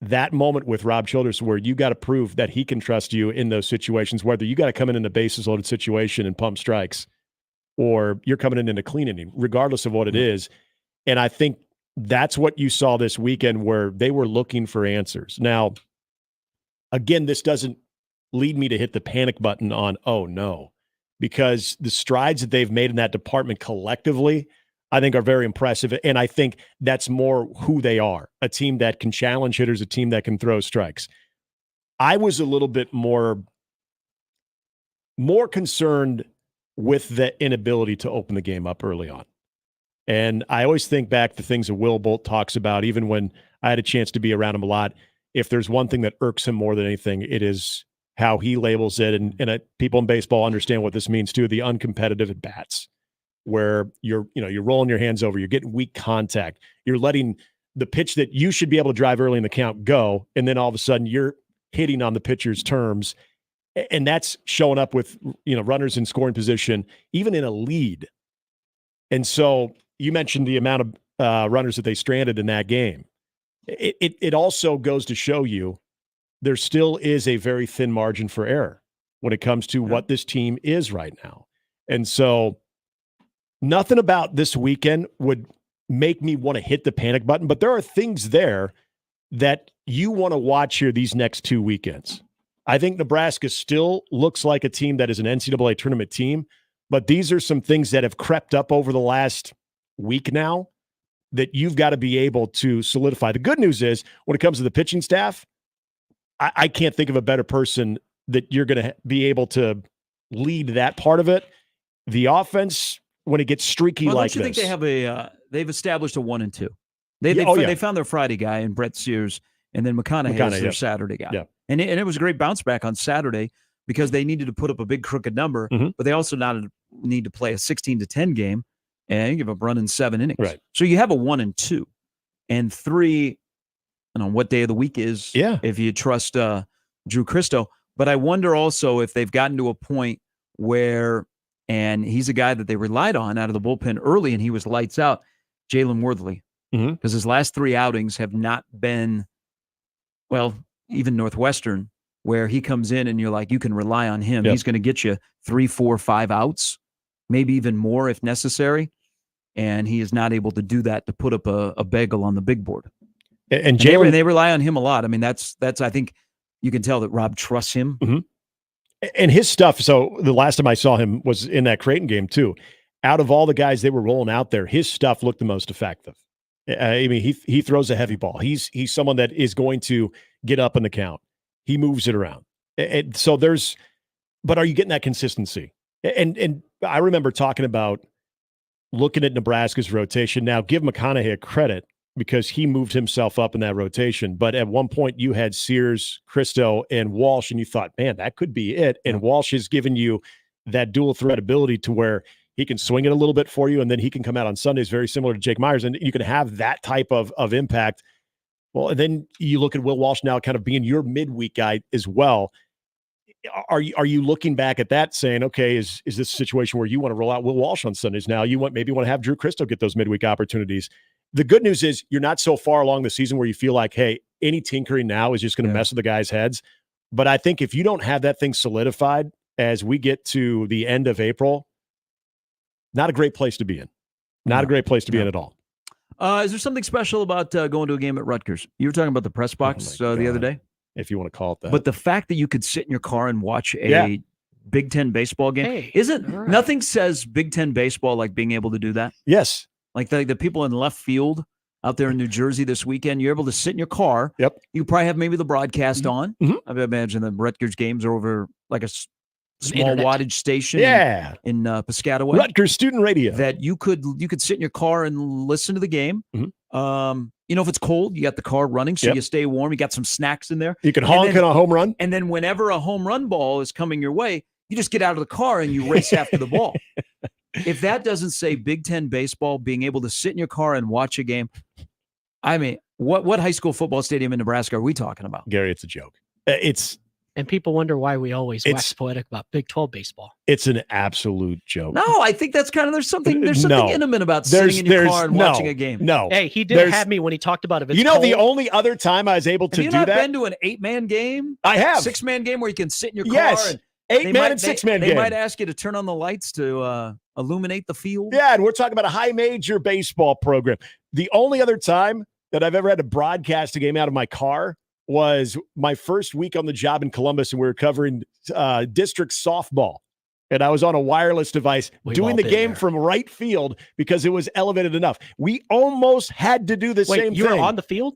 that moment with Rob Childress where you got to prove that he can trust you in those situations, whether you got to come in a bases loaded situation and pump strikes, or you're coming in a clean inning, regardless of what it is. And I think that's what you saw this weekend, where they were looking for answers. Now, again, this doesn't lead me to hit the panic button on, oh no, because the strides that they've made in that department collectively, I think, are very impressive. And I think that's more who they are, a team that can challenge hitters, a team that can throw strikes. I was a little bit more concerned with the inability to open the game up early on. And I always think back to things that Will Bolt talks about, even when I had a chance to be around him a lot. If there's one thing that irks him more than anything, it is how he labels it. And people in baseball understand what this means too, the uncompetitive at bats, where you're rolling your hands over, you're getting weak contact, you're letting the pitch that you should be able to drive early in the count go, and then all of a sudden you're hitting on the pitcher's terms. And that's showing up with, runners in scoring position, even in a lead. And so you mentioned the amount of runners that they stranded in that game. It also goes to show you there still is a very thin margin for error when it comes to what this team is right now. And so nothing about this weekend would make me want to hit the panic button, but there are things there that you want to watch here these next 2 weekends. I think Nebraska still looks like a team that is an NCAA tournament team, but these are some things that have crept up over the last week now that you've got to be able to solidify. The good news is, when it comes to the pitching staff, I can't think of a better person that you're going to be able to lead that part of it. The offense, when it gets streaky like this. Don't you think they have they've established a 1 and 2. They found their Friday guy in Brett Sears, and then McConaughey is their Saturday guy. Yeah. And it was a great bounce back on Saturday because they needed to put up a big crooked number, but they also need to play a 16-10 game and give up run in 7 innings. Right. So you have a 1 and 2 and 3. I don't know what day of the week is. Yeah. If you trust Drew Christo, but I wonder also if they've gotten to a point where, and he's a guy that they relied on out of the bullpen early, and he was lights out, Jalen Worthley, because his last 3 outings have not been, well, even Northwestern, where he comes in and you're like, you can rely on him. Yep. He's going to get you 3, 4, 5 outs, maybe even more if necessary. And he is not able to do that to put up a bagel on the big board. And Jalen, they rely on him a lot. I mean, that's I think you can tell that Rob trusts him. And his stuff. So the last time I saw him was in that Creighton game too. Out of all the guys they were rolling out there, his stuff looked the most effective. I mean, he throws a heavy ball. He's someone that is going to get up in the count. He moves it around. And so but are you getting that consistency? And I remember talking about looking at Nebraska's rotation. Now, give McConaughey credit because he moved himself up in that rotation. But at one point, you had Sears, Christo, and Walsh, and you thought, man, that could be it. And Walsh has given you that dual threat ability to where he can swing it a little bit for you, and then he can come out on Sundays very similar to Jake Myers, and you can have that type of impact. Well, and then you look at Will Walsh now kind of being your midweek guy as well. Are you looking back at that saying, okay, is this a situation where you want to roll out Will Walsh on Sundays now? You maybe want to have Drew Christo get those midweek opportunities. The good news is you're not so far along the season where you feel like, hey, any tinkering now is just going to mess with the guys' heads. But I think if you don't have that thing solidified as we get to the end of April, not a great place to be in. Not a great place to be in at all. Is there something special about going to a game at Rutgers? You were talking about the press box the other day. If you want to call it that. But the fact that you could sit in your car and watch a Big Ten baseball game, nothing says Big Ten baseball like being able to do that. Yes. Like the people in left field out there in New Jersey this weekend, you're able to sit in your car. Yep. You probably have maybe the broadcast on. I imagine the Rutgers games are over like a small Internet. wattage station in Piscataway. Rutgers Student Radio. That you could sit in your car and listen to the game. If it's cold, you got the car running, so you stay warm. You got some snacks in there. You can honk on a home run. And then whenever a home run ball is coming your way, you just get out of the car and you race after the ball. If that doesn't say Big Ten baseball, being able to sit in your car and watch a game, I mean, what high school football stadium in Nebraska are we talking about? Gary, it's a joke. And people wonder why we always wax poetic about Big 12 baseball. It's an absolute joke. No, I think that's kind of there's something intimate about sitting in your car and watching a game. No. Hey, he did have me when he talked about it. The only other time I was able to do that. Have you not been to an 8-man game? I have. 6-man game where you can sit in your car. Yes. And 8-man and 6-man game. They might ask you to turn on the lights to illuminate the field. Yeah, and we're talking about a high major baseball program. The only other time that I've ever had to broadcast a game out of my car was my first week on the job in Columbus, and we were covering district softball. And I was on a wireless device doing the game from right field because it was elevated enough. We almost had to do the same thing. You were on the field?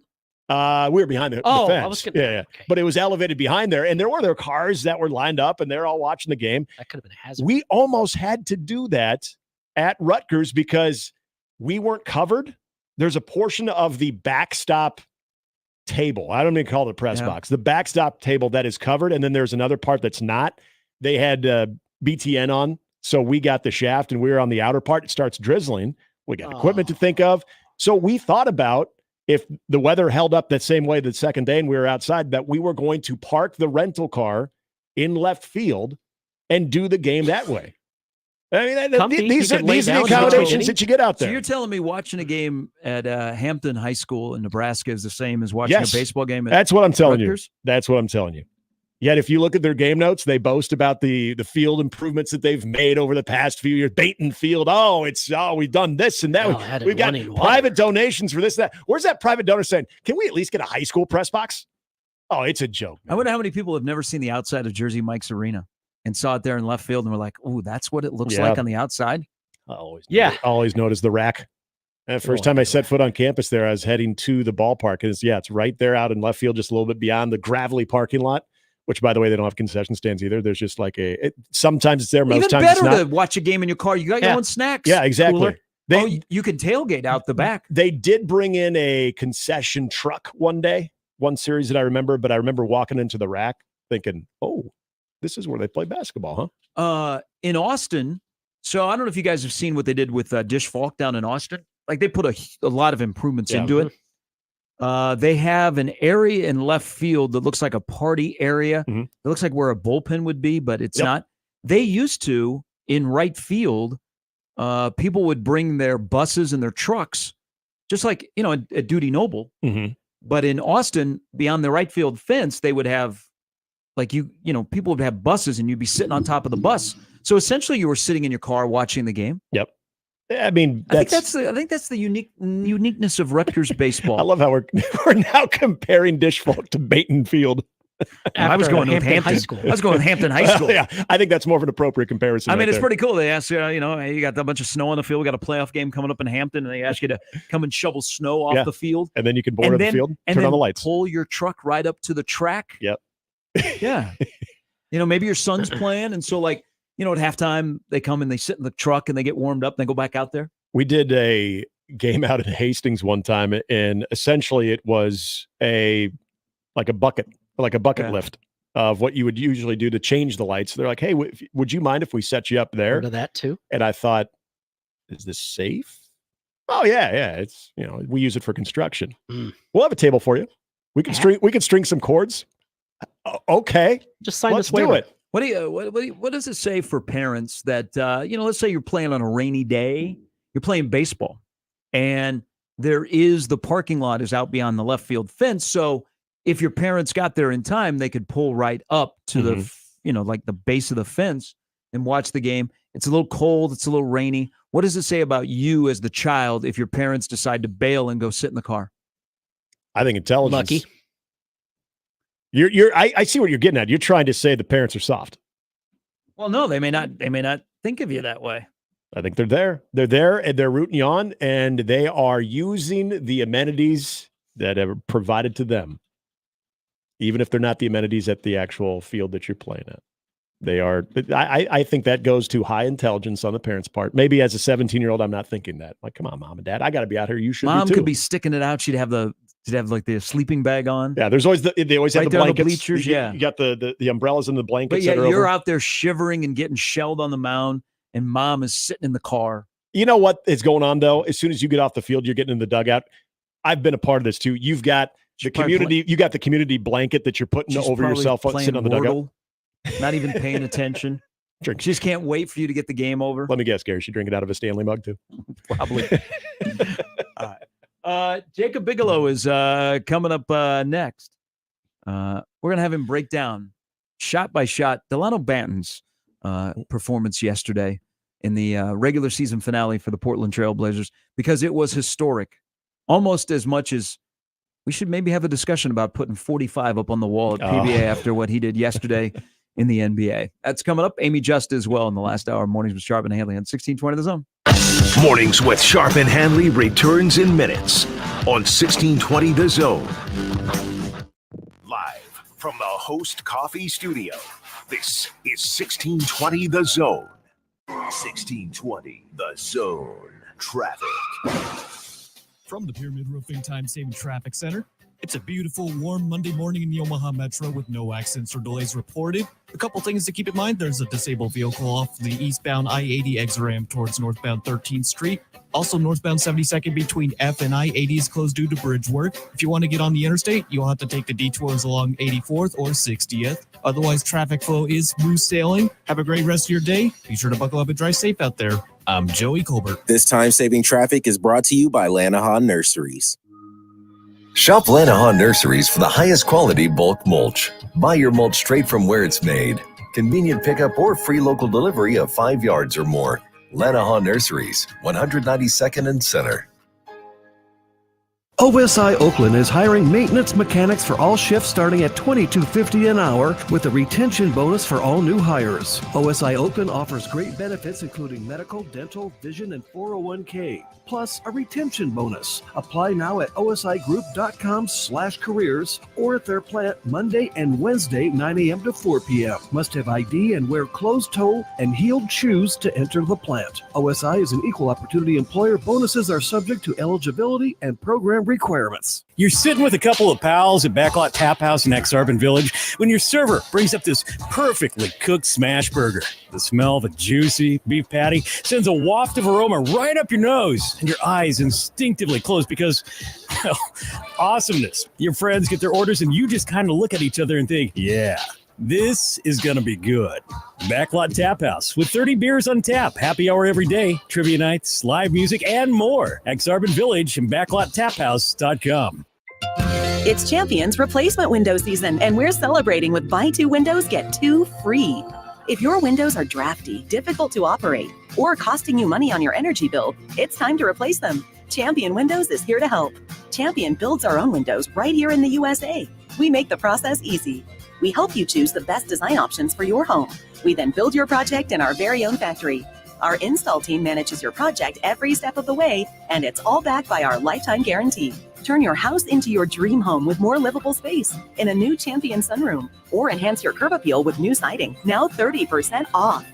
We were behind the fence. I was gonna, Okay. But it was elevated behind there, and there were cars that were lined up, and they're all watching the game. That could have been a hazard. We almost had to do that at Rutgers because we weren't covered. There's a portion of the backstop table. I don't even call it a press box. The backstop table that is covered, and then there's another part that's not. They had BTN on, so we got the shaft, and we were on the outer part. It starts drizzling. We got equipment to think of. So we thought about if the weather held up that same way the second day and we were outside, that we were going to park the rental car in left field and do the game that way. I mean, these are the accommodations that you get out there. So you're telling me watching a game at Hampton High School in Nebraska is the same as watching a baseball game at That's what I'm telling Rutgers? you. That's what I'm telling you. Yet if you look at their game notes, they boast about the field improvements that they've made over the past few years. Baton Field, we've done this and that. We've got private donations for this and that. Where's that private donor saying, can we at least get a high school press box? Oh, it's a joke. I wonder how many people have never seen the outside of Jersey Mike's Arena and saw it there in left field and were like, oh, that's what it looks like on the outside? I always noticed the rack. The first time I set foot on campus there, I was heading to the ballpark. And it's right there out in left field, just a little bit beyond the gravelly parking lot, which, by the way, they don't have concession stands either. There's just like sometimes it's there, most times it's not. Even better to watch a game in your car. You got your own snacks. Yeah, exactly. You can tailgate out the back. They did bring in a concession truck one day. one series that I remember, but I remember walking into the rack thinking, oh, this is where they play basketball, huh? In Austin, so I don't know if you guys have seen what they did with Dish Falk down in Austin. Like they put a lot of improvements into it. They have an area in left field that looks like a party area. It looks like where a bullpen would be, but it's not. They used to, in right field, people would bring their buses and their trucks, just like, at Duty Noble. But in Austin, beyond the right field fence, they would have, like, people would have buses and you'd be sitting on top of the bus. So essentially you were sitting in your car watching the game. Yep. I mean, I think that's the uniqueness of Rutgers baseball. I love how we're now comparing Dish Falk to Baton Field. I was going with Hampton High School. I was going with Hampton High School. Yeah, I think that's more of an appropriate comparison. I mean, right it's there. pretty cool. They asked you, hey, you got a bunch of snow on the field. We got a playoff game coming up in Hampton, and they ask you to come and shovel snow off the field. And then you can board up the field, turn on the lights. Pull your truck right up to the track. Yep. Yeah. Maybe your son's playing, and so at halftime they come and they sit in the truck and they get warmed up and they go back out there. We did a game out in Hastings one time, and essentially it was a bucket lift of what you would usually do to change the lights. They're like, hey, would you mind if we set you up there? Heard of that too. And I thought, is this safe? Oh yeah. It's, we use it for construction. We'll have a table for you. We can string some cords. Okay. Just sign Let's this waiver. do it. What does it say for parents that, let's say you're playing on a rainy day, you're playing baseball, and there is the parking lot is out beyond the left field fence. So if your parents got there in time, they could pull right up to the, like the base of the fence and watch the game. It's a little cold. It's a little rainy. What does it say about you as the child if your parents decide to bail and go sit in the car? I think intelligence. Lucky. I see what you're getting at. You're trying to say the parents are soft. Well, no, they may not think of you that way. I think they're there. They're there and they're rooting you on, and they are using the amenities that are provided to them, even if they're not the amenities at the actual field that you're playing at. They are. I think that goes to high intelligence on the parents' part. Maybe as a 17-year-old, I'm not thinking that. Like, come on, mom and dad, I got to be out here. You should. Mom be too. could be sticking it out. She'd have like the sleeping bag on. Yeah, there's always they always have Right the there on the blankets. bleachers, yeah. You got the umbrellas and the blankets. But yeah, that are you're over. out there shivering and getting shelled on the mound, and mom is sitting in the car. You know what is going on though? As soon as you get off the field, you're getting in the dugout. I've been a part of this too. You've got the community. You got the community blanket that you're putting She's over probably yourself, playing sitting on the dugout. Wordle, not even paying attention. Drink. She just can't wait for you to get the game over. Let me guess, Gary. She drink it out of a Stanley mug too. Probably. Jacob Bigelow is coming up next. We're going to have him break down shot by shot Delano Banton's performance yesterday in the regular season finale for the Portland Trail Blazers, because it was historic, almost as much as we should maybe have a discussion about putting 45 up on the wall at PBA after what he did yesterday in the NBA. That's coming up. Amy Just as well in the last hour. Mornings with Sharp and Handley on 1620 The Zone. Mornings with Sharp and Handley returns in minutes on 1620 The Zone. Live from the Host Coffee Studio, this is 1620 The Zone. 1620 The Zone. Traffic. From the Pyramid Roofing Time Saving Traffic Center, it's a beautiful, warm Monday morning in the Omaha Metro with no accidents or delays reported. A couple things to keep in mind. There's a disabled vehicle off the eastbound I-80 exit ramp towards northbound 13th Street. Also, northbound 72nd between F and I-80 is closed due to bridge work. If you want to get on the interstate, you'll have to take the detours along 84th or 60th. Otherwise, traffic flow is smooth sailing. Have a great rest of your day. Be sure to buckle up and drive safe out there. I'm Joey Colbert. This time-saving traffic is brought to you by Lanahan Nurseries. Shop Lanahan Nurseries for the highest quality bulk mulch. Buy your mulch straight from where it's made. Convenient pickup or free local delivery of 5 yards or more. Lanahan Nurseries, 192nd and Center. OSI Oakland is hiring maintenance mechanics for all shifts starting at $22.50 an hour with a retention bonus for all new hires. OSI Oakland offers great benefits including medical, dental, vision, and 401k, plus a retention bonus. Apply now at osigroup.com/careers or at their plant Monday and Wednesday, 9 a.m. to 4 p.m. Must have ID and wear closed-toe and heeled shoes to enter the plant. OSI is an equal opportunity employer. Bonuses are subject to eligibility and program requirements. You're sitting with a couple of pals at Backlot Tap House in Exarban Village when your server brings up this perfectly cooked smash burger. The smell of a juicy beef patty sends a waft of aroma right up your nose, and your eyes instinctively close because, well, awesomeness. Your friends get their orders, and you just kind of look at each other and think, yeah, this is going to be good. Backlot Tap House with 30 beers on tap, happy hour every day, trivia nights, live music, and more. Exarban Village and BacklotTapHouse.com. It's Champions replacement window season, and we're celebrating with buy 2 windows, get 2 free. If your windows are drafty, difficult to operate, or costing you money on your energy bill, it's time to replace them. Champion Windows is here to help. Champion builds our own windows right here in the USA. We make the process easy. We help you choose the best design options for your home. We then build your project in our very own factory. Our install team manages your project every step of the way, and it's all backed by our lifetime guarantee. Turn your house into your dream home with more livable space in a new Champion sunroom, or enhance your curb appeal with new siding, now 30% off.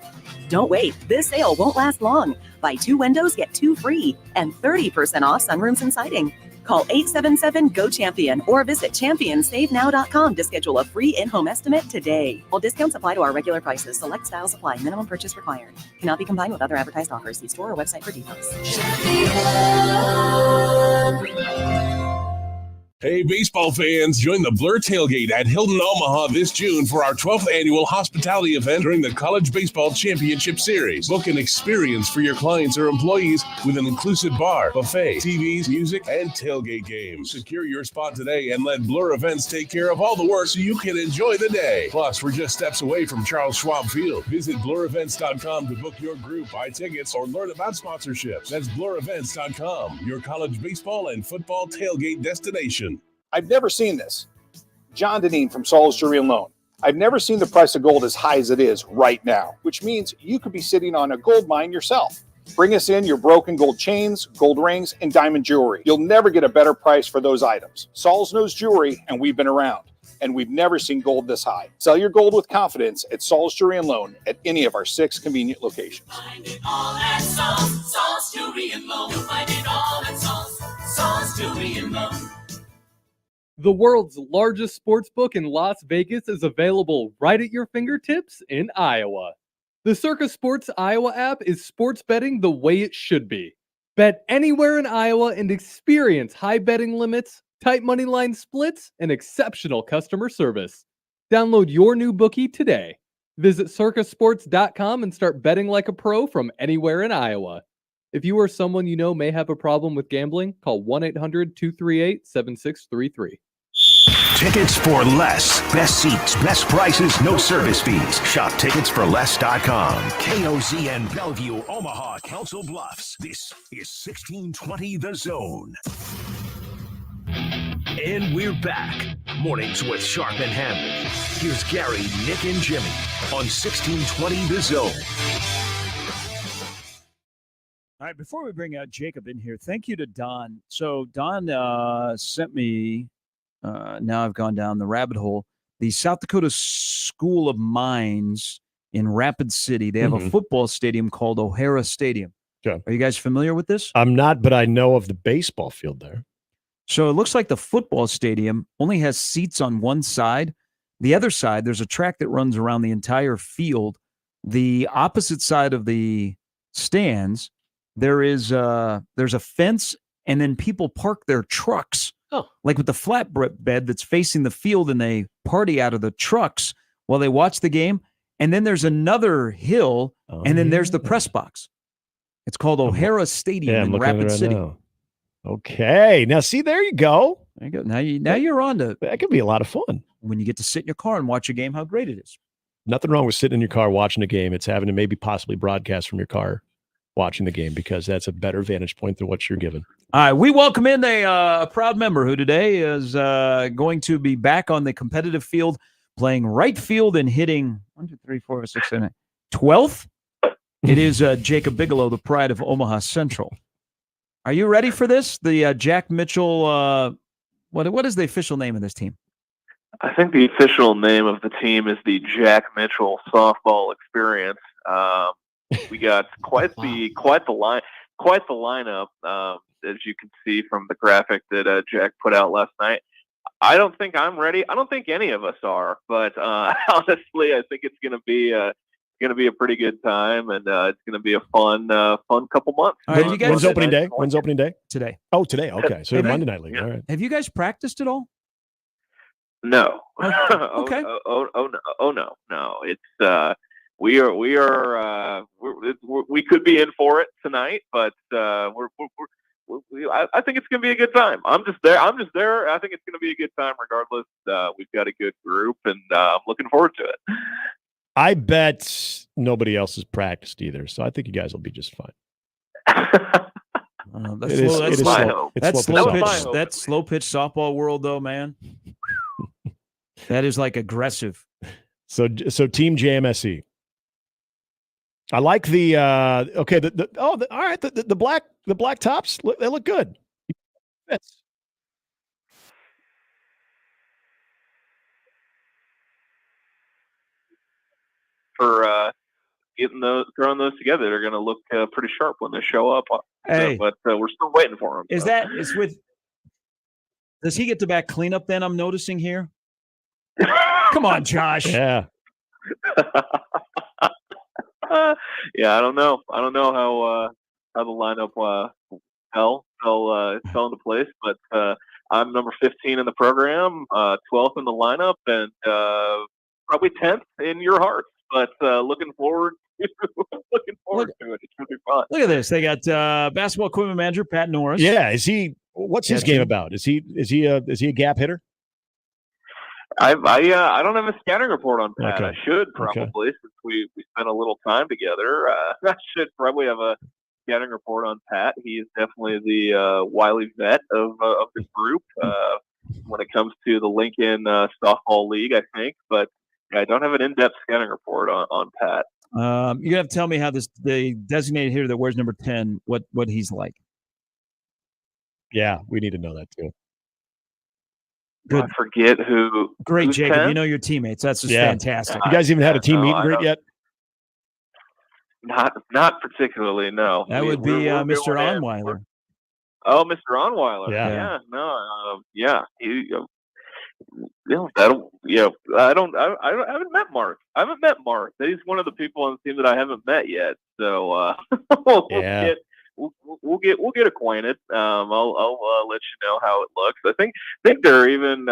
Don't wait, this sale won't last long. Buy 2 windows, get 2 free, and 30% off sunrooms and siding. Call 877-GO-CHAMPION or visit championsavenow.com to schedule a free in-home estimate today. While discounts apply to our regular prices, select styles apply. Minimum purchase required. Cannot be combined with other advertised offers. See store or website for details. Hey, baseball fans, join the Blur Tailgate at Hilton Omaha this June for our 12th annual hospitality event during the College Baseball Championship Series. Book an experience for your clients or employees with an inclusive bar, buffet, TVs, music, and tailgate games. Secure your spot today and let Blur Events take care of all the work so you can enjoy the day. Plus, we're just steps away from Charles Schwab Field. Visit blurevents.com to book your group, buy tickets, or learn about sponsorships. That's blurevents.com, your college baseball and football tailgate destination. I've never seen this. John Deneen from Saul's Jewelry and Loan. I've never seen the price of gold as high as it is right now, which means you could be sitting on a gold mine yourself. Bring us in your broken gold chains, gold rings, and diamond jewelry. You'll never get a better price for those items. Saul's knows jewelry, and we've been around, and we've never seen gold this high. Sell your gold with confidence at Saul's Jewelry and Loan at any of our 6 convenient locations. Find it all at Saul's Jewelry and Loan. You'll find it all at Saul's Jewelry and Loan. The world's largest sports book in Las Vegas is available right at your fingertips in Iowa. The Circa Sports Iowa app is sports betting the way it should be. Bet anywhere in Iowa and experience high betting limits, tight money line splits, and exceptional customer service. Download your new bookie today. Visit circasports.com and start betting like a pro from anywhere in Iowa. If you or someone you know may have a problem with gambling, call 1-800-238-7633. Tickets for less. Best seats, best prices, no service fees. Shop ticketsforless.com. KOZN Bellevue, Omaha, Council Bluffs. This is 1620 The Zone. And we're back. Mornings with Sharp and Handley. Here's Gary, Nick, and Jimmy on 1620 The Zone. All right, before we bring out Jacob in here, thank you to Don. So Don sent me, now I've gone down the rabbit hole, the South Dakota School of Mines in Rapid City. They have a football stadium called O'Hara Stadium. Okay. Are you guys familiar with this? I'm not, but I know of the baseball field there. So it looks like the football stadium only has seats on one side. The other side, there's a track that runs around the entire field. The opposite side of the stands, there's a fence, and then people park their trucks, like with the flatbed that's facing the field, and they party out of the trucks while they watch the game. And then there's another hill, and then there's the press box. It's called O'Hara Stadium in Rapid City. Now. Okay, now see, there you go. There you go. Now you're on to that. Could be a lot of fun when you get to sit in your car and watch a game. How great it is! Nothing wrong with sitting in your car watching a game. It's having to maybe possibly broadcast from your car watching the game, because that's a better vantage point than what you're given. All right, we welcome in a proud member who today is going to be back on the competitive field, playing right field and hitting 1, 2, 3, 4, 6, 7, 8, 12th. It is Jacob Bigelow, the pride of Omaha Central. Are you ready for this? The Jack Mitchell, what is the official name of this team? I think the official name of the team is the Jack Mitchell Softball Experience. We got quite the lineup. as you can see from the graphic that Jack put out last night. I don't think I'm ready. I don't think any of us are. But honestly, I think it's going to be a pretty good time, and it's going to be a fun couple months. All right, you guys, When's opening day? When's opening day? Today. Oh, today. Okay, so Monday Night League. Yeah. All right. Have you guys practiced at all? No. Okay. No. It's we could be in for it tonight, but I think it's going to be a good time. I'm just there. I think it's going to be a good time regardless. We've got a good group, and I'm looking forward to it. I bet nobody else has practiced either, so I think you guys will be just fine. That's slow pitch softball world, though, man. That is like aggressive. So Team JMSE. I like the okay. All right. The black tops they look good. For throwing those together, they're going to look pretty sharp when they show up. Hey. But we're still waiting for them. Is with? Does he get to back cleanup? Then I'm noticing here. Come on, Josh. Yeah. Yeah, I don't know how the lineup fell into place, but I'm number 15 in the program, 12th in the lineup, and probably 10th in your hearts. But looking forward to it. It should be fun. Look at this. They got basketball equipment manager Pat Norris. Yeah, is he? What's his game about? Is he a gap hitter? I don't have a scouting report on Pat. Okay. I should probably since we spent a little time together. I should probably have a scouting report on Pat. He is definitely the wily vet of the group when it comes to the Lincoln softball league, I think. But I don't have an in-depth scouting report on Pat. You have to tell me how the designated hitter that wears number 10, what he's like. Yeah, we need to know that too. Good. I forget who. Great, who's Jacob. 10? You know your teammates. That's just fantastic. You guys even had a team meet and greet yet? Not particularly. No. That would be Mr. Onweiler. Oh, Mr. Onweiler. Yeah. I haven't met Mark. He's one of the people on the team that I haven't met yet. So we'll get acquainted. I'll let you know how it looks. I think they're even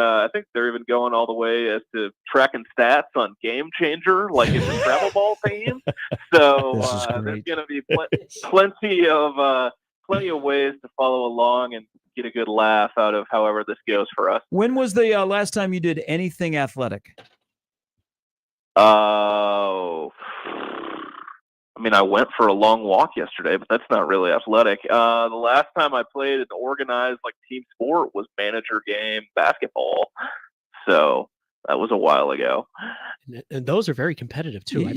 going all the way as to tracking stats on Game Changer, like it's a travel ball team. So there's going to be plenty of ways to follow along and get a good laugh out of however this goes for us. When was the last time you did anything athletic? I went for a long walk yesterday, but that's not really athletic. The last time I played an organized team sport was manager game basketball. So that was a while ago. And those are very competitive too. Are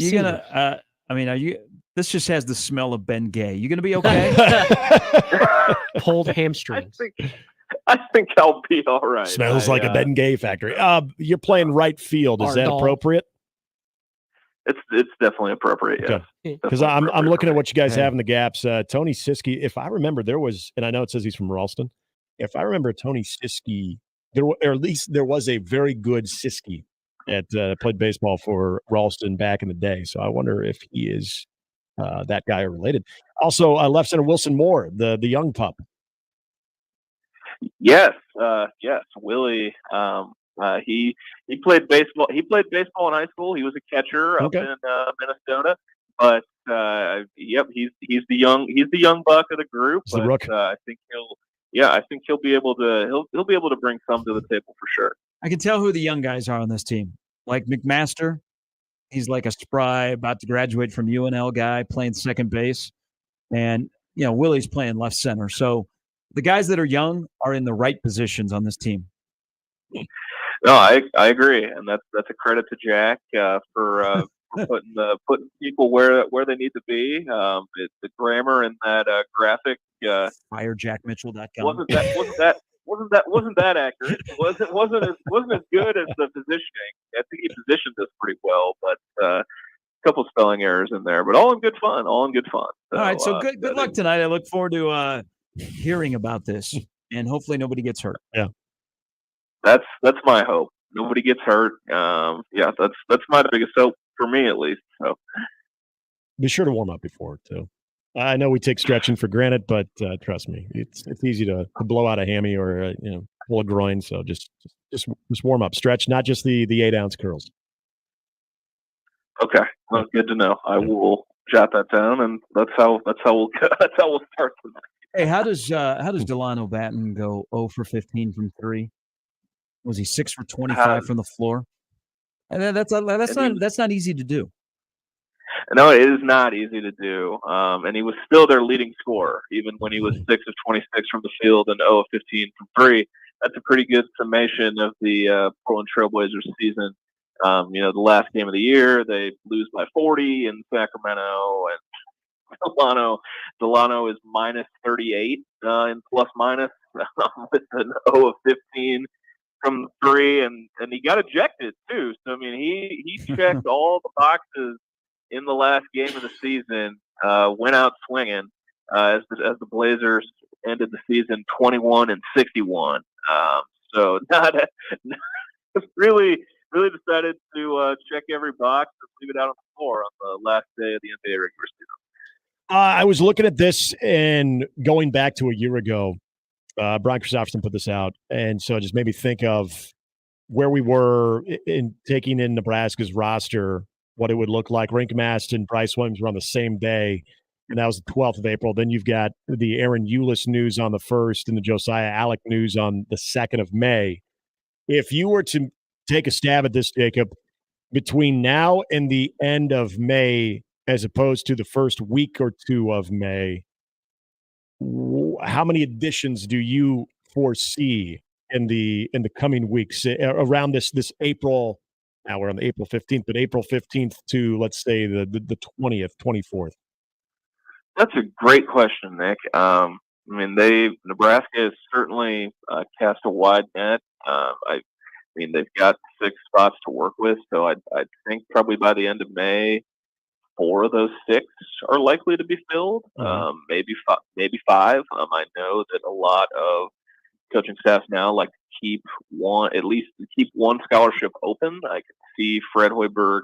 you? This just has the smell of Ben Gay. You going to be okay? Pulled hamstrings. I think I'll be all right. Smells like a Ben Gay factory. You're playing right field. Is that appropriate? It's definitely appropriate. Yeah, because I'm looking at what you guys have in the gaps. Tony Siski, if I remember, there was, and I know it says he's from Ralston. If I remember, Tony Siski, or at least there was a very good Siski that played baseball for Ralston back in the day. So I wonder if he is that guy or related. Also, left center Wilson Moore, the young pup. Yes, Willie. He played baseball. He played baseball in high school. He was a catcher up in Minnesota. But he's the young buck of the group. The rook. I think he'll be able to bring some to the table for sure. I can tell who the young guys are on this team. Like McMaster, he's like a spry, about to graduate from UNL guy playing second base, and Willie's playing left center. So the guys that are young are in the right positions on this team. No, I agree, and that's a credit to Jack for putting people where they need to be. The grammar in that graphic. FireJackMitchell.com. Wasn't that accurate? Wasn't as good as the positioning. I think he positioned us pretty well, but a couple spelling errors in there. But all in good fun. All right, so good luck tonight. I look forward to hearing about this, and hopefully nobody gets hurt. Yeah. That's my hope. Nobody gets hurt. That's my biggest hope for me, at least. So be sure to warm up before too. I know we take stretching for granted, but trust me, it's easy to blow out a hammy or pull a groin. So just warm up, stretch, not just the 8-ounce curls. okay, well, good to know. I will jot that down, and that's how we'll start tonight. Hey, how does Delano Batten go 0 for 15 from 3? Was he 6 for 25 from the floor? And that's not easy to do. No, it is not easy to do. And he was still their leading scorer, even when he was 6 of 26 from the field and 0 of 15 from 3. That's a pretty good summation of the Portland Trailblazers season. The last game of the year, they lose by 40 in Sacramento, and Delano is minus 38 in plus minus with an 0 of 15 from 3, and he got ejected too. So I mean, he checked all the boxes in the last game of the season. Went out swinging as the Blazers ended the season 21-61. So not really decided to check every box and leave it out on the floor on the last day of the NBA regular season. I was looking at this and going back to a year ago. Brian Christopherson put this out, and so it just made me think of where we were in taking in Nebraska's roster, what it would look like. Rink Mast and Bryce Williams were on the same day, and that was the 12th of April. Then you've got the Aaron Eulis news on the 1st and the Josiah Alec news on the 2nd of May. If you were to take a stab at this, Jacob, between now and the end of May, as opposed to the first week or two of May, how many additions do you foresee in the coming weeks around this April? Now we're on the April 15th, but April 15th to, let's say, the 20th, 24th. That's a great question, Nick. Nebraska has certainly cast a wide net. They've got 6 spots to work with, so I think probably by the end of May, 4 of those 6 are likely to be filled. Maybe 5. I know that a lot of coaching staffs now like to keep one scholarship open. I could see Fred Hoiberg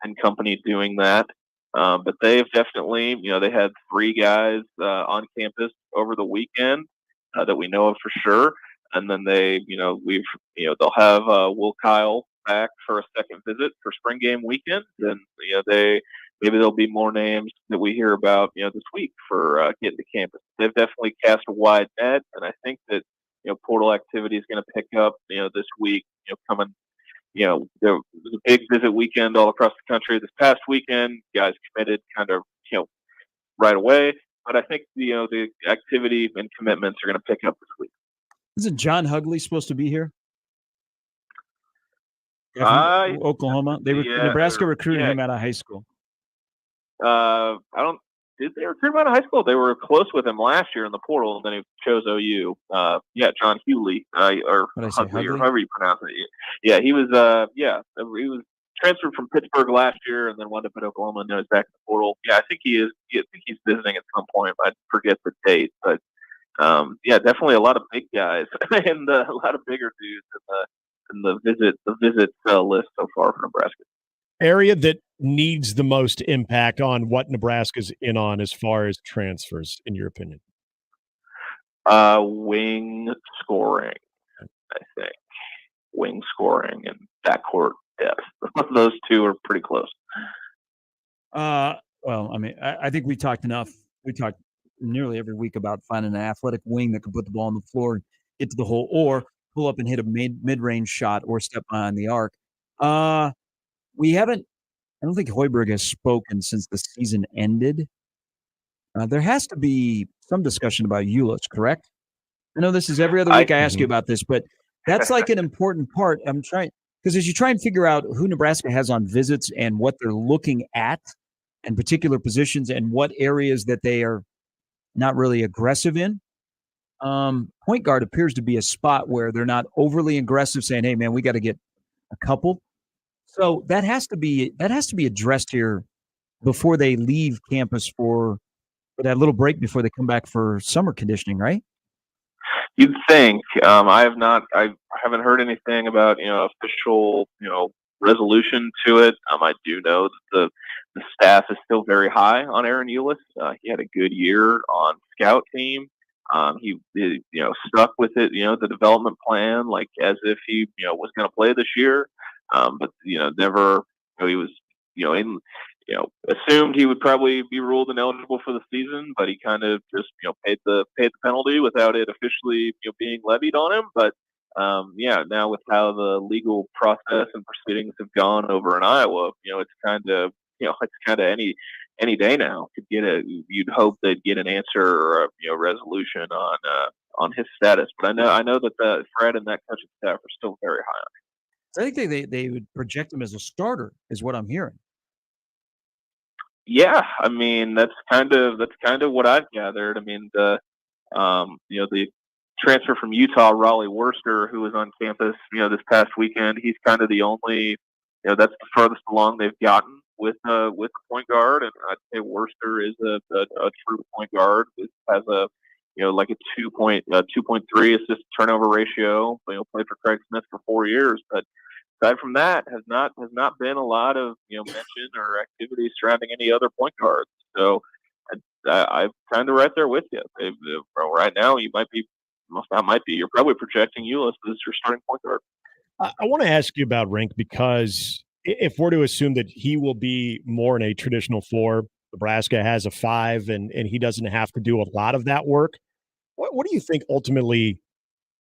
and company doing that. But they've definitely, they had 3 guys on campus over the weekend that we know of for sure. And then they'll have Will Kyle back for a second visit for spring game weekend. And, maybe there'll be more names that we hear about, this week for getting to campus. They've definitely cast a wide net, and I think that, portal activity is going to pick up, this week, coming. There was a big visit weekend all across the country this past weekend. Guys committed kind of, right away. But I think, the activity and commitments are going to pick up this week. Isn't John Hugley supposed to be here? Oklahoma. Nebraska recruited him out of high school. Did they recruit him out of high school? They were close with him last year in the portal, and then he chose OU. John Hughley, or Hugley, or however you pronounce it. Yeah, he was. He was transferred from Pittsburgh last year, and then wound up at Oklahoma, and now he's back in the portal. Yeah, I think he is. I think he's visiting at some point. I forget the date, but definitely a lot of big guys and a lot of bigger dudes in the visit list so far for Nebraska. Area that needs the most impact on what Nebraska's in on as far as transfers, in your opinion? Wing scoring, I think. Wing scoring and backcourt depth. Those 2 are pretty close. I think we talked enough. We talked nearly every week about finding an athletic wing that can put the ball on the floor and get to the hole, or pull up and hit a mid-range shot, or step on the arc. I don't think Hoiberg has spoken since the season ended. There has to be some discussion about Eulis, correct? I know this is every other week I ask you about this, but that's like an important part. I'm trying, because as you try and figure out who Nebraska has on visits and what they're looking at and particular positions and what areas that they are not really aggressive in, point guard appears to be a spot where they're not overly aggressive, saying, hey, man, we got to get a couple. So that has to be addressed here before they leave campus for for that little break before they come back for summer conditioning, right? You'd think. I haven't heard anything about official resolution to it. I do know that the staff is still very high on Aaron Eulis. He had a good year on scout team. He stuck with it, the development plan, like as if he was going to play this year. But never. He was assumed he would probably be ruled ineligible for the season, but he kind of just paid the penalty without it officially being levied on him. But now with how the legal process and proceedings have gone over in Iowa, it's kind of any day now could get you'd hope they'd get an answer or a resolution on his status. But I know that Fred and that coaching staff are still very high on him. I think they would project him as a starter, is what I'm hearing. Yeah, I mean that's kind of what I've gathered. I mean the transfer from Utah, Raleigh Worcester, who was on campus this past weekend, he's kind of the only that's the furthest along they've gotten with a point guard, and I'd say Worcester is a true point guard. Has a like a 2.3 assist turnover ratio. Played for Craig Smith for 4 years, but aside from that, has not been a lot of mention or activity surrounding any other point guards. So I'm kind of right there with you. Right now, you're probably projecting Eulis as your starting point guard. I want to ask you about Rink because if we're to assume that he will be more in a traditional 4, Nebraska has a 5, and he doesn't have to do a lot of that work. What do you think ultimately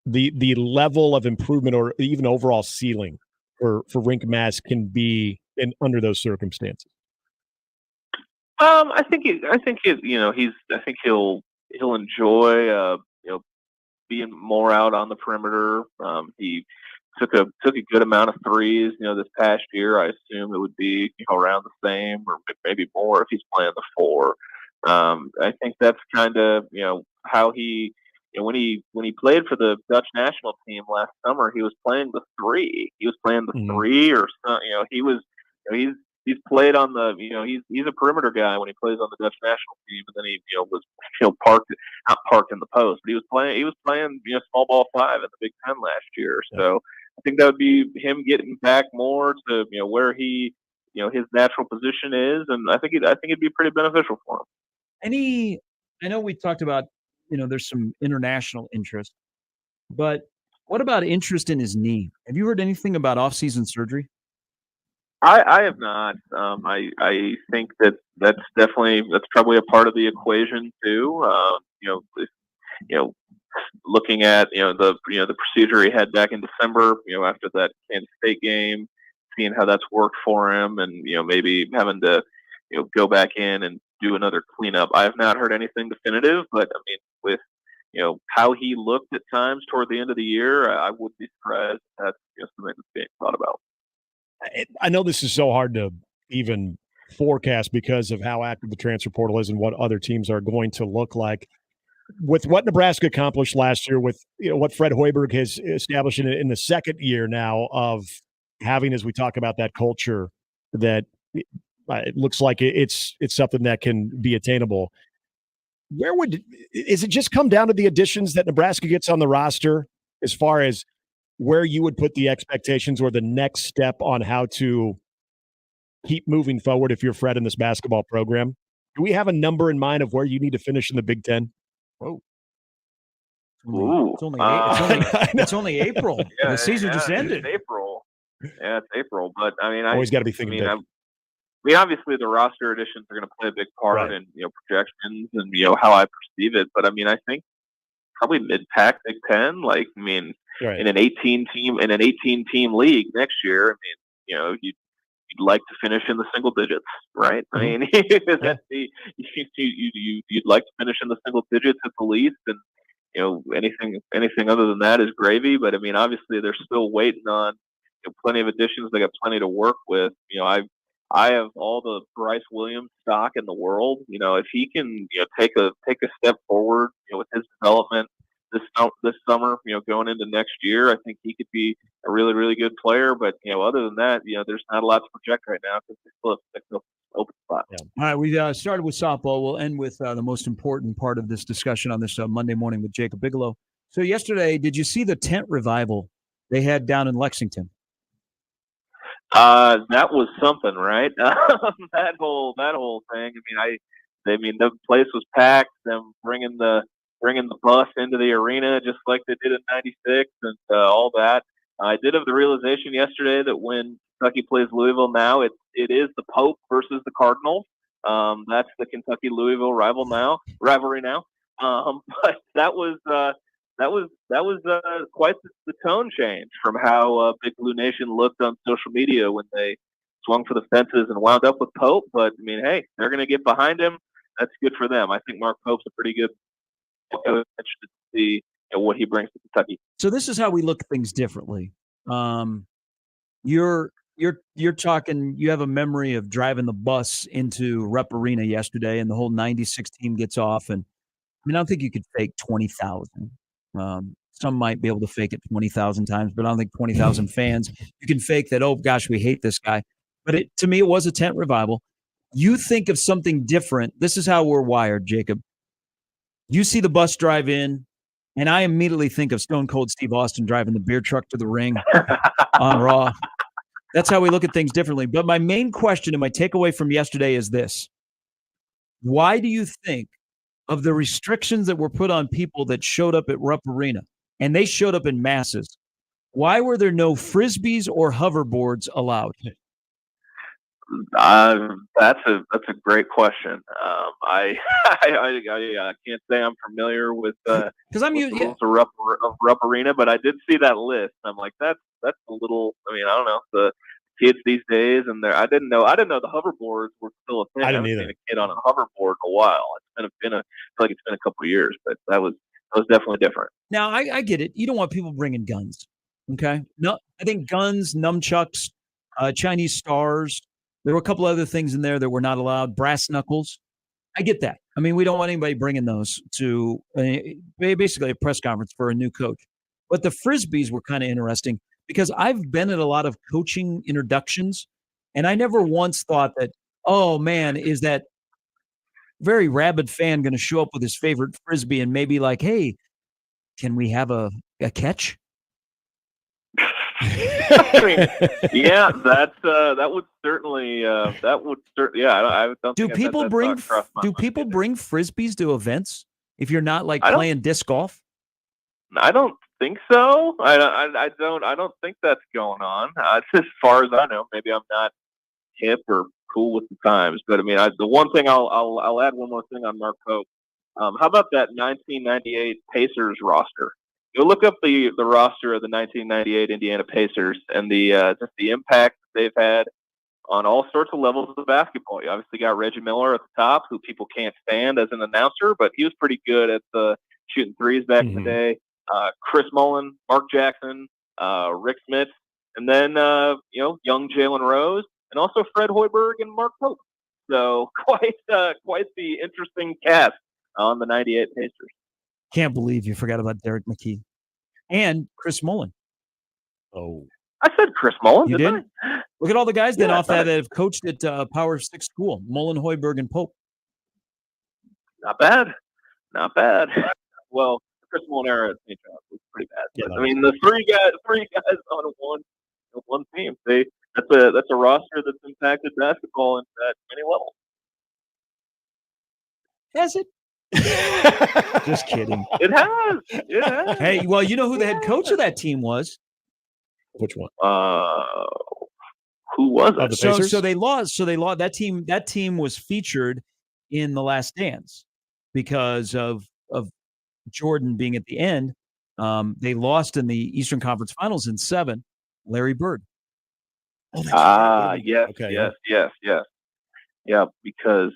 the level of improvement or even overall ceiling for Rink Mass can be under those circumstances? I think he'll enjoy being more out on the perimeter. He took a good amount of threes this past year. I assume it would be around the same or maybe more if he's playing the 4. I think that's kind of how he when he played for the Dutch national team last summer, he was playing the 3. He was playing the 3 or something. He's played on the he's a perimeter guy when he plays on the Dutch national team, and then he was not parked in the post, but he was playing small ball 5 at the Big Ten last year. So I think that would be him getting back more to where he his natural position is, and I think it'd be pretty beneficial for him. I know we talked about there's some international interest, but what about interest in his knee? Have you heard anything about off-season surgery? I have not. I think that's probably a part of the equation too. Looking at the procedure he had back in December, after that Kansas State game, seeing how that's worked for him, and maybe having to go back in and do another cleanup. I have not heard anything definitive, but I mean with how he looked at times toward the end of the year, I wouldn't be surprised if that's something that's being thought about. I know this is so hard to even forecast because of how active the transfer portal is and what other teams are going to look like. With what Nebraska accomplished last year, with what Fred Hoiberg has established in the second year now of having, as we talk about that culture, that it looks like it's something that can be attainable. Is it just come down to the additions that Nebraska gets on the roster as far as where you would put the expectations or the next step on how to keep moving forward if you're Fred in this basketball program? Do we have a number in mind of where you need to finish in the Big Ten? Whoa. It's only April. Yeah, the season just ended. It's April. Yeah, it's April. But I mean, always got to be thinking big. Obviously the roster additions are going to play a big part in projections and how I perceive it. But I mean, I think probably mid-pack Big Ten. Like, I mean, in an 18-team league next year, I mean, you'd like to finish in the single digits, right? I mean, you'd like to finish in the single digits at the least, and anything other than that is gravy. But I mean, obviously they're still waiting on plenty of additions. They got plenty to work with. I have all the Bryce Williams stock in the world. If he can take a step forward with his development this summer, going into next year, I think he could be a really, really good player. But other than that, there's not a lot to project right now because they still have 6 open spots. Yeah. All right, we started with softball. We'll end with the most important part of this discussion on this Monday morning with Jacob Bigelow. So yesterday, did you see the tent revival they had down in Lexington? That was something, right? That whole thing. I mean, the place was packed. Them bringing the bus into the arena just like they did in '96 and all that. I did have the realization yesterday that when Kentucky plays Louisville now, it is the Pope versus the Cardinals. That's the Kentucky-Louisville rivalry now. But that was quite the tone change from how Big Blue Nation looked on social media when they swung for the fences and wound up with Pope. But I mean, hey, they're going to get behind him. That's good for them. I think Mark Pope's a pretty good coach to see what he brings to Kentucky. So this is how we look at things differently. You're talking. You have a memory of driving the bus into Rep Arena yesterday, and the whole '96 team gets off. And I mean, I don't think you could fake 20,000. Some might be able to fake it 20,000 times, but I don't think 20,000 fans. You can fake that. Oh gosh, we hate this guy. But to me, it was a tent revival. You think of something different. This is how we're wired, Jacob. You see the bus drive in, and I immediately think of Stone Cold Steve Austin driving the beer truck to the ring on Raw. That's how we look at things differently. But my main question and my takeaway from yesterday is this. Why do you think of the restrictions that were put on people that showed up at Rupp Arena, and they showed up in masses, why were there no Frisbees or hoverboards allowed? That's a great question. I can't say I'm familiar with because I'm the rules of Rupp Arena, but I did see that list. I'm like, that's a little. I mean, I don't know the kids these days, and I didn't know the hoverboards were still a thing. I didn't haven't either. seen a kid on a hoverboard in a while. I feel like it's been a couple of years, but that was definitely different. Now I get it. You don't want people bringing guns. Okay, no, I think guns, nunchucks, Chinese stars. There were a couple other things in there that were not allowed. Brass knuckles. I get that. I mean, we don't want anybody bringing those to basically a press conference for a new coach. But the Frisbees were kind of interesting because I've been at a lot of coaching introductions, and I never once thought that, oh, man, is that very rabid fan going to show up with his favorite Frisbee and maybe like, hey, can we have a catch? I mean, yeah, that would certainly. Yeah, I don't. Do think people that bring crossed my mind. bring Frisbees to events if you're not like I don't- playing disc golf? I don't think so. I don't think that's going on. As far as I know, maybe I'm not hip or cool with the times. But I mean, the one thing I'll add one more thing on Mark Pope. How about that 1998 Pacers roster? Go look up the roster of the 1998 Indiana Pacers and just the impact they've had on all sorts of levels of basketball. You obviously got Reggie Miller at the top, who people can't stand as an announcer, but he was pretty good at shooting threes back in the day. Chris Mullin, Mark Jackson, Rick Smith, and then young Jalen Rose, and also Fred Hoiberg and Mark Pope. So quite the interesting cast on the 98 Pacers. Can't believe you forgot about Derek McKee and Chris Mullin. Oh, I said Chris Mullin. You didn't did? Look at all the guys then Yeah, off that have coached at Power 6 school. Mullin, Hoiberg, and Pope. Not bad. Well, the Chris Mullin era at St. John's was pretty bad. Yeah, But, I mean, the three guys on one team. That's a roster that's impacted basketball at many levels. Has it? Just kidding. It has. Hey, well, you know who the head coach of that team was? Which one? Who was it? The Pacers? So they lost. That team was featured in The Last Dance because of Jordan being at the end. They lost in the Eastern Conference Finals in 7. Larry Bird. Oh, that's right. Yes, Okay, yes. Yeah, because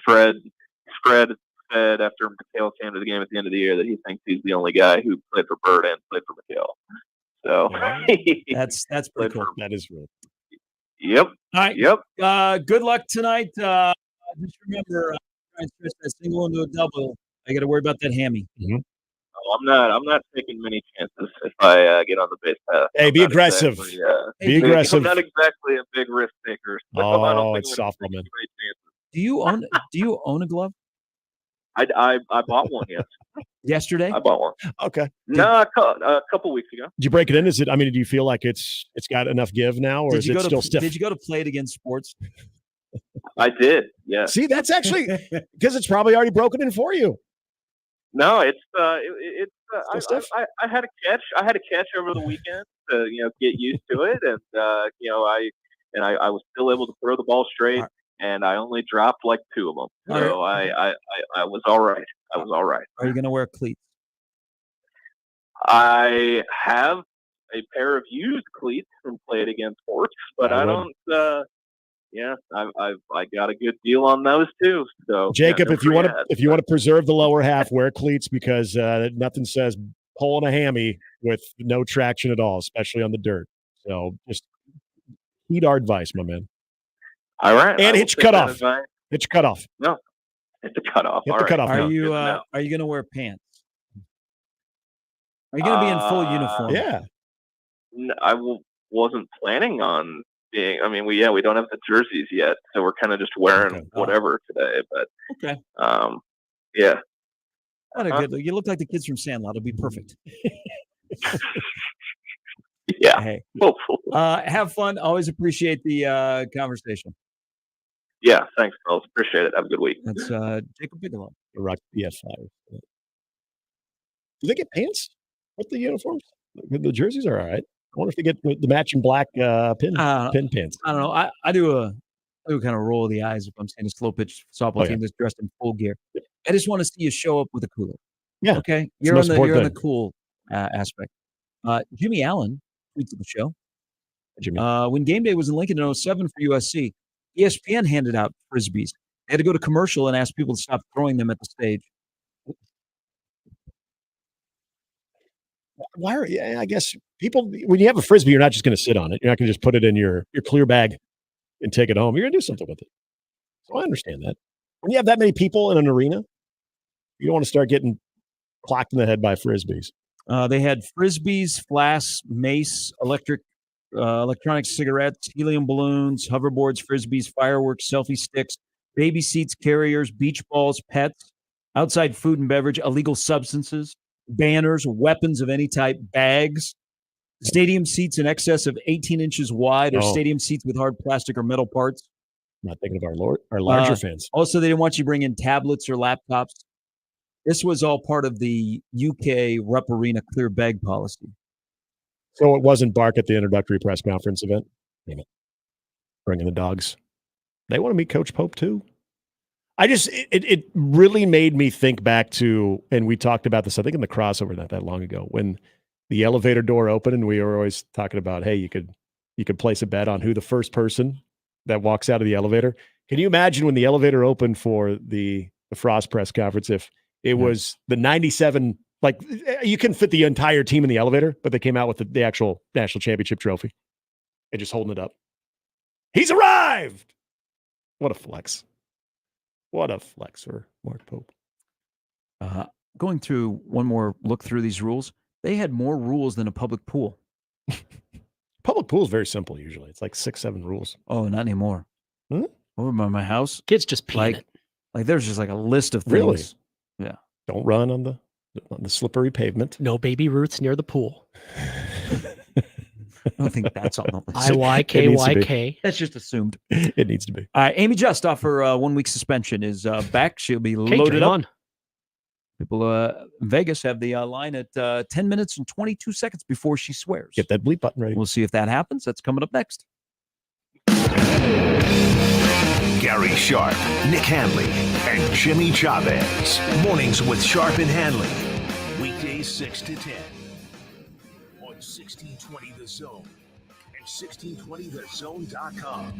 Fred said after McHale came to the game at the end of the year that he thinks he's the only guy who played for Bird and played for McHale. So that's pretty cool. That is real. Yep. All right. Yep. Good luck tonight. Just remember, try and stretch that single into a double. I got to worry about that hammy. Mm-hmm. I'm not taking many chances if I get on the base path. Hey, be aggressive. Be aggressive. I'm not exactly a big risk taker. So I don't think It's I'm gonna softball, take man. many chances. Do you own a glove? I bought one. Yes. Yesterday? I bought one. Okay. No, a couple weeks ago. Did you break it in? Is it? I mean, do you feel like it's got enough give now, or is it still stiff? Did you go to Play It Again Sports? I did. Yeah. See, that's actually because it's probably already broken in for you. No, it's I had a catch. I had a catch over the weekend to get used to it, and I was still able to throw the ball straight, and I only dropped like 2 of them. So I was all right. I was all right. Are you going to wear cleats? I have a pair of used cleats from Play It Again Sports, but I don't. I got a good deal on those too. So Jacob, if you want to preserve the lower half, wear cleats because nothing says pulling a hammy with no traction at all, especially on the dirt. So just heed our advice, my man. All right, and hit your cutoff. Hit your cutoff. No, hit the cutoff. Hit the cutoff. Are you going to wear pants? Are you going to be in full uniform? Yeah. I wasn't planning on being. I mean, we don't have the jerseys yet, so we're kind of just wearing whatever today. But okay. Yeah. Not a good look. You look like the kids from Sandlot. It'll be perfect. Yeah. Hey. Hopefully. Have fun. Always appreciate the conversation. Yeah. Thanks, fellas. Appreciate it. Have a good week. That's Jacob Bigelow. Rock PS5. Do they get pants with the uniforms? The jerseys are all right. I wonder if they get the matching black pin pants. I don't know. I do kind of roll the eyes if I'm seeing a slow pitch softball team that's dressed in full gear. Yep. I just want to see you show up with a cooler. Yeah. Okay. You're on the cool aspect. Jimmy Allen tweets the show. Jimmy. When game day was in Lincoln in 2007 for USC, ESPN handed out Frisbees. They had to go to commercial and ask people to stop throwing them at the stage. Why are I guess people, when you have a Frisbee, you're not just going to sit on it. You're not going to just put it in your clear bag and take it home. You're going to do something with it. So I understand that. When you have that many people in an arena, you don't want to start getting clocked in the head by Frisbees. They had Frisbees, flasks, mace, electronic cigarettes, helium balloons, hoverboards, Frisbees, fireworks, selfie sticks, baby seats, carriers, beach balls, pets, outside food and beverage, illegal substances, banners, weapons of any type, bags, stadium seats in excess of 18 inches wide or stadium seats with hard plastic or metal parts. Not thinking of our larger fans. Also, they didn't want you to bring in tablets or laptops. This was all part of the UK Rupp Arena clear bag policy. So it wasn't bark at the introductory press conference event? Damn it. Bringing the dogs. They want to meet Coach Pope too. It really made me think back to, and we talked about this, I think in the crossover not that long ago, when the elevator door opened and we were always talking about, hey, you could place a bet on who the first person that walks out of the elevator. Can you imagine when the elevator opened for the Frost press conference, if it was the 97, like you couldn't fit the entire team in the elevator, but they came out with the actual national championship trophy and just holding it up. He's arrived. What a flex. What a flex for Mark Pope. Going through one more look through these rules, they had more rules than a public pool. Public pool is very simple usually. It's like 6-7 rules. Oh, not anymore. Over by my house, kids just pee in it. Like there's just like a list of things. Really? Yeah. Don't run on the slippery pavement. No baby roots near the pool. I don't think that's on the list. IYKYK. That's just assumed. It needs to be. All right, Amy Just off her 1 week suspension is back. She'll be loaded up. People in Vegas have the line at 10 minutes and 22 seconds before she swears. Get that bleep button ready. We'll see if that happens. That's coming up next. Gary Sharp, Nick Handley, and Jimmy Chavez. Mornings with Sharp and Handley. Weekdays 6 to 10. On 1620 The Zone and 1620thezone.com.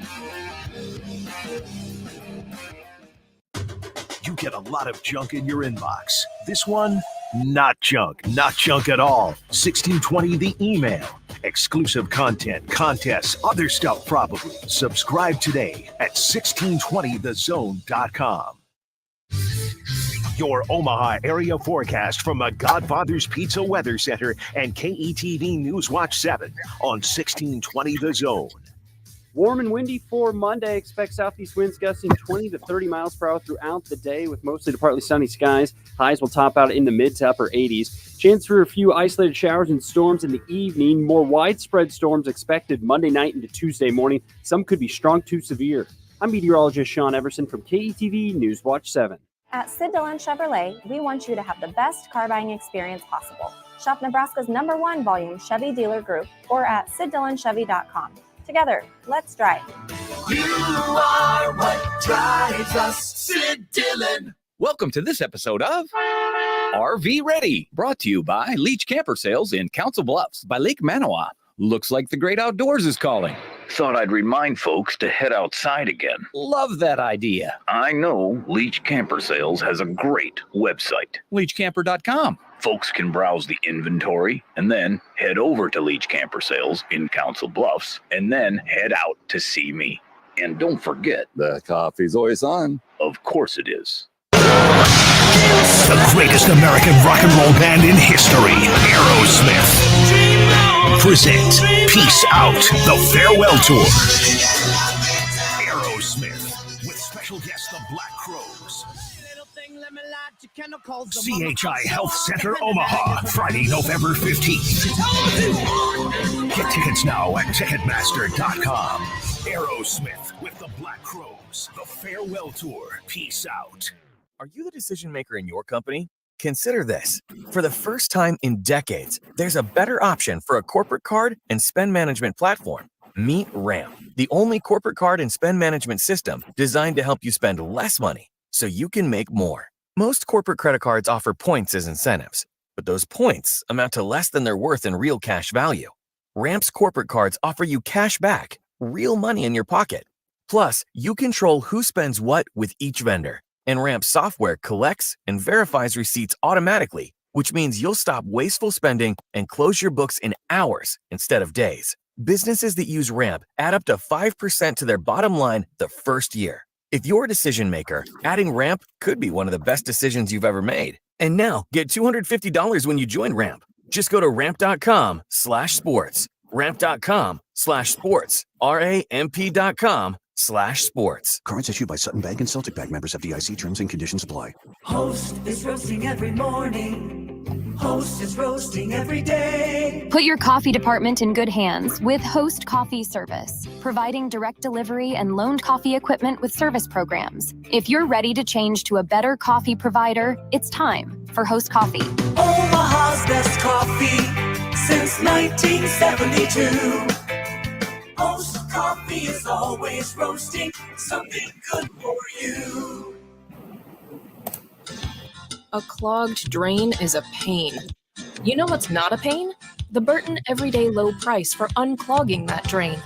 You get a lot of junk in your inbox. This one, not junk. Not junk at all. 1620 The Email. Exclusive content, contests, other stuff probably. Subscribe today at 1620thezone.com. Your Omaha area forecast from a Godfather's Pizza Weather Center and KETV News Watch 7 on 1620 The Zone. Warm and windy for Monday. Expect southeast winds gusting 20 to 30 miles per hour throughout the day with mostly to partly sunny skies. Highs will top out in the mid to upper 80s. Chance for a few isolated showers and storms in the evening. More widespread storms expected Monday night into Tuesday morning. Some could be strong to severe. I'm meteorologist Sean Everson from KETV News Watch 7. At Sid Dillon Chevrolet, we want you to have the best car buying experience possible. Shop Nebraska's #1 volume Chevy dealer group or at SidDillonChevy.com. Together, let's drive. You are what drives us, Sid Dillon. Welcome to this episode of RV Ready, brought to you by Leach Camper Sales in Council Bluffs by Lake Manawa. Looks like the great outdoors is calling. Thought I'd remind folks to head outside again. Love that idea. I know Leach Camper Sales has a great website. LeachCamper.com. Folks can browse the inventory and then head over to Leach Camper Sales in Council Bluffs and then head out to see me. And don't forget, the coffee's always on. Of course it is. The greatest American rock and roll band in history, Aerosmith, present Peace Out, the Farewell Tour. Aerosmith, with special guest the Black Crowes. CHI Health Center, Omaha, Friday, November 15th. Get tickets now at Ticketmaster.com. Aerosmith with the Black Crowes, the Farewell Tour. Peace out. Are you the decision maker in your company? Consider this. For the first time in decades, there's a better option for a corporate card and spend management platform. Meet Ramp, the only corporate card and spend management system designed to help you spend less money so you can make more. Most corporate credit cards offer points as incentives, but those points amount to less than their worth in real cash value. Ramp's corporate cards offer you cash back, real money in your pocket. Plus, you control who spends what with each vendor. And Ramp software collects and verifies receipts automatically, which means you'll stop wasteful spending and close your books in hours instead of days. Businesses that use Ramp add up to 5% to their bottom line the first year. If you're a decision maker, adding Ramp could be one of the best decisions you've ever made. And now, get $250 when you join Ramp. Just go to ramp.com/sports. Ramp.com/sports. RAMP.com/sports. Cards issued by Sutton Bank and Celtic Bank, members of FDIC. Terms and conditions apply. Host is roasting every morning. Host is roasting every day. Put your coffee department in good hands with Host Coffee Service, providing direct delivery and loaned coffee equipment with service programs. If you're ready to change to a better coffee provider, it's time for Host Coffee. Omaha's best coffee since 1972. Host Coffee is always roasting something good for you. A clogged drain is a pain. You know what's not a pain? The Burton Everyday Low Price for unclogging that drain.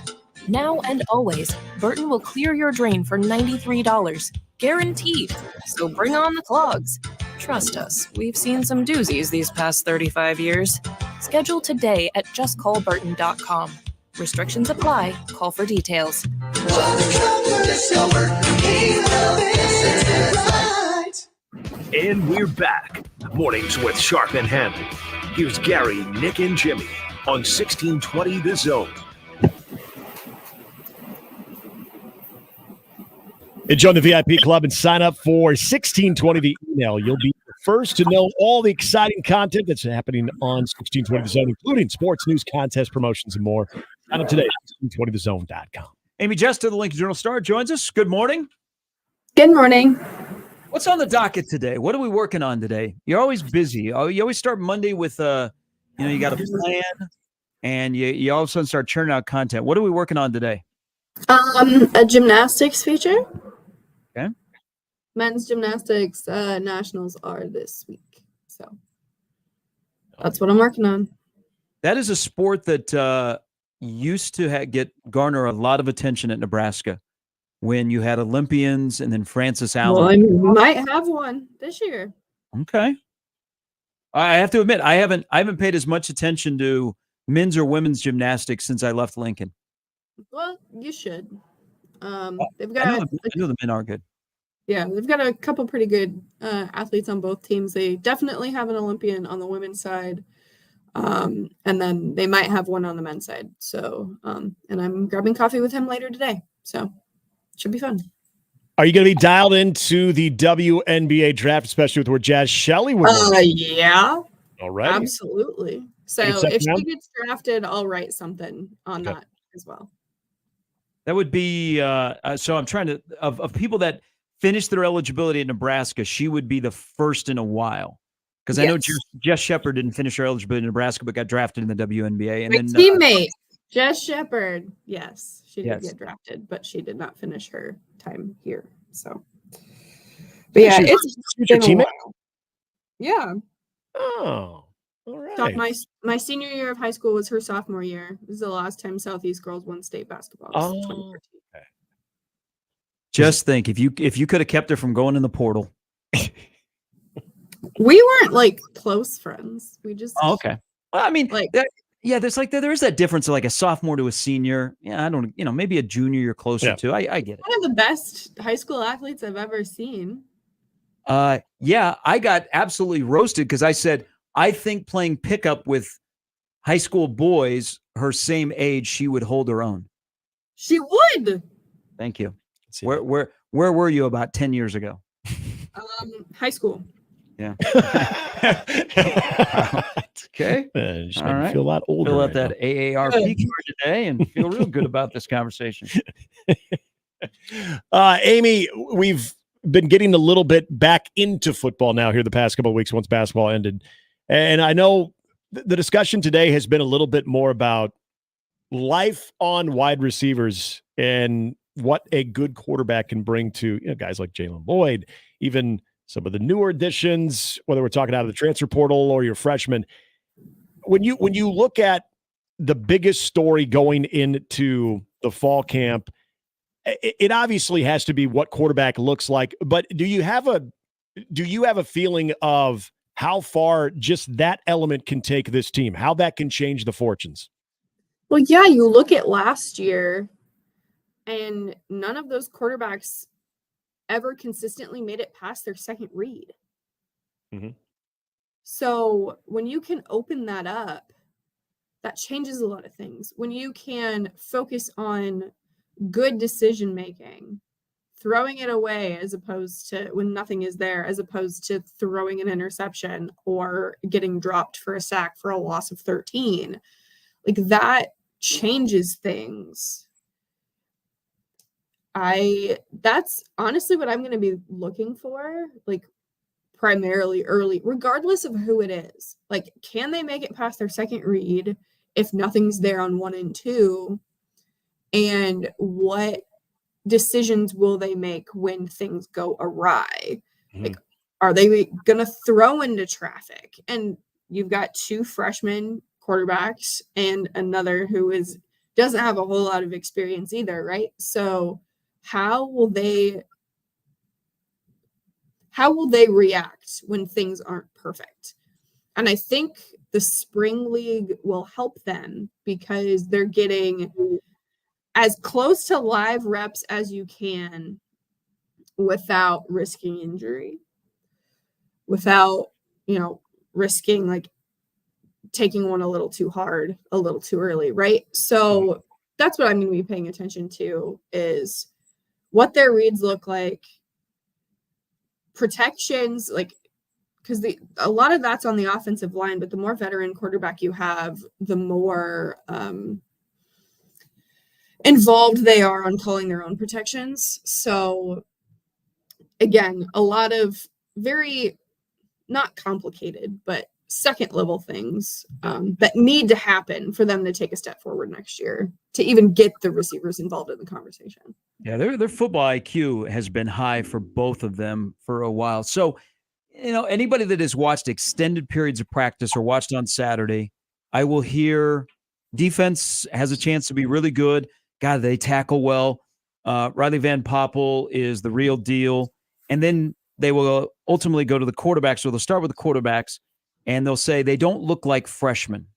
Now and always, Burton will clear your drain for $93. Guaranteed. So bring on the clogs. Trust us, we've seen some doozies these past 35 years. Schedule today at justcallburton.com. Restrictions apply. Call for details. And we're back. Mornings with Sharp and Handley. Here's Gary, Nick, and Jimmy on 1620 The Zone. And join the VIP club and sign up for 1620 The Email. You'll be the first to know all the exciting content that's happening on 1620 The Zone, including sports, news, contests, promotions, and more. Sign up today at 1620thezone.com. Amy Jester, the Lincoln Journal-Star, joins us. Good morning. Good morning. What's on the docket today? What are we working on today? You're always busy. You always start Monday with, you got a plan, and you all of a sudden start churning out content. What are we working on today? A gymnastics feature. Okay. Men's gymnastics nationals are this week, so that's what I'm working on. That is a sport that used to garner a lot of attention at Nebraska. When you had Olympians and then Francis Allen. Well, I might have one this year. Okay. I have to admit, I haven't paid as much attention to men's or women's gymnastics since I left Lincoln. Well, you should. They've I got. know the men are good. Yeah, they've got a couple pretty good athletes on both teams. They definitely have an Olympian on the women's side. And then they might have one on the men's side. So, and I'm grabbing coffee with him later today. So should be fun. Are you going to be dialed into the WNBA draft, especially with where Jazz Shelley would want? Yeah. All right. Absolutely. So Any second if she round? gets drafted, I'll write something on that as well. That would be so I'm trying to of people that finished their eligibility at Nebraska, she would be the first in a while. Because I know Jess Shepard didn't finish her eligibility in Nebraska, but got drafted in the WNBA. And My then teammate, Jess Shepard. Yes, she did Yes. get drafted, but she did not finish her time here. So, but yeah, She was your been a teammate? while. Yeah. Oh, all So right. my senior year of high school was her sophomore year. This is the last time Southeast girls won state basketball. It was 2014. just think if you could have kept her from going in the portal. We weren't like close friends. We just Okay. Well, I mean, like there is that difference of like a sophomore to a senior. Yeah, I don't, maybe a junior you're closer to. I get it. one of the best high school athletes I've ever seen. Yeah, I got absolutely roasted because I said, I think playing pickup with high school boys her same age, she would hold her own. She would. Thank you. Where were you about 10 years ago? High school. Yeah. Okay. Just All made me right. feel a lot older Fill out right that AARP card today and feel real good about this conversation. Amy, we've been getting a little bit back into football now here the past couple of weeks once basketball ended. And I know the discussion today has been a little bit more about life on wide receivers and what a good quarterback can bring to guys like Jalen Boyd, even some of the newer additions, whether we're talking out of the transfer portal or your freshmen. When you look at the biggest story going into the fall camp, it obviously has to be what quarterback looks like. But do you have a feeling of how far just that element can take this team, how that can change the fortunes? Well, yeah, you look at last year, and none of those quarterbacks ever consistently made it past their second read. Mm-hmm. So when you can open that up, that changes a lot of things. When you can focus on good decision making, throwing it away as opposed to when nothing is there, as opposed to throwing an interception or getting dropped for a sack for a loss of 13, like that changes things. That's honestly what I'm going to be looking for, like primarily early, regardless of who it is. Like, can they make it past their second read if nothing's there on 1 and 2? And what decisions will they make when things go awry? Mm-hmm. Like, are they going to throw into traffic? And you've got 2 freshman quarterbacks and another who doesn't have a whole lot of experience either, right? So how will they react when things aren't perfect? And I think the spring league will help them because they're getting as close to live reps as you can without risking injury, without, risking like taking one a little too hard, a little too early, right? So that's what I'm going to be paying attention to, is what their reads look like, protections, like, because a lot of that's on the offensive line, but the more veteran quarterback you have, the more involved they are on calling their own protections. So again, a lot of very not complicated, but second level things that need to happen for them to take a step forward next year to even get the receivers involved in the conversation. Yeah, their football IQ has been high for both of them for a while. So, anybody that has watched extended periods of practice or watched on Saturday, I will hear defense has a chance to be really good. God, they tackle well. Riley Van Poppel is the real deal. And then they will ultimately go to the quarterbacks. So they'll start with the quarterbacks, and they'll say they don't look like freshmen.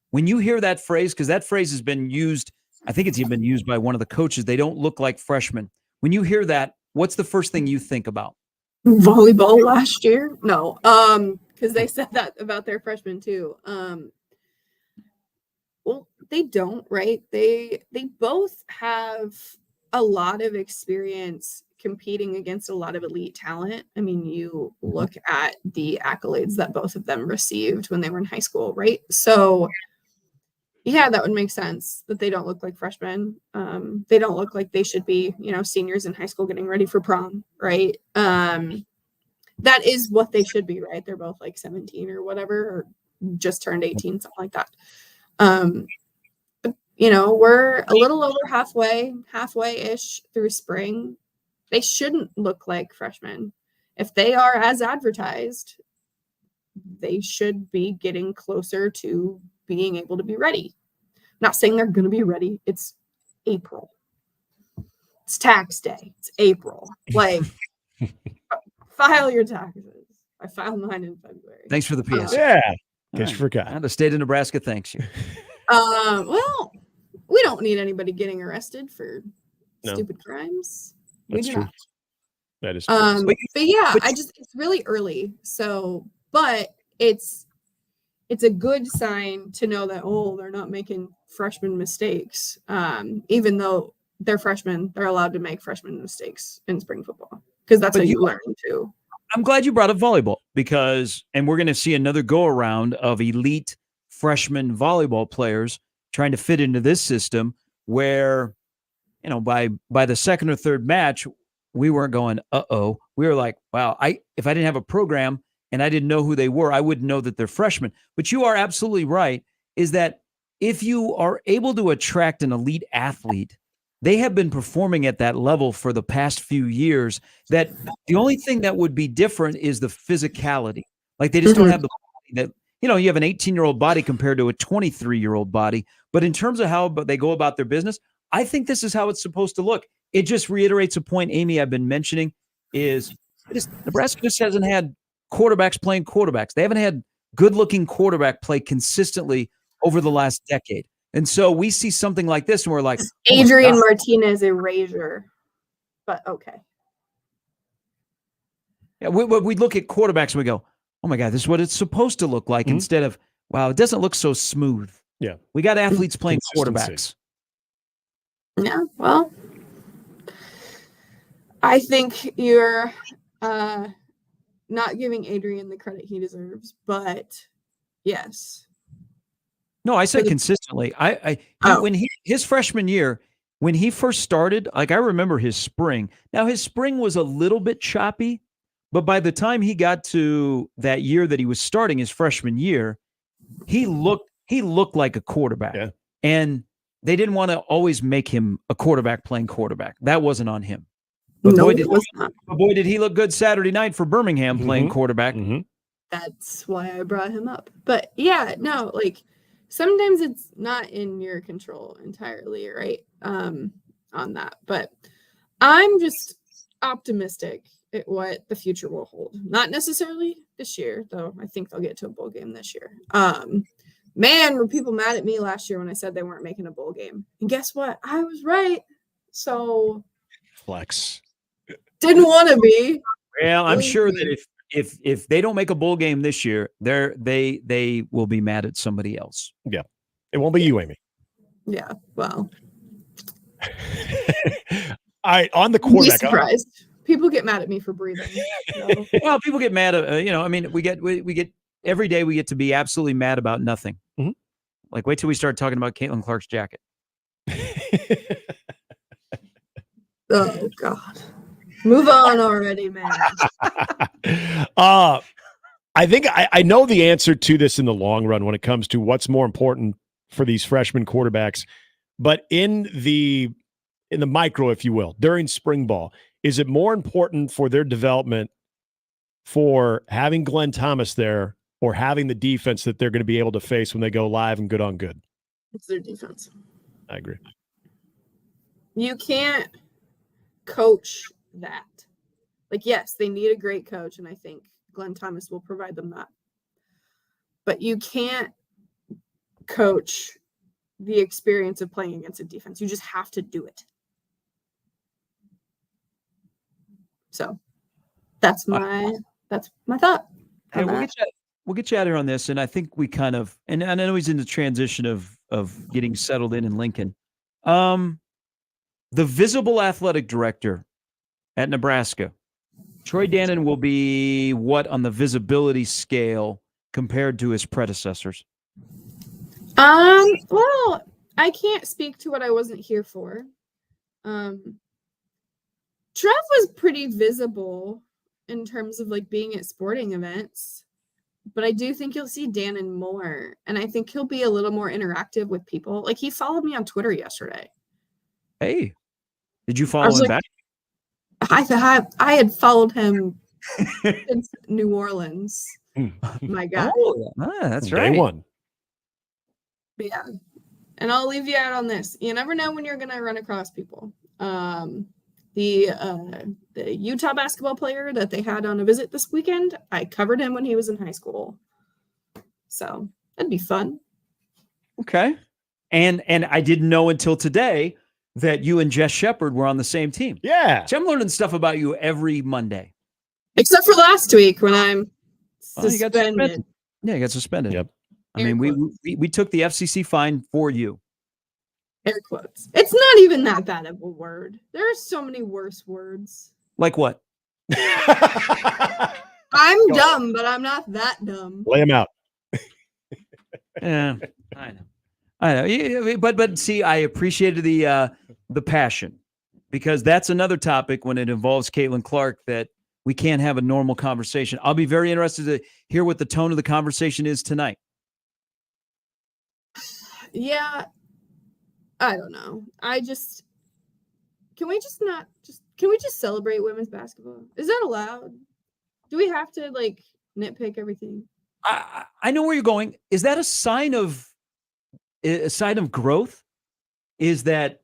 When you hear that phrase, because that phrase has been used, I think it's even been used by one of the coaches, they don't look like freshmen. When you hear that, what's the first thing you think about? Volleyball last year? No, because they said that about their freshmen too. they don't, right? They both have a lot of experience competing against a lot of elite talent. I mean, you look at the accolades that both of them received when they were in high school, right? So yeah, that would make sense that they don't look like freshmen. They don't look like they should be, seniors in high school getting ready for prom, right? That is what they should be, right? They're both like 17 or whatever, or just turned 18, something like that. But, we're a little over halfway-ish through spring. They shouldn't look like freshmen. If they are as advertised, they should be getting closer to being able to be ready. Not saying they're going to be ready. It's April. It's tax day. It's April. Like, file your taxes. I filed mine in February. Thanks for the PS. Yeah. All Guess you forgot. The state of Nebraska thanks you. Well, we don't need anybody getting arrested for stupid crimes. That's we do true. not. That is true. But yeah, it's really early. So, but it's a good sign to know that, they're not making freshman mistakes. Even though they're freshmen, they're allowed to make freshman mistakes in spring football because that's how you learn too. I'm glad you brought up volleyball and we're going to see another go around of elite freshman volleyball players trying to fit into this system where, by the second or third match, we weren't going, uh-oh. We were like, wow, if I didn't have a program and I didn't know who they were, I wouldn't know that they're freshmen. But you are absolutely right, is that if you are able to attract an elite athlete, they have been performing at that level for the past few years, that the only thing that would be different is the physicality. Like they just don't have the body that, you have an 18-year-old body compared to a 23-year-old body. But in terms of how they go about their business, I think this is how it's supposed to look. It just reiterates a point, Amy, I've been mentioning is Nebraska just hasn't had quarterbacks playing quarterbacks. They haven't had good-looking quarterback play consistently over the last decade. And so we see something like this and we're like, Adrian Martinez erasure, but okay. Yeah, we look at quarterbacks and we go, oh my God, this is what it's supposed to look like instead of, wow, it doesn't look so smooth. Yeah. We got athletes playing quarterbacks. Yeah, well, I think you're not giving Adrian the credit he deserves, but yes. No, I said consistently. When his freshman year, when he first started, I remember his spring. Now his spring was a little bit choppy, but by the time he got to that year that he was starting his freshman year, he looked like a quarterback. Yeah. And they didn't want to always make him a quarterback playing quarterback. That wasn't on him. But boy, did he look good Saturday night for Birmingham playing quarterback. That's why I brought him up. But yeah, no, sometimes it's not in your control entirely, right? On that. But I'm just optimistic at what the future will hold. Not necessarily this year, though. I think they'll get to a bowl game this year. Man, were people mad at me last year when I said they weren't making a bowl game. And guess what? I was right. So flex. Didn't want to be. Well, I'm sure that if they don't make a bowl game this year, they will be mad at somebody else. Yeah. It won't be you, Amy. Yeah. Well. On the quarterback. Be surprised. People get mad at me for breathing. So. Well, people get mad at, we get every day we get to be absolutely mad about nothing. Like wait till we start talking about Caitlin Clark's jacket. Oh God. Move on already, man. I think I know the answer to this in the long run when it comes to what's more important for these freshman quarterbacks, but in the micro, if you will, during spring ball, is it more important for their development for having Glenn Thomas there or having the defense that they're going to be able to face when they go live and good on good? It's their defense. I agree. You can't coach that. Yes, they need a great coach, and I think Glenn Thomas will provide them that. But you can't coach the experience of playing against a defense. You just have to do it. So that's my thought. Hey, we'll get you out here on this, and I think we kind of, and I know he's in the transition of of getting settled in Lincoln. The visible athletic director at Nebraska, Troy Dannon, will be what on the visibility scale compared to his predecessors? Well, I can't speak to what I wasn't here for. Trev was pretty visible in terms of like being at sporting events, but I do think you'll see Dannon more, and I think he'll be a little more interactive with people. Like he followed me on Twitter yesterday. Hey, did you follow him back? I had followed him since New Orleans. My God. Oh, that's right. Day one. But yeah. And I'll leave you out on this. You never know when you're gonna run across people. The Utah basketball player that they had on a visit this weekend, I covered him when he was in high school. So that'd be fun. Okay. And I didn't know until today that you and Jess Shepard were on the same team. Yeah. So I'm learning stuff about you every Monday. Except for last week when I'm Oh, you got suspended. suspended. Yeah, you got suspended. Yep. I mean, we took the FCC fine for you. Air quotes. It's not even that bad of a word. There are so many worse words. Like what? I'm dumb, but I'm not that dumb. Lay him out. Yeah, I know. Yeah, but see, I appreciated the passion, because that's another topic when it involves Caitlin Clark that we can't have a normal conversation. I'll be very interested to hear what the tone of the conversation is tonight. Yeah, I don't know. Can we just celebrate women's basketball? Is that allowed? Do we have to like nitpick everything? I know where you're going. Is that a sign of growth? Is that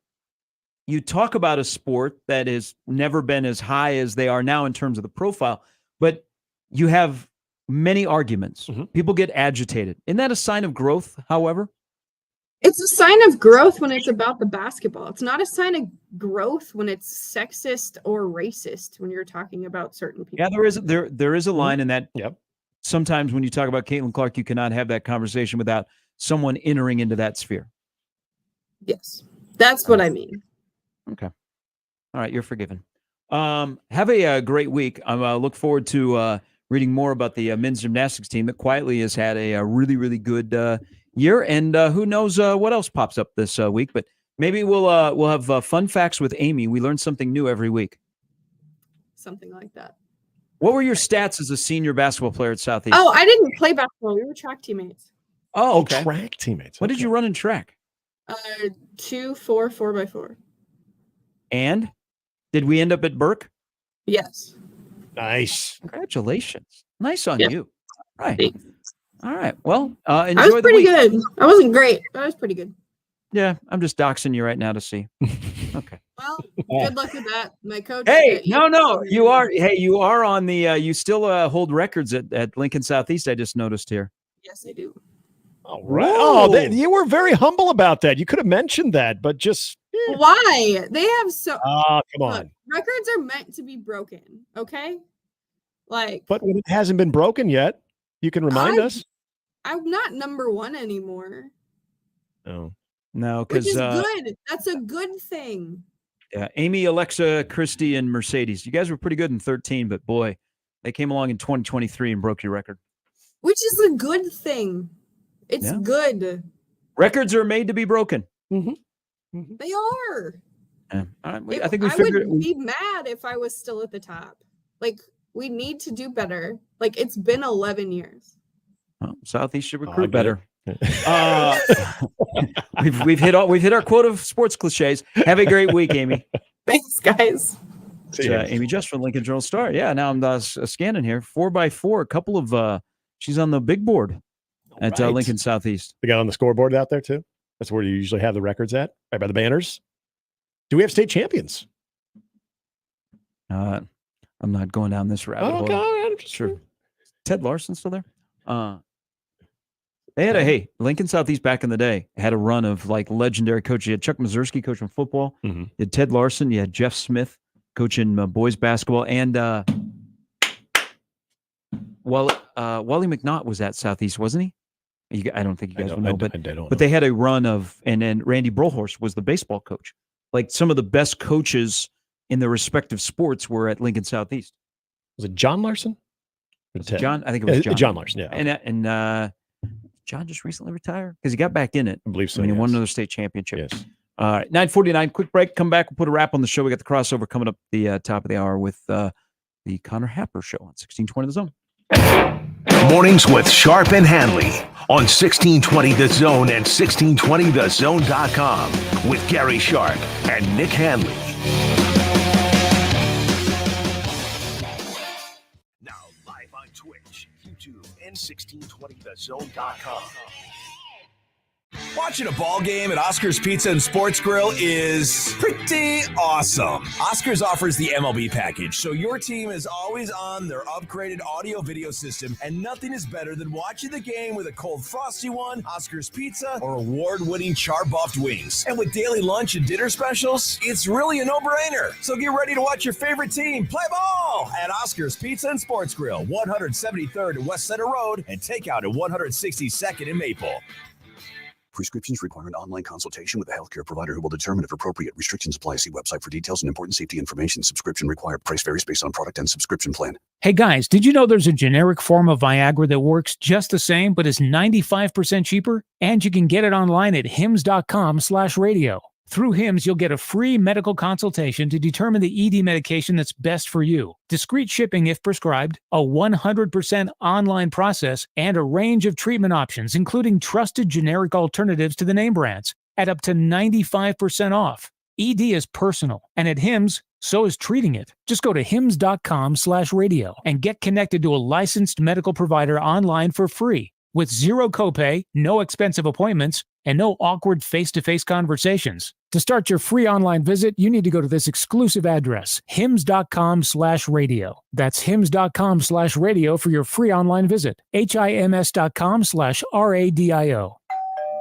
you talk about a sport that has never been as high as they are now in terms of the profile, but you have many arguments. People get agitated. Isn't that a sign of growth, however? It's a sign of growth when it's about the basketball. It's not a sign of growth when it's sexist or racist when you're talking about certain people. Yeah, there is a line in that. Yep. Sometimes when you talk about Caitlin Clark, you cannot have that conversation without someone entering into that sphere. Yes, that's what I mean. Okay. All right, you're forgiven. Have a great week. I look forward to reading more about the men's gymnastics team that quietly has had a really, really good year, and who knows what else pops up this week. But maybe we'll have fun facts with Amy. We learn something new every week. Something like that. What were your stats as a senior basketball player at Southeast? Oh, I didn't play basketball. We were track teammates. Oh, okay. Track teammates. What did you run in track? 2, 4, 4x4. And did we end up at Burke? Yes. Nice. Congratulations. Nice on Yeah. you. Right. All right. Well, enjoy I was the pretty week. good. I wasn't great, but I was pretty good. Yeah, I'm just doxing you right now to see. Okay. Well, good luck with that. My coach. Hey, no, you are. Hey, you are on the. You still hold records at Lincoln Southeast. I just noticed here. Yes, I do. All right. Oh, you were very humble about that. You could have mentioned that, but just Why? They have so. come Look, on. records are meant to be broken. Okay. Like. But when it hasn't been broken yet, you can remind us. I'm not number one anymore. Oh. No, Which because is good. That's a good thing. yeah, Amy, Alexa, Christy, and Mercedes. You guys were pretty good in 13, but boy, they came along in 2023 and broke your record. Which is a good thing. It's Yeah. good. Records are made to be broken. They are. Yeah. All right. I think we figured it. would be mad if I was still at the top. Like, we need to do better. Like, it's been 11 years. Well, Southeast should I recruit bet. better. We've hit our quota of sports cliches. Have a great week, Amy. Thanks, guys. Amy Just from Lincoln Journal Star. Yeah, now I'm scanning here. 4x4. A couple of she's on the big board at Right. Lincoln Southeast. They got on the scoreboard out there too. That's where you usually have the records at, right by the banners. Do we have state champions? I'm not going down this rabbit hole. God, Sure. Ted Larson still there? They had Lincoln Southeast back in the day had a run of like legendary coaches. You had Chuck Mazursky coaching football. You had Ted Larson. You had Jeff Smith coaching boys basketball, and Wally McNaught was at Southeast, wasn't he? I don't think you guys would know, but I don't but they had a run of, and then Randy Brohorst was the baseball coach. Like some of the best coaches in their respective sports were at Lincoln Southeast. Was it John Larson? John, I think it was John. John Larson, yeah. And John just recently retired because he got back in it. I believe so. I mean, he won another state championship. Yes. 9:49. Quick break. Come back. We'll put a wrap on the show. We got the crossover coming up the top of the hour with the Connor Happer Show on 1620 The Zone. Mornings with Sharp and Handley on 1620 The Zone and 1620thezone.com with Gary Sharp and Nick Handley. Now live on Twitch, YouTube, and 1620thezone.com. Watching a ball game at Oscar's Pizza and Sports Grill is pretty awesome. Oscar's offers the MLB package, so your team is always on their upgraded audio-video system, and nothing is better than watching the game with a cold frosty one, Oscar's Pizza, or award-winning char-buffed wings. And with daily lunch and dinner specials, it's really a no-brainer. So get ready to watch your favorite team play ball at Oscar's Pizza and Sports Grill, 173rd and West Center Road, and takeout at 162nd and Maple. Prescriptions require an online consultation with a healthcare provider who will determine if appropriate. Restrictions apply. See website for details and important safety information. Subscription required. Price varies based on product and subscription plan. Hey guys, did you know there's a generic form of Viagra that works just the same but is 95% cheaper? And you can get it online at hims.com/radio. Through Hims, you'll get a free medical consultation to determine the ED medication that's best for you, discreet shipping if prescribed, a 100% online process, and a range of treatment options, including trusted generic alternatives to the name brands, at up to 95% off. ED is personal, and at Hims, so is treating it. Just go to hims.com/radio and get connected to a licensed medical provider online for free, with zero copay, no expensive appointments, and no awkward face-to-face conversations. To start your free online visit, you need to go to this exclusive address, hims.com/radio. That's hims.com/radio for your free online visit. hims.com/radio.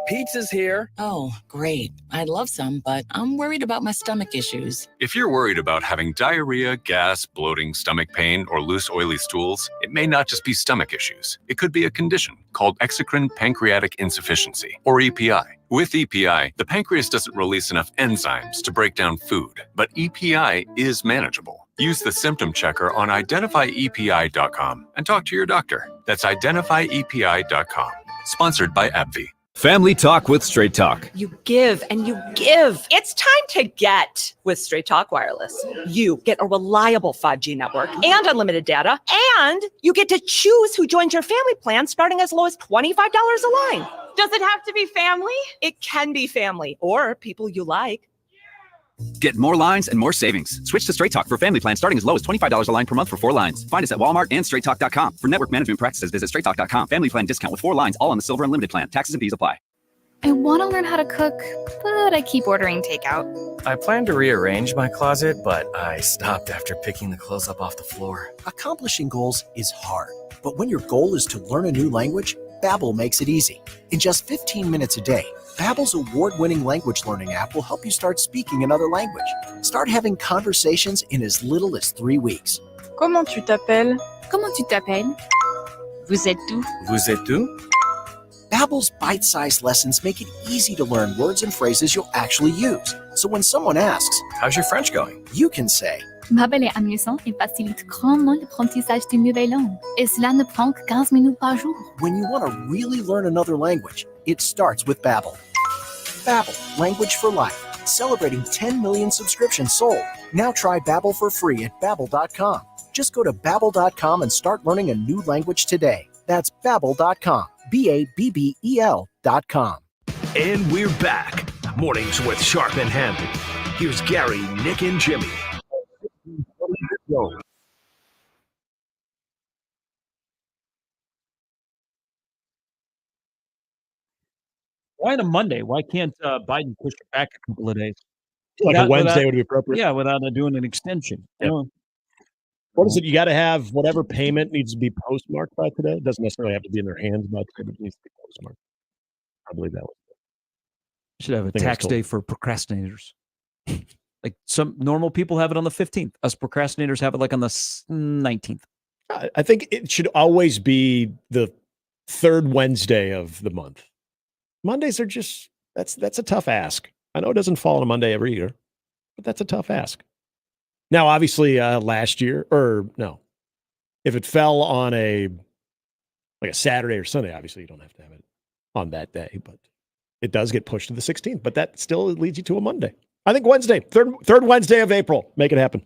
Pizza's here. Oh, great. I'd love some, but I'm worried about my stomach issues. If you're worried about having diarrhea, gas, bloating, stomach pain, or loose, oily stools, it may not just be stomach issues. It could be a condition called exocrine pancreatic insufficiency, or EPI. With EPI, the pancreas doesn't release enough enzymes to break down food, but EPI is manageable. Use the symptom checker on identifyepi.com and talk to your doctor. That's identifyepi.com. Sponsored by AbbVie. Family Talk with Straight Talk. You give and you give. It's time to get with Straight Talk Wireless. You get a reliable 5G network and unlimited data, and you get to choose who joins your family plan starting as low as $25 a line. Does it have to be family? It can be family or people you like. Get more lines and more savings. Switch to Straight Talk for family plans starting as low as $25 a line per month for 4 lines. Find us at Walmart and straighttalk.com. For network management practices, visit straighttalk.com. Family plan discount with 4 lines, all on the Silver Unlimited plan. Taxes and fees apply. I want to learn how to cook, but I keep ordering takeout. I plan to rearrange my closet, but I stopped after picking the clothes up off the floor. Accomplishing goals is hard, but when your goal is to learn a new language, Babbel makes it easy. In just 15 minutes a day, Babbel's award-winning language learning app will help you start speaking another language. Start having conversations in as little as 3 weeks. Comment tu t'appelles? Comment tu t'appelles? Vous êtes où? Vous êtes où? Babbel's bite-sized lessons make it easy to learn words and phrases you'll actually use. So when someone asks, "How's your French going?" you can say, Babbel est amusant et facilite grandement l'apprentissage d'une nouvelle langue. Et cela ne prend que 15 minutes par jour. when you want to really learn another language, it starts with Babbel. Babbel, language for life. Celebrating 10 million subscriptions sold. Now try Babbel for free at babbel.com. Just go to babbel.com and start learning a new language today. That's babbel.com. BABBEL.com. And we're back. Mornings with Sharp and Handley. Here's Gary, Nick, and Jimmy. Why on a Monday? Why can't Biden push it back a couple of days? Like a Wednesday would be appropriate. Yeah, without doing an extension. Yep. What is it? You got to have whatever payment needs to be postmarked by today. It doesn't necessarily have to be in their hands by today, but it needs to be postmarked. I believe that was. Should have a tax day for procrastinators. Like some normal people have it on the 15th. Us procrastinators have it like on the 19th. I think it should always be the third Wednesday of the month. Mondays are just that's a tough ask. I know it doesn't fall on a Monday every year, but that's a tough ask. Now, obviously, last year, or no, if it fell on a Saturday or Sunday, obviously you don't have to have it on that day, but it does get pushed to the 16th. But that still leads you to a Monday. I think Wednesday, third Wednesday of April. Make it happen.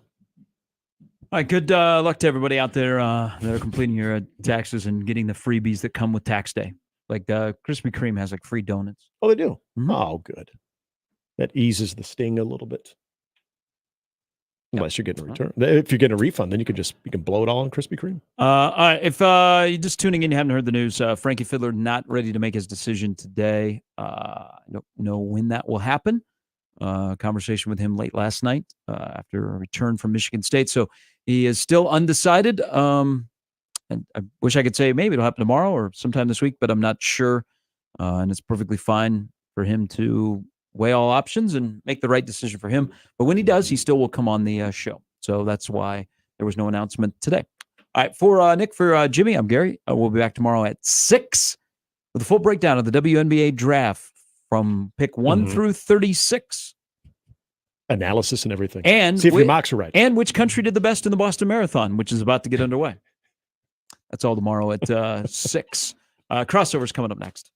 All right, good luck to everybody out there that are completing your taxes and getting the freebies that come with tax day. Like Krispy Kreme has like free donuts. Oh, they do? Mm-hmm. Oh, good. That eases the sting a little bit. Unless you're getting a return. If you're getting a refund, then you can blow it all on Krispy Kreme. All right, if you're just tuning in, you haven't heard the news, Frankie Fiddler not ready to make his decision today. Don't know when that will happen. Conversation with him late last night after a return from Michigan State. So he is still undecided. And I wish I could say maybe it'll happen tomorrow or sometime this week, but I'm not sure. And it's perfectly fine for him to weigh all options and make the right decision for him. But when he does, he still will come on the show. So that's why there was no announcement today. All right, for Nick, for Jimmy, I'm Gary. We'll be back tomorrow at 6 with a full breakdown of the WNBA draft from pick 1 through 36. Analysis and everything. And see if your mocks are right. And which country did the best in the Boston Marathon, which is about to get underway. That's all tomorrow at 6. Crossovers coming up next.